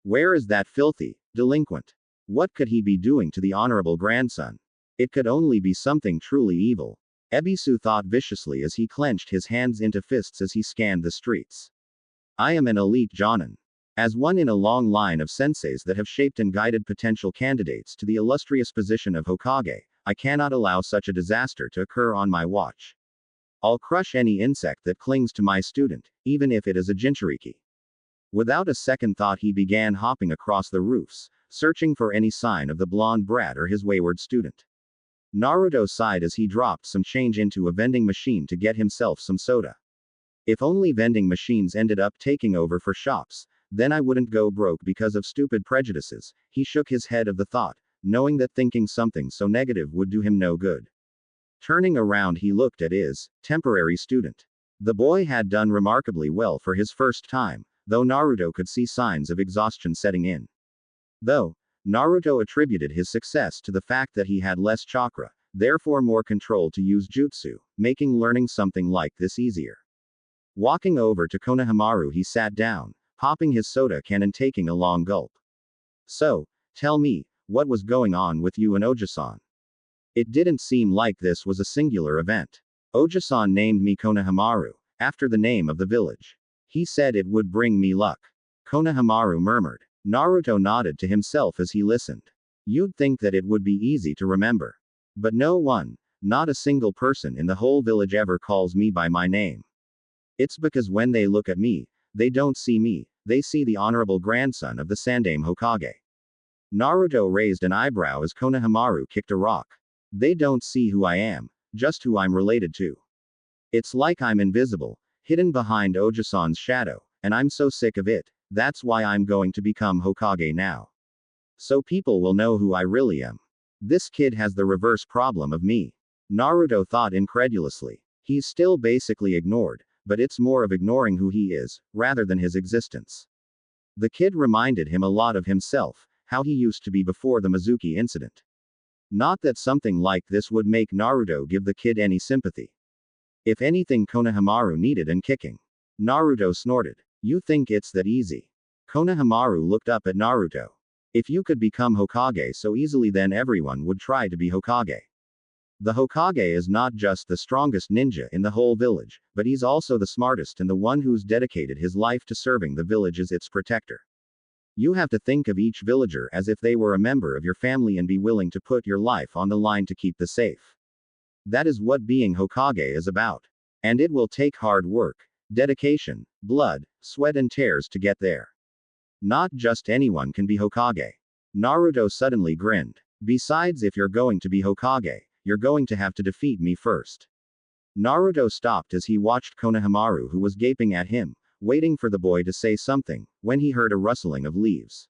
Where is that filthy delinquent? What could he be doing to the honorable grandson? It could only be something truly evil. Ebisu thought viciously as he clenched his hands into fists as he scanned the streets. I am an elite Jonin. As one in a long line of senseis that have shaped and guided potential candidates to the illustrious position of Hokage, I cannot allow such a disaster to occur on my watch. I'll crush any insect that clings to my student, even if it is a Jinchuriki. Without a second thought he began hopping across the roofs, searching for any sign of the blonde brat or his wayward student. Naruto sighed as he dropped some change into a vending machine to get himself some soda. If only vending machines ended up taking over for shops, then I wouldn't go broke because of stupid prejudices. He shook his head of the thought, knowing that thinking something so negative would do him no good. Turning around he looked at his temporary student. The boy had done remarkably well for his first time, though Naruto could see signs of exhaustion setting in. Though, Naruto attributed his success to the fact that he had less chakra, therefore more control to use jutsu, making learning something like this easier. Walking over to Konohamaru he sat down, popping his soda can and taking a long gulp. So, tell me, what was going on with you and Oji-san? It didn't seem like this was a singular event. Oji-san named me Konohamaru, after the name of the village. He said it would bring me luck. Konohamaru murmured. Naruto nodded to himself as he listened. You'd think that it would be easy to remember. But no one, not a single person in the whole village ever calls me by my name. It's because when they look at me, they don't see me, they see the honorable grandson of the Sandaime Hokage. Naruto raised an eyebrow as Konohamaru kicked a rock. They don't see who I am, just who I'm related to. It's like I'm invisible, hidden behind Ojisan's shadow, and I'm so sick of it, that's why I'm going to become Hokage now. So people will know who I really am. This kid has the reverse problem of me. Naruto thought incredulously. He's still basically ignored, but it's more of ignoring who he is, rather than his existence. The kid reminded him a lot of himself, how he used to be before the Mizuki incident. Not that something like this would make Naruto give the kid any sympathy. If anything, Konohamaru needed an kicking. Naruto snorted. You think it's that easy? Konohamaru looked up at Naruto. If you could become Hokage so easily, then everyone would try to be Hokage. The Hokage is not just the strongest ninja in the whole village, but he's also the smartest and the one who's dedicated his life to serving the village as its protector. You have to think of each villager as if they were a member of your family and be willing to put your life on the line to keep them safe. That is what being Hokage is about. And it will take hard work, dedication, blood, sweat and tears to get there. Not just anyone can be Hokage. Naruto suddenly grinned. Besides, if you're going to be Hokage, you're going to have to defeat me first. Naruto stopped as he watched Konohamaru, who was gaping at him, waiting for the boy to say something, when he heard a rustling of leaves.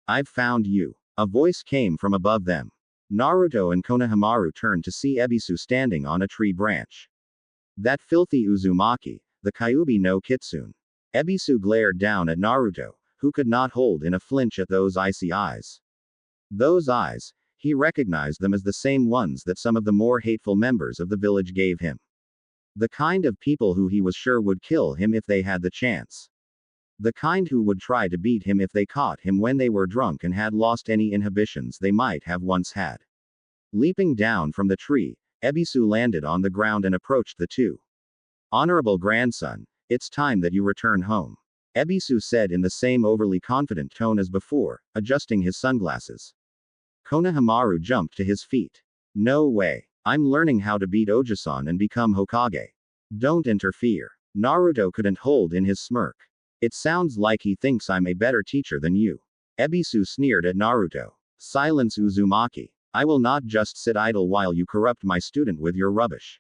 I've found you. A voice came from above them. Naruto and Konohamaru turned to see Ebisu standing on a tree branch. That filthy Uzumaki, the Kyuubi no Kitsune. Ebisu glared down at Naruto, who could not hold in a flinch at those icy eyes. Those eyes, he recognized them as the same ones that some of the more hateful members of the village gave him. The kind of people who he was sure would kill him if they had the chance. The kind who would try to beat him if they caught him when they were drunk and had lost any inhibitions they might have once had. Leaping down from the tree, Ebisu landed on the ground and approached the two. Honorable grandson, it's time that you return home. Ebisu said in the same overly confident tone as before, adjusting his sunglasses. Konohamaru jumped to his feet. No way. I'm learning how to beat Ojisan and become Hokage. Don't interfere. Naruto couldn't hold in his smirk. It sounds like he thinks I'm a better teacher than you. Ebisu sneered at Naruto. Silence, Uzumaki. I will not just sit idle while you corrupt my student with your rubbish.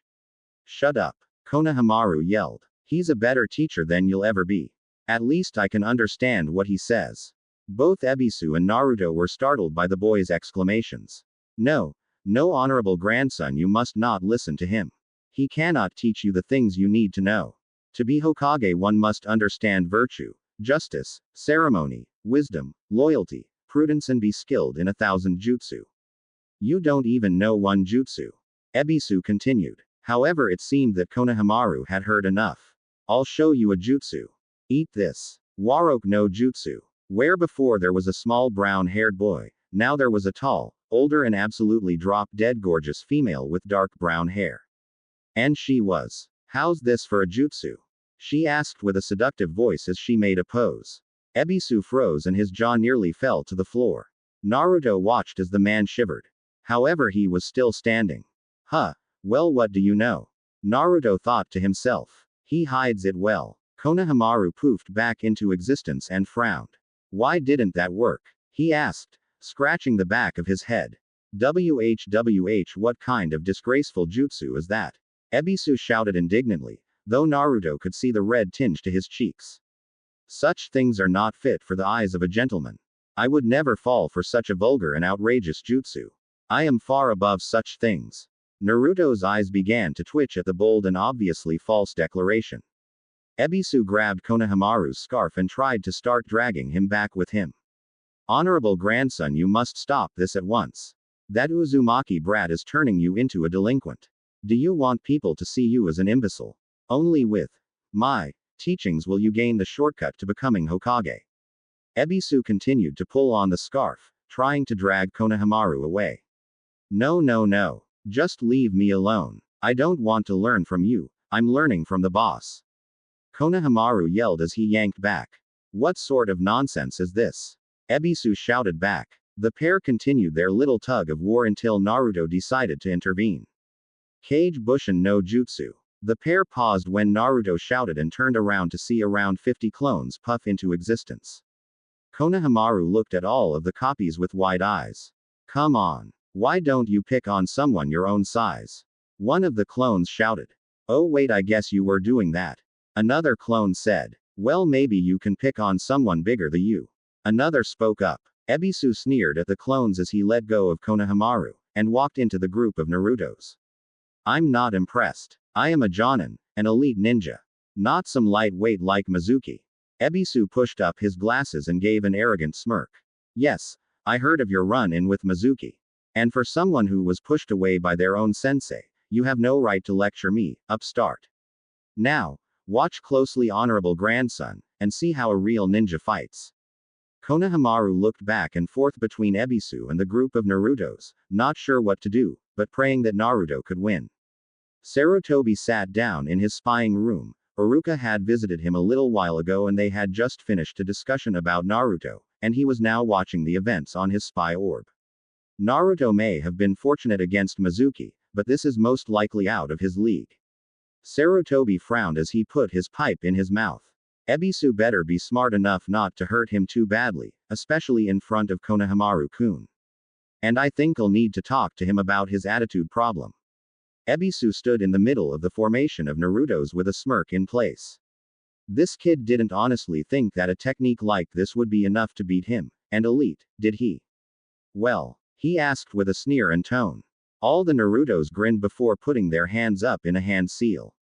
Shut up. Konohamaru yelled. He's a better teacher than you'll ever be. At least I can understand what he says. Both Ebisu and Naruto were startled by the boy's exclamations. No, honorable grandson, you must not listen to him. He cannot teach you the things you need to know. To be Hokage, one must understand virtue, justice, ceremony, wisdom, loyalty, prudence, and be skilled in 1,000 jutsu. You don't even know one jutsu. Ebisu continued. However, it seemed that Konohamaru had heard enough. I'll show you a jutsu. Eat this. Waroke no jutsu. Where before there was a small brown-haired boy, now there was a tall, older and absolutely drop-dead gorgeous female with dark brown hair. And she was. How's this for a jutsu? She asked with a seductive voice as she made a pose. Ebisu froze and his jaw nearly fell to the floor. Naruto watched as the man shivered. However, he was still standing. Huh. Well, what do you know? Naruto thought to himself. He hides it well. Konohamaru poofed back into existence and frowned. Why didn't that work? He asked, scratching the back of his head. WHWH, what kind of disgraceful jutsu is that? Ebisu shouted indignantly, though Naruto could see the red tinge to his cheeks. Such things are not fit for the eyes of a gentleman. I would never fall for such a vulgar and outrageous jutsu. I am far above such things. Naruto's eyes began to twitch at the bold and obviously false declaration. Ebisu grabbed Konohamaru's scarf and tried to start dragging him back with him. Honorable grandson, you must stop this at once. That Uzumaki brat is turning you into a delinquent. Do you want people to see you as an imbecile? Only with my teachings will you gain the shortcut to becoming Hokage. Ebisu continued to pull on the scarf, trying to drag Konohamaru away. No. Just leave me alone. I don't want to learn from you, I'm learning from the boss. Konohamaru yelled as he yanked back. What sort of nonsense is this? Ebisu shouted back. The pair continued their little tug of war until Naruto decided to intervene. Kage Bushin no Jutsu. The pair paused when Naruto shouted and turned around to see around 50 clones puff into existence. Konohamaru looked at all of the copies with wide eyes. Come on. Why don't you pick on someone your own size? One of the clones shouted. Oh wait, I guess you were doing that. Another clone said. Well, maybe you can pick on someone bigger than you. Another spoke up. Ebisu sneered at the clones as he let go of Konohamaru, and walked into the group of Narutos. I'm not impressed. I am a Jonin, an elite ninja. Not some lightweight like Mizuki. Ebisu pushed up his glasses and gave an arrogant smirk. Yes, I heard of your run-in with Mizuki. And for someone who was pushed away by their own sensei, you have no right to lecture me, upstart. Now, watch closely, honorable grandson, and see how a real ninja fights. Konohamaru looked back and forth between Ebisu and the group of Narutos, not sure what to do, but praying that Naruto could win. Sarutobi sat down in his spying room. Iruka had visited him a little while ago and they had just finished a discussion about Naruto, and he was now watching the events on his spy orb. Naruto may have been fortunate against Mizuki, but this is most likely out of his league. Sarutobi frowned as he put his pipe in his mouth. Ebisu better be smart enough not to hurt him too badly, especially in front of Konohamaru-kun. And I think I'll need to talk to him about his attitude problem. Ebisu stood in the middle of the formation of Narutos with a smirk in place. This kid didn't honestly think that a technique like this would be enough to beat him, and elite, did he? Well, he asked with a sneer and tone. All the Narutos grinned before putting their hands up in a hand seal.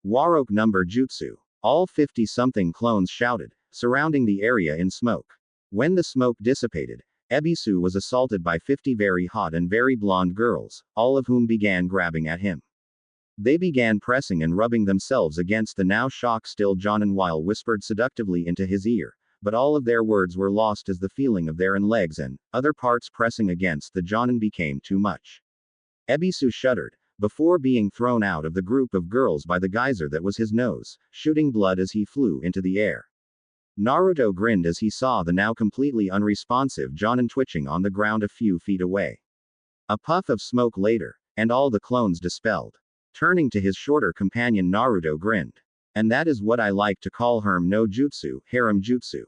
Waroke number jutsu. All 50-something clones shouted, surrounding the area in smoke. When the smoke dissipated, Ebisu was assaulted by 50 very hot and very blonde girls, all of whom began grabbing at him. They began pressing and rubbing themselves against the now shock-still Jonin while whispered seductively into his ear, but all of their words were lost as the feeling of their own legs and other parts pressing against the Jonin became too much. Ebisu shuddered, before being thrown out of the group of girls by the geyser that was his nose, shooting blood as he flew into the air. Naruto grinned as he saw the now completely unresponsive Jonin twitching on the ground a few feet away. A puff of smoke later, and all the clones dispelled. Turning to his shorter companion, Naruto grinned. And that is what I like to call harem no jutsu, harem jutsu.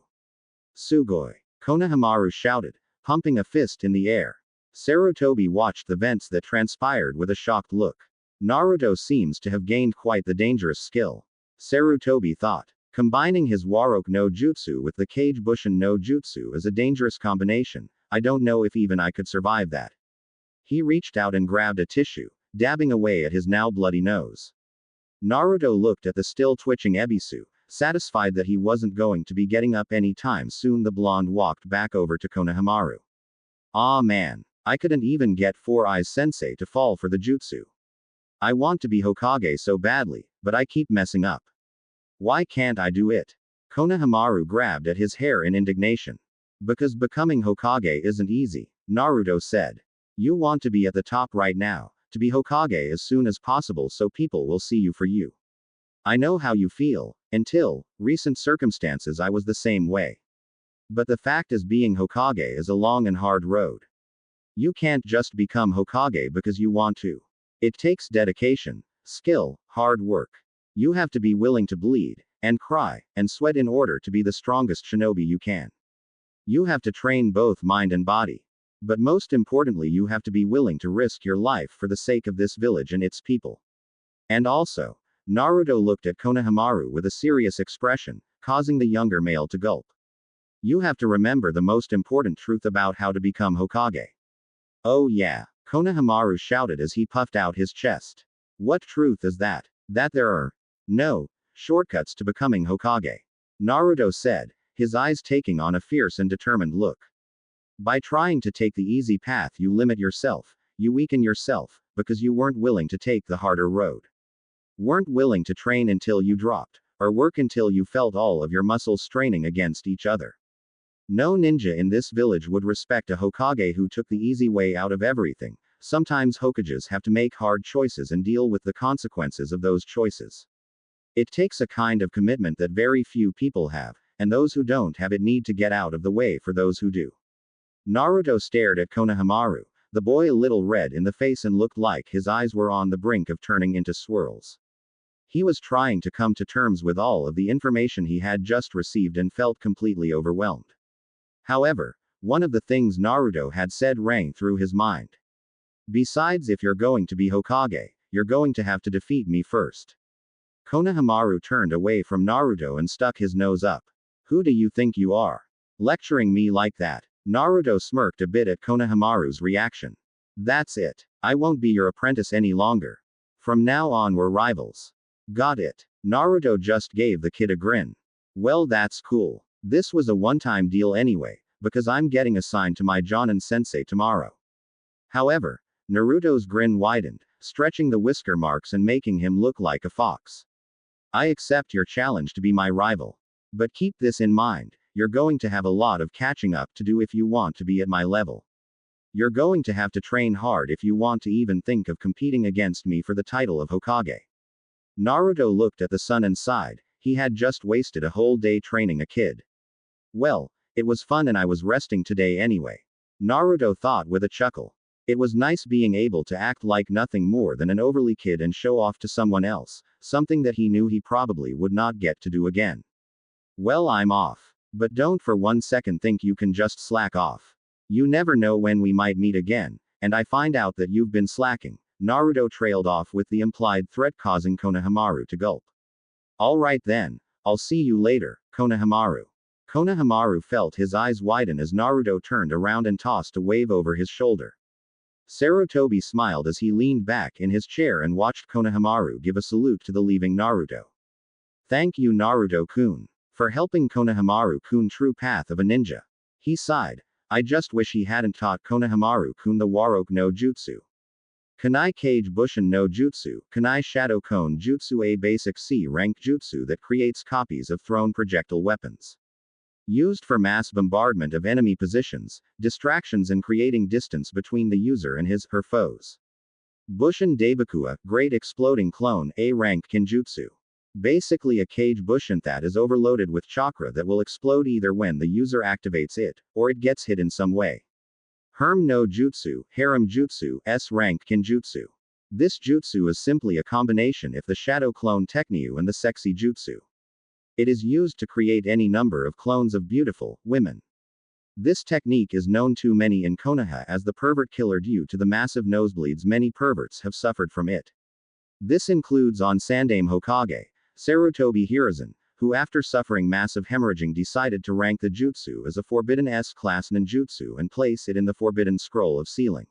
Sugoi. Konohamaru shouted, pumping a fist in the air. Sarutobi watched the events that transpired with a shocked look. Naruto seems to have gained quite the dangerous skill. Sarutobi thought. Combining his Waroke no Jutsu with the Kage Bushin no Jutsu is a dangerous combination. I don't know if even I could survive that. He reached out and grabbed a tissue, dabbing away at his now bloody nose. Naruto looked at the still twitching Ebisu, satisfied that he wasn't going to be getting up any time soon. The blonde walked back over to Konohamaru. Aw man, I couldn't even get Four Eyes Sensei to fall for the jutsu. I want to be Hokage so badly, but I keep messing up. Why can't I do it? Konohamaru grabbed at his hair in indignation. Because becoming Hokage isn't easy, Naruto said. You want to be at the top right now, to be Hokage as soon as possible so people will see you for you. I know how you feel. Until recent circumstances I was the same way. But the fact is being Hokage is a long and hard road. You can't just become Hokage because you want to. It takes dedication, skill, hard work. You have to be willing to bleed, and cry, and sweat in order to be the strongest shinobi you can. You have to train both mind and body. But most importantly, you have to be willing to risk your life for the sake of this village and its people. And also, Naruto looked at Konohamaru with a serious expression, causing the younger male to gulp. You have to remember the most important truth about how to become Hokage. Oh yeah, Konohamaru shouted as he puffed out his chest. What truth is that? That there are no shortcuts to becoming Hokage. Naruto said, his eyes taking on a fierce and determined look. By trying to take the easy path, you limit yourself, you weaken yourself, because you weren't willing to take the harder road. Weren't willing to train until you dropped, or work until you felt all of your muscles straining against each other. No ninja in this village would respect a Hokage who took the easy way out of everything. Sometimes Hokages have to make hard choices and deal with the consequences of those choices. It takes a kind of commitment that very few people have, and those who don't have it need to get out of the way for those who do. Naruto stared at Konohamaru, the boy a little red in the face and looked like his eyes were on the brink of turning into swirls. He was trying to come to terms with all of the information he had just received and felt completely overwhelmed. However, one of the things Naruto had said rang through his mind. Besides, if you're going to be Hokage, you're going to have to defeat me first. Konohamaru turned away from Naruto and stuck his nose up. Who do you think you are? Lecturing me like that? Naruto smirked a bit at Konohamaru's reaction. That's it. I won't be your apprentice any longer. From now on we're rivals. Got it. Naruto just gave the kid a grin. Well, that's cool. This was a one-time deal anyway, because I'm getting assigned to my Jonin sensei tomorrow. However, Naruto's grin widened, stretching the whisker marks and making him look like a fox. I accept your challenge to be my rival. But keep this in mind, you're going to have a lot of catching up to do if you want to be at my level. You're going to have to train hard if you want to even think of competing against me for the title of Hokage. Naruto looked at the sun and sighed. He had just wasted a whole day training a kid. Well, it was fun and I was resting today anyway. Naruto thought with a chuckle. It was nice being able to act like nothing more than an overly kid and show off to someone else, something that he knew he probably would not get to do again. Well, I'm off. But don't for 1 second think you can just slack off. You never know when we might meet again, and I find out that you've been slacking. Naruto trailed off with the implied threat causing Konohamaru to gulp. Alright then, I'll see you later, Konohamaru. Konohamaru felt his eyes widen as Naruto turned around and tossed a wave over his shoulder. Sarutobi smiled as he leaned back in his chair and watched Konohamaru give a salute to the leaving Naruto. Thank you, Naruto-kun, for helping Konohamaru-kun true path of a ninja. He sighed. I just wish he hadn't taught Konohamaru-kun the Warok no Jutsu. Kanai Kage Bushin no Jutsu, Kanai Shadow Cone Jutsu, a basic C-rank jutsu that creates copies of thrown projectile weapons. Used for mass bombardment of enemy positions, distractions and creating distance between the user and his/her foes. Bushin Daibakua, Great Exploding Clone, A-rank Kinjutsu. Basically a Kage Bushin that is overloaded with chakra that will explode either when the user activates it, or it gets hit in some way. Herm no Jutsu, Harem Jutsu, S-rank Kinjutsu. This jutsu is simply a combination of the Shadow Clone Teknyu and the Sexy Jutsu. It is used to create any number of clones of beautiful women. This technique is known to many in Konoha as the pervert killer due to the massive nosebleeds many perverts have suffered from it. This includes on Sandaime Hokage, Sarutobi Hiruzen, who after suffering massive hemorrhaging decided to rank the jutsu as a forbidden S-class ninjutsu and place it in the Forbidden Scroll of Sealing.